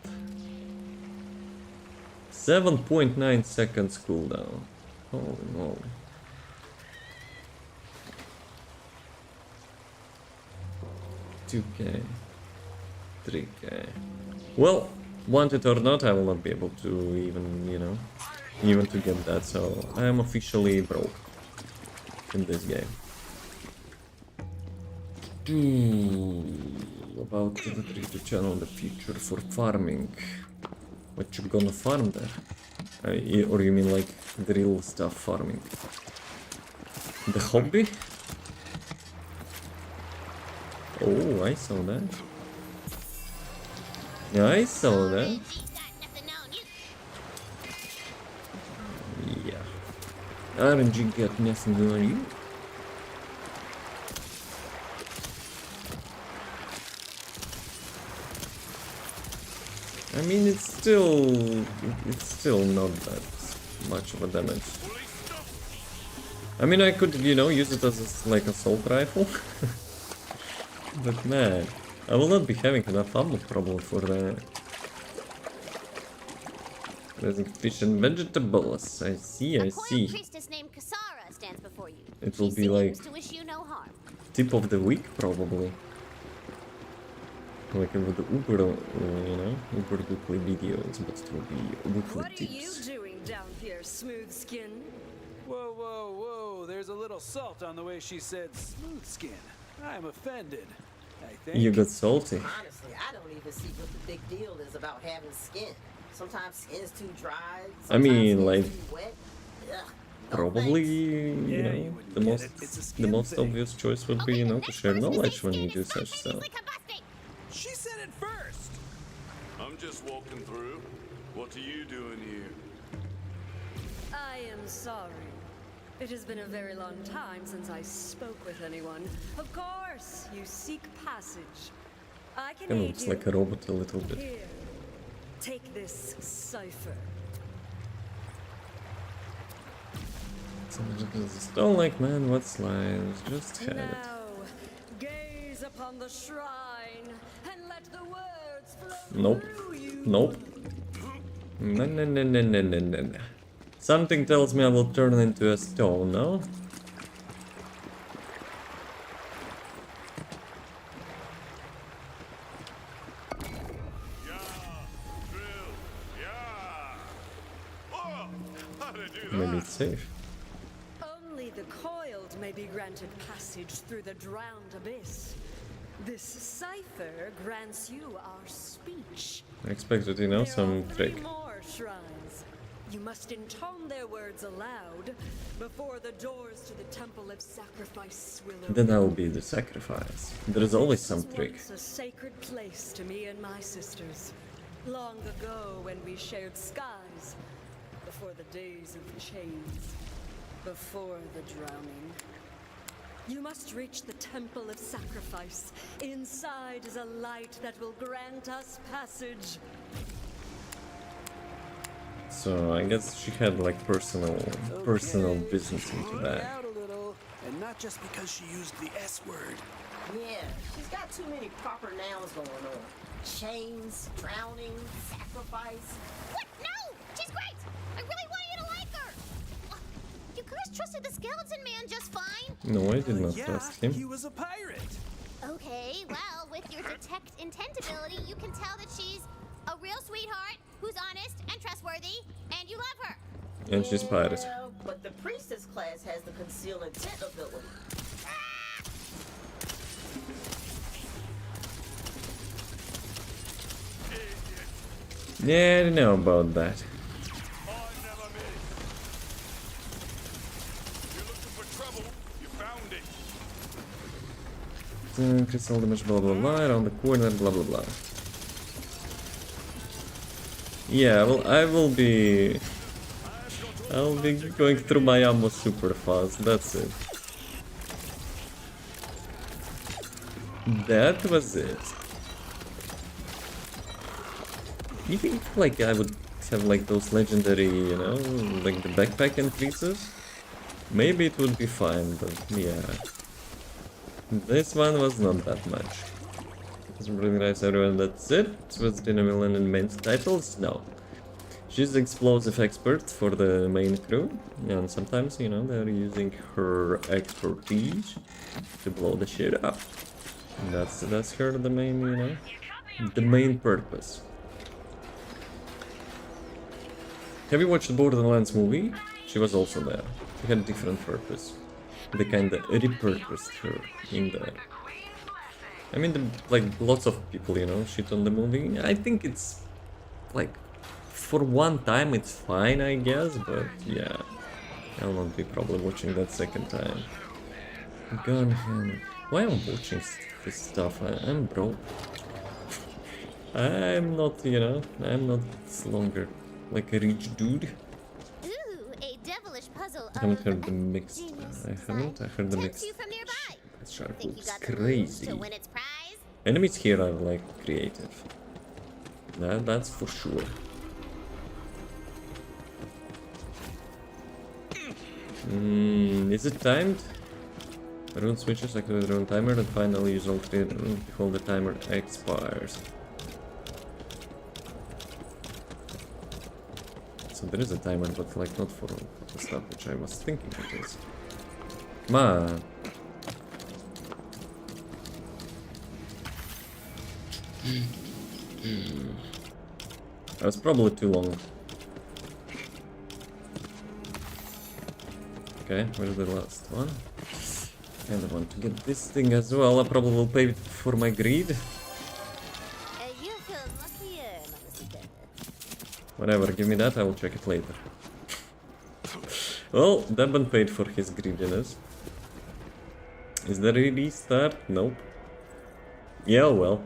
7.9 seconds cooldown. Holy moly. $2K. $3K. Well, want it or not, I will not be able to even, you know, even to get that, so I am officially broke in this game. About the 3 channel in the future for farming. What you gonna farm there? Or you mean like the real stuff farming? The hobby? Oh, I saw that. Yeah, I saw that. Yeah. RNG got nothing on you. I mean, it's still not that much of a damage. I mean, I could, you know, use it as like assault rifle. But man, I will not be having enough ammo probably for that. Present fish and vegetables. I see, I see. Priestess named Kasara stands before you. It will be like to wish you no harm. tip of the week probably. Like with the Uber, you know, Uber weekly videos, but it will be weekly tips. What are you doing down here, smooth skin. Whoa, whoa, whoa. There's a little salt on the way she said smooth skin. I'm offended. I think. You got salty. Honestly, I don't even see what the big deal is about having skin. Sometimes skin's too dry. I mean, like, too wet. Ugh, no probably, thanks. you know, the most obvious choice would be, you know, to share knowledge when you do such stuff. She said it first. I'm just walking through. What are you doing here? I am sorry. It has been a very long time since I spoke with anyone. Of course, you seek passage. I can Kind of aid looks you. like a robot a little bit. Here, take this cipher. Don't like man, what slides? Just had it. Now, gaze upon the shrine and let the words flow Nope. through you. Nope. No, no, no, no, no, no, no, no. Something tells me I will turn into a stone, no? Maybe it's safe. Only the coiled may be granted passage through the drowned abyss. This cipher grants you our speech. I expected, you know, some trick. 3 more shrines. You must intone their words aloud before the doors to the Temple of Sacrifice will open. Then I'll be the sacrifice. There is always some trick. Once a sacred place to me and my sisters. Long ago when we shared skies. Before the days of chains. Before the drowning. You must reach the Temple of Sacrifice. Inside is a light that will grant us passage. So I guess she had like personal business into that. Out a little, and not just because she used the S word. Yeah, she's got too many proper nouns going on. Chains, drowning, sacrifice. What? No! She's great! I really want you to like her! You guys trusted the skeleton man just fine? No, I did not Yeah, trust him. he was a pirate. Okay, well, with your detect intent ability, you can tell that she's a real sweetheart, who's honest and trustworthy, and you love her. And she's pirate. Yeah, but the priestess class has the conceal intent ability. Yeah, I don't know about that. Crystal damage, blah blah blah, around the corner, blah blah blah. Yeah, well, I'll be going through my ammo super fast, that's it. That was it. You think like I would have like those legendary, you know, like the backpack increases? Maybe it would be fine, but yeah. This one was not that much. Really nice, everyone. That's it. Was Dina Milan in main titles? No. She's the explosive expert for the main crew, and sometimes, you know, they're using her expertise to blow the shit up. And that's her the main, you know, the main purpose. Have you watched the Borderlands movie? She was also there. She had a different purpose. They kinda repurposed her in there. I mean, like, lots of people, you know, shit on the movie. I think it's, like, for one time it's fine, I guess, but yeah. I'll not be probably watching that second time. Gun him. Why am I watching this stuff? I'm broke. I'm not, you know, I'm not longer like a rich dude. Ooh, a devilish puzzle. I haven't heard the mixed. I heard the mixed. Shark looks crazy. Enemies here are like creative. That's for sure. Is it timed? Rune switches, activate rune timer, and finally use all 3 before the timer expires. So there is a timer, but like not for the stuff which I was thinking it is. Come on. That was probably too long. Okay, where's the last one? And I want to get this thing as well. I probably will pay for my greed. You feel luckier, 𝑚𝒐𝒎𝒏𝒊𝒕𝒚. Whatever, give me that, I will check it later. Well, 𝑑𝒏 paid for his greediness. Is there a restart? Nope. Yeah, well.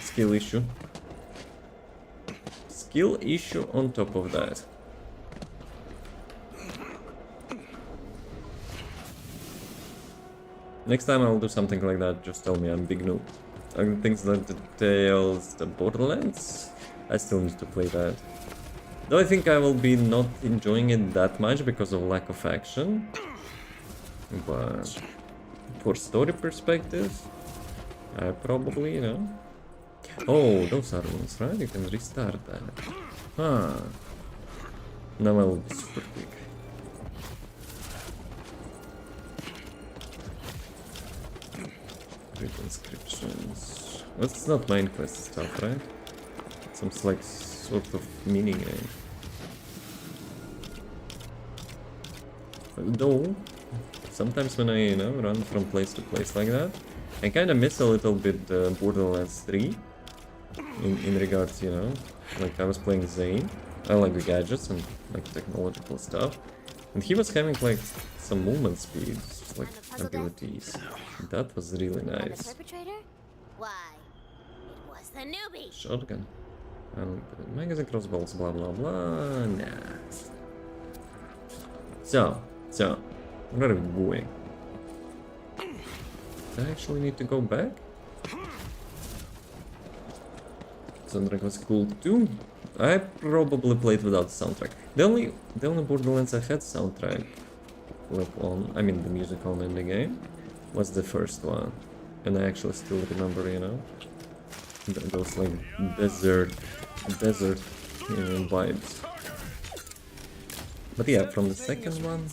Skill issue. Skill issue on top of that. Next time I'll do something like that, just tell me I'm big noob. Things like the Tales, the Borderlands, I still need to play that. Though I think I will be not enjoying it that much because of lack of action. But for story perspective, I probably, you know. Oh, those are ones, right? You can restart that. Huh. Now I will be super quick. Read inscriptions. Well, it's not main quest stuff, right? It's some like sort of mini game. Though, sometimes when I, you know, run from place to place like that, I kind of miss a little bit Borderlands 3 in regards, you know, like I was playing Zane. I like the gadgets and like technological stuff, and he was having like some movement speeds, like abilities. That was really nice. The perpetrator? Why, it was the newbie. Shotgun. And magazine crossbows, blah blah blah. Nah. So, where are we going? Do I actually need to go back? Soundtrack was cool too. I probably played without soundtrack. The only Borderlands I had soundtrack like on, I mean the music on in the game, was the first one. And I actually still remember, you know, those like desert you know, vibes. But yeah, from the second one,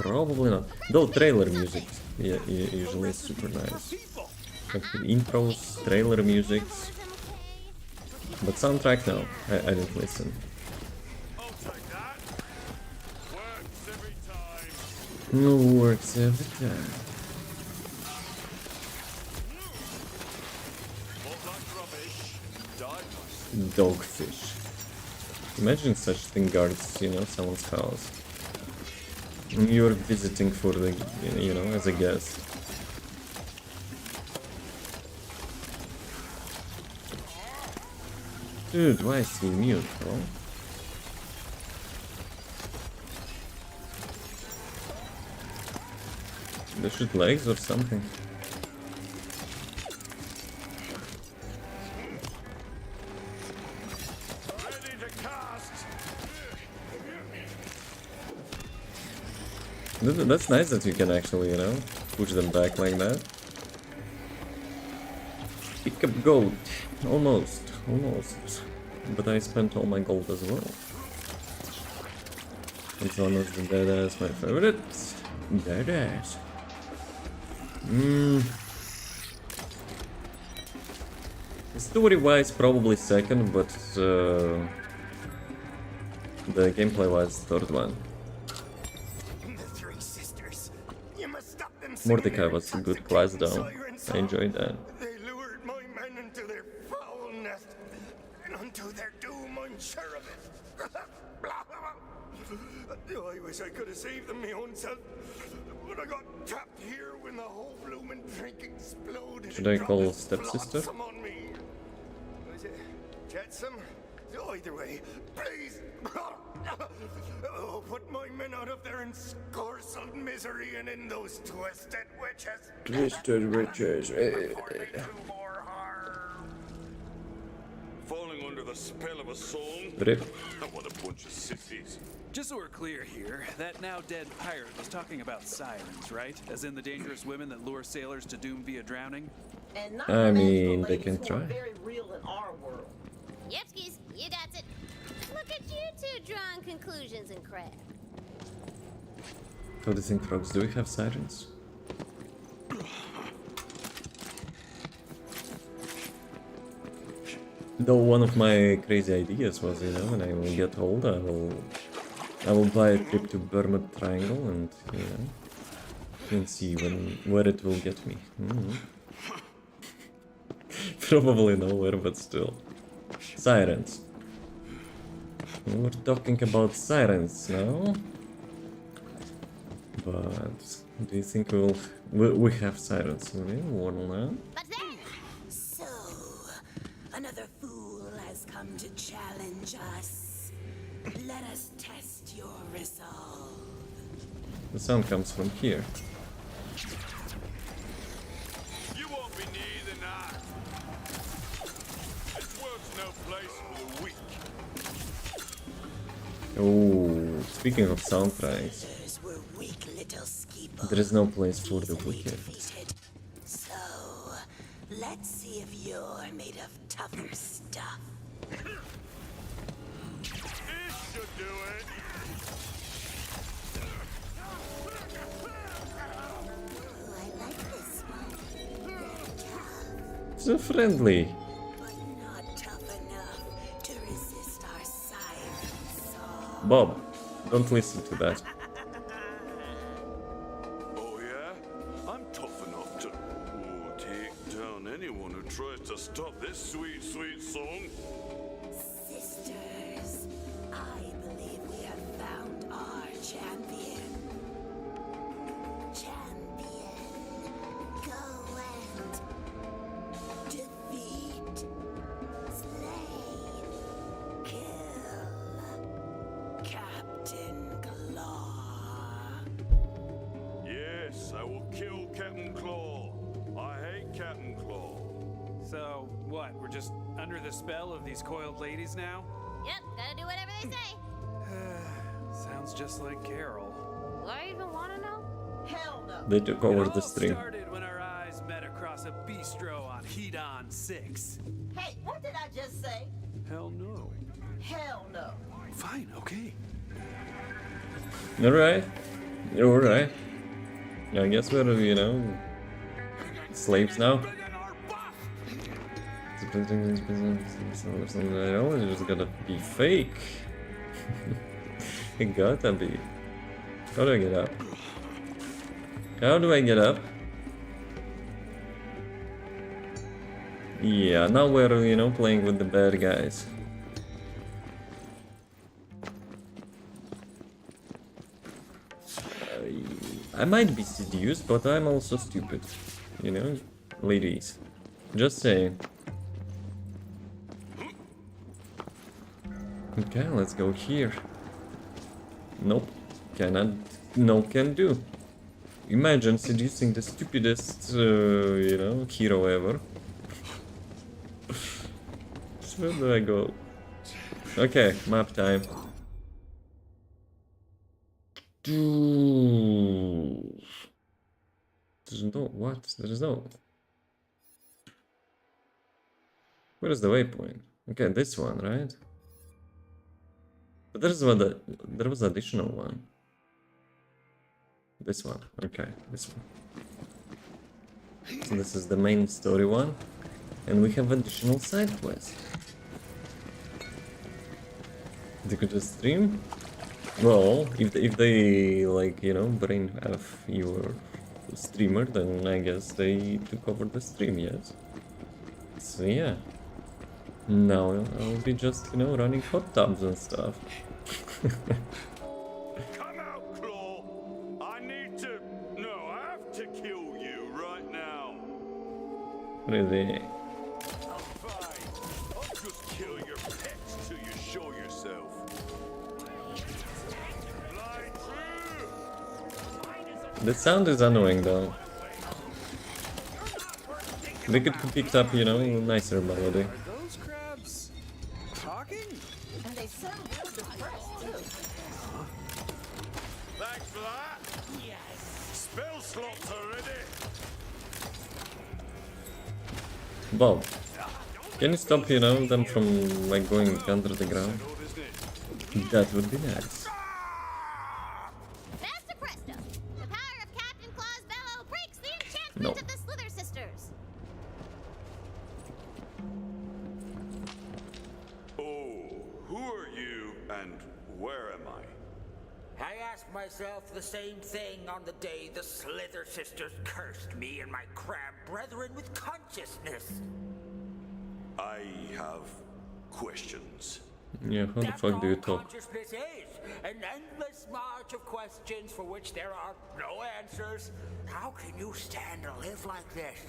probably not. Though trailer music, yeah, usually is super nice. Like the intros, trailer musics. But soundtrack, no, I didn't listen. No, works every time. Dogfish. Imagine such thing guards, you know, someone's house. And you're visiting for the, you know, as a guest. Dude, why is he mute, bro? They shoot legs or something. That's nice that you can actually, you know, push them back like that. Pick up gold. Almost. But I spent all my gold as well. And so is the deadass, my favorite. Deadass. Story-wise, probably second, but the gameplay-wise, third one. Mordecai was a good class though. I enjoyed that. They lured my men into their foul nest, and unto their doom, I'm sure of it. I wish I could have saved them my own self, but I got trapped here when the whole bloomin' drink exploded. Should I call stepsister? On me. Was it Jetsam? Either way, please. Oh, put my men out of their encorsed misery and in those twisted witches. Twisted witches. Falling under the spell of a song? Rip. What a bunch of sissies. Just so we're clear here, that now dead pirate was talking about sirens, right? As in the dangerous women that lure sailors to doom via drowning? I mean, they can try. Very real in our world. Yepskis, you got it. Look at you two drawing conclusions and crap. How do you think, frogs? Do we have sirens? Though one of my crazy ideas was, you know, when I will get old, I will buy a trip to Bermuda Triangle and, you know, and see where it will get me. Probably nowhere, but still. Sirens. We're talking about sirens now. But do you think we have sirens in Wonderland? So, another fool has come to challenge us. Let us test your resolve. The sound comes from here. You won't be neither now. This world's no place for the weak. Oh, speaking of soundtracks, there is no place for the wicked. So, let's see if you're made of tougher stuff. This should do it. I like this one. So friendly. Not tough enough to resist our siren's song. Bob, don't listen to that. Oh yeah? I'm tough enough to take down anyone who tries to stop this sweet, sweet song. Sisters, I believe we have found our champion. Champion, go and defeat, slay, kill Captain Claw. Yes, I will kill Captain Claw. I hate Captain Claw. So, what? We're just under the spell of these coiled ladies now? Yep, gotta do whatever they say. Sounds just like Carol. Do I even wanna know? Hell no. They took over the It all stream. started when our eyes met across a bistro on Hedon 6. Hey, what did I just say? Hell no. Hell no. Fine, okay. Alright. Alright. I guess we're, you know, slaves now. It's just gotta be fake. It gotta be. How do I get up? How do I get up? Yeah, now we're, you know, playing with the bad guys. I might be seduced, but I'm also stupid. You know, ladies. Just saying. Okay, let's go here. Nope. Cannot. No can do. Imagine seducing the stupidest, you know, hero ever. So where do I go? Okay, map time. There's no what? There is no. Where is the waypoint? Okay, this one, right? But there's one that there was additional one. This one, okay, this one. So this is the main story one, and we have additional side quests. They could just stream. Well, if they like, you know, brain have your streamer, then I guess they took over the stream, yes. So yeah. Now I'll be just, you know, running hot tubs and stuff. Come out, Claw! I need to... No, I have to kill you right now. Really? Fine. I'll just kill your pets till you show yourself. Fly through! The sound is annoying though. They could have picked up, you know, a nicer melody. Are those crabs talking? And they sound real depressed, too. Thanks for that. Yes. Spell slots are ready. Bob, can you stop, you know, them from like going under the ground? That would be nice. Master Presto! The power of Captain Claw's bellow breaks the enchantment No. of the Slither Sisters. And where am I? I asked myself the same thing on the day the Slither sisters cursed me and my crab brethren with consciousness. I have questions. Yeah, how the fuck do you talk? Consciousness is an endless march of questions for which there are no answers. How can you stand to live like this?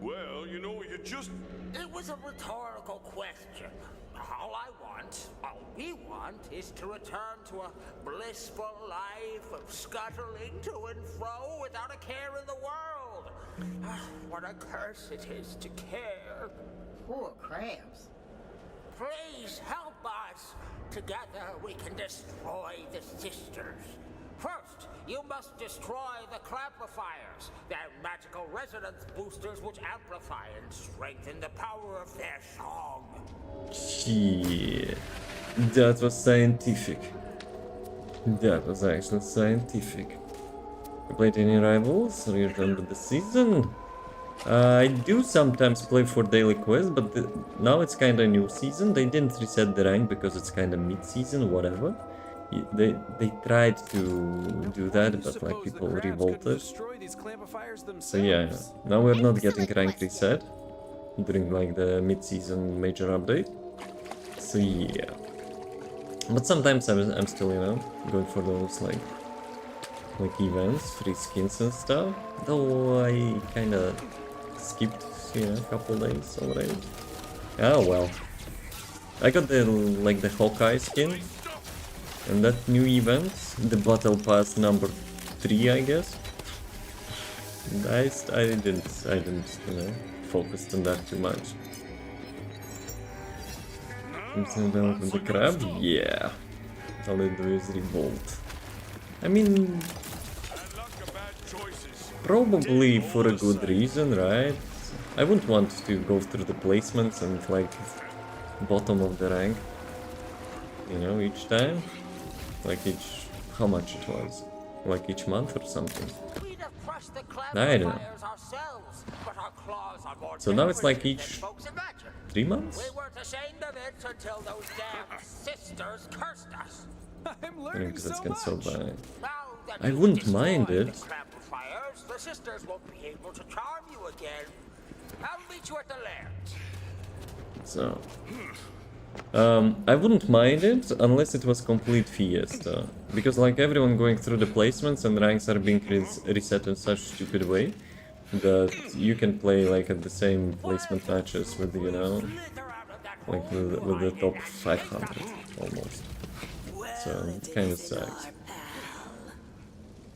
Well, you know, you just... It was a rhetorical question. All I want, all we want, is to return to a blissful life of scuttling to and fro without a care in the world. What a curse it is to care. Poor crabs. Please help us. Together we can destroy the sisters. First, you must destroy the Clamplifiers, their magical resonance boosters which amplify and strengthen the power of their song. Yeah, that was scientific. That was actually scientific. You played any rivals? Remember the season? I do sometimes play for daily quests, but now it's kinda new season. They didn't reset the rank because it's kinda mid-season, whatever. They tried to do that, but like people revolted. So yeah, now we're not getting rank reset during like the mid-season major update. So yeah, but sometimes I'm still, you know, going for those like events, free skins and stuff. Though I kinda skipped, you know, a couple days already. Oh well. I got the Hawkeye skin. And that new event, the Battle Pass number 3, I guess. I didn't, you know, focus on that too much. Something down with the crab? Yeah. All I do is revolt. I mean, probably for a good reason, right? I wouldn't want to go through the placements and like bottom of the rank, you know, each time. Like each, how much it was? Like each month or something? I don't know. So now it's like each 3 months? We weren't ashamed of it until those damn sisters cursed us. I think that's getting so bad. I wouldn't mind it. The sisters won't be able to charm you again. I'll meet you at the land. So I wouldn't mind it unless it was complete fiesta, because like everyone going through the placements and ranks are being reset in such a stupid way that you can play like at the same placement matches with, you know, like with the top 500 almost. So it kind of sucks.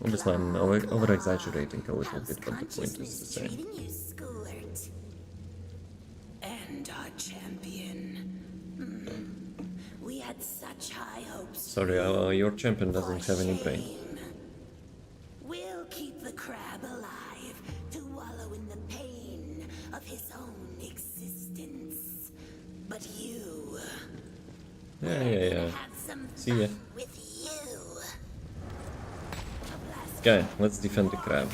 Obviously I'm over exaggerating a little bit, but the point is the same. And our champion. We had such high hopes. Sorry, your champion doesn't have any brain. We'll keep the crab alive to wallow in the pain of his own existence. But you... Yeah. See ya. Okay, let's defend the crab.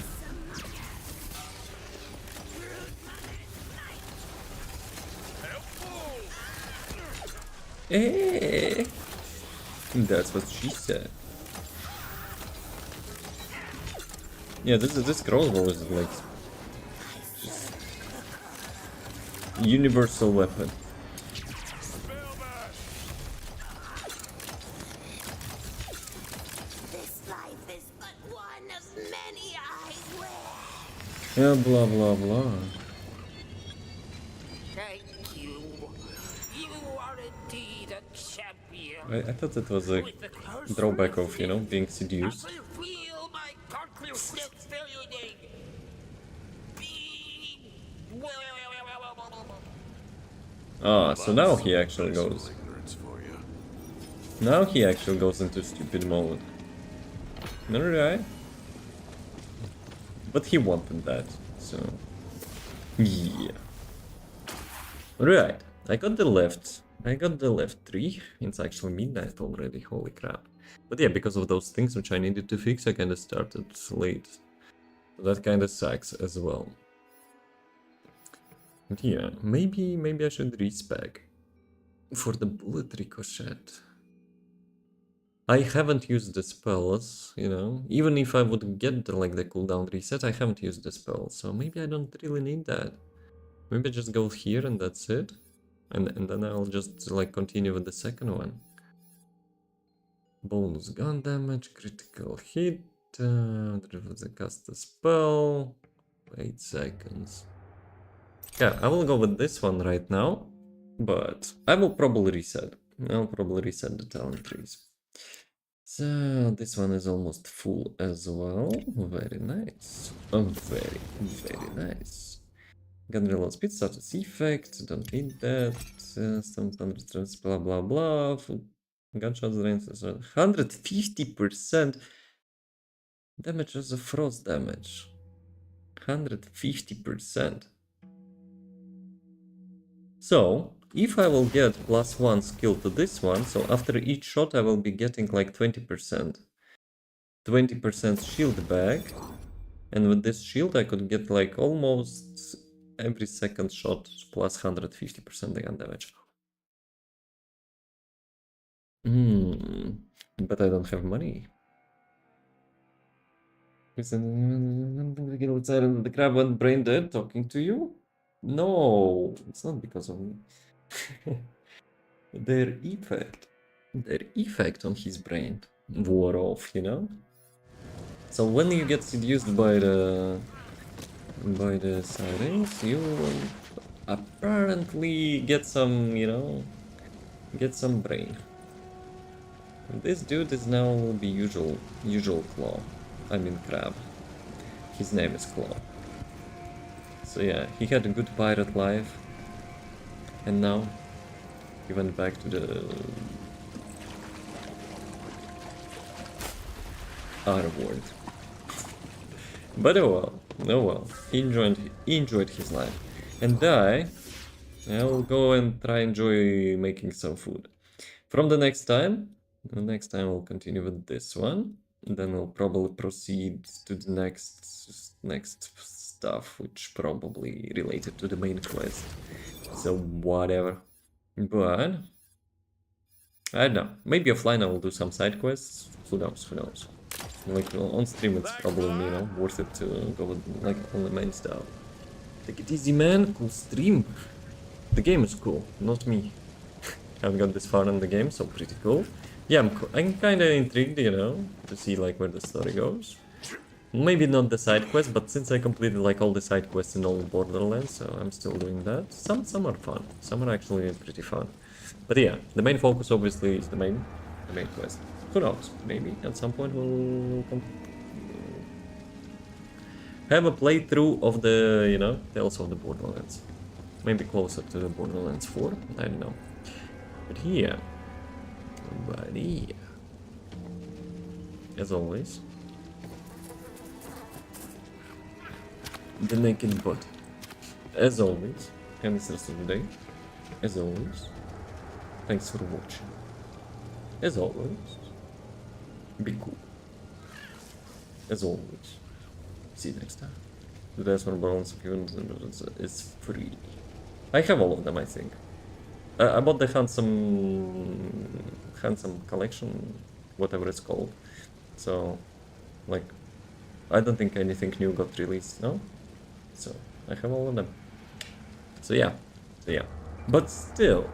Hey, that's what she said. Yeah, this crossbow is like just universal weapon. This life is but one of many I wear. Yeah, blah blah blah. I thought it was a drawback of, you know, being seduced. Ah, so now he actually goes. Now he actually goes into stupid mode. Alright. But he wanted that, so... yeah. Right, I got the left 3. It's actually midnight already, holy crap. But yeah, because of those things which I needed to fix, I kinda started late. So that kinda sucks as well. But yeah, maybe I should respec for the bullet ricochet. I haven't used the spells, you know. Even if I would get like the cooldown reset, I haven't used the spell. So maybe I don't really need that. Maybe I just go here and that's it. And then I'll just like continue with the second one. Bonus gun damage, critical hit. Cast a spell. 8 seconds. Yeah, I will go with this one right now. But I will probably reset. I'll probably reset the talent trees. So this one is almost full as well. Very nice. Oh, very, very nice. Gun reload speed, status effect. Don't need that. Some thunderstrikes, blah blah blah. Gunshots range 150% damage as a frost damage. 150%. So, if I will get +1 skill to this one, so after each shot I will be getting like 20%. 20% shield back. And with this shield I could get like almost every second shot plus 150% gun damage. But I don't have money. The crab went brain dead talking to you? No, it's not because of me. Their effect on his brain wore off, you know? So when you get seduced by the sirens, you will apparently get some, you know, get some brain. This dude is now will be usual Claw. I mean Crab. His name is Claw. So yeah, he had a good pirate life, and now he went back to the other world. But oh well, he enjoyed his life. And I will go and try enjoy making some food. From the next time we'll continue with this one. Then we'll probably proceed to the next stuff, which probably related to the main quest. So whatever. But I don't know. Maybe offline I will do some side quests. Who knows? Who knows? Like on stream, it's probably, you know, worth it to go with like on the main stuff. Take it easy, man. Cool stream. The game is cool, not me. Haven't got this far in the game, so pretty cool. Yeah, I'm kind of intrigued, you know, to see like where the story goes. Maybe not the side quest, but since I completed like all the side quests in all Borderlands, so I'm still doing that. Some are fun. Some are actually pretty fun. But yeah, the main focus obviously is the main quest. Who knows? Maybe at some point we'll have a playthrough of the, you know, Tales of the Borderlands. Maybe closer to the Borderlands 4. I don't know. But yeah. As always, the naked butt. As always, and it's the rest of the day. As always, thanks for watching. As always, be cool. As always, see you next time. The Dice Balance is free. I have all of them, I think. I bought the handsome collection, whatever it's called. So, like, I don't think anything new got released, no? So, I have all of them. So yeah. But still,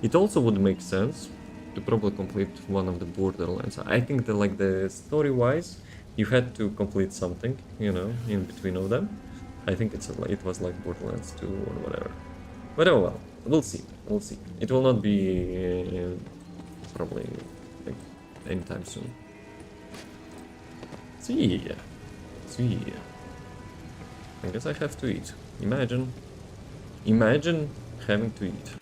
it also would make sense to probably complete one of the Borderlands. I think that, like, the story-wise, you had to complete something, you know, in between of them. I think it was like Borderlands 2 or whatever. But oh well, we'll see. It will not be probably like anytime soon. See ya. I guess I have to eat. Imagine having to eat.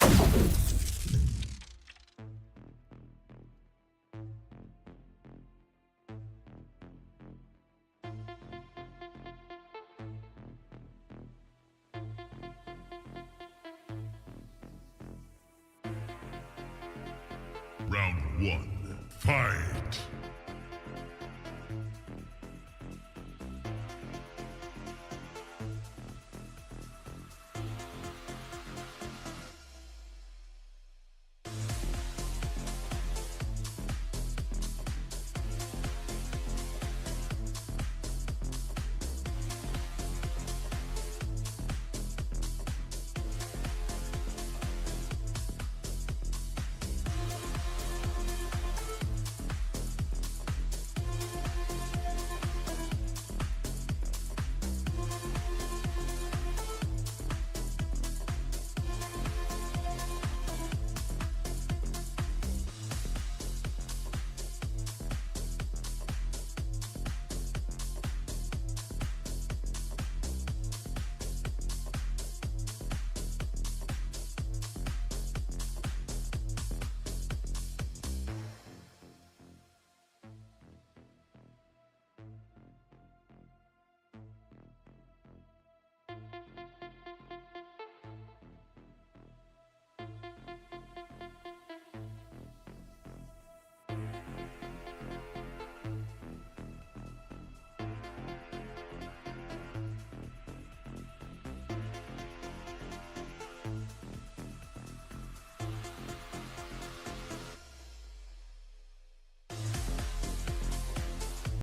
Round 1. Fight!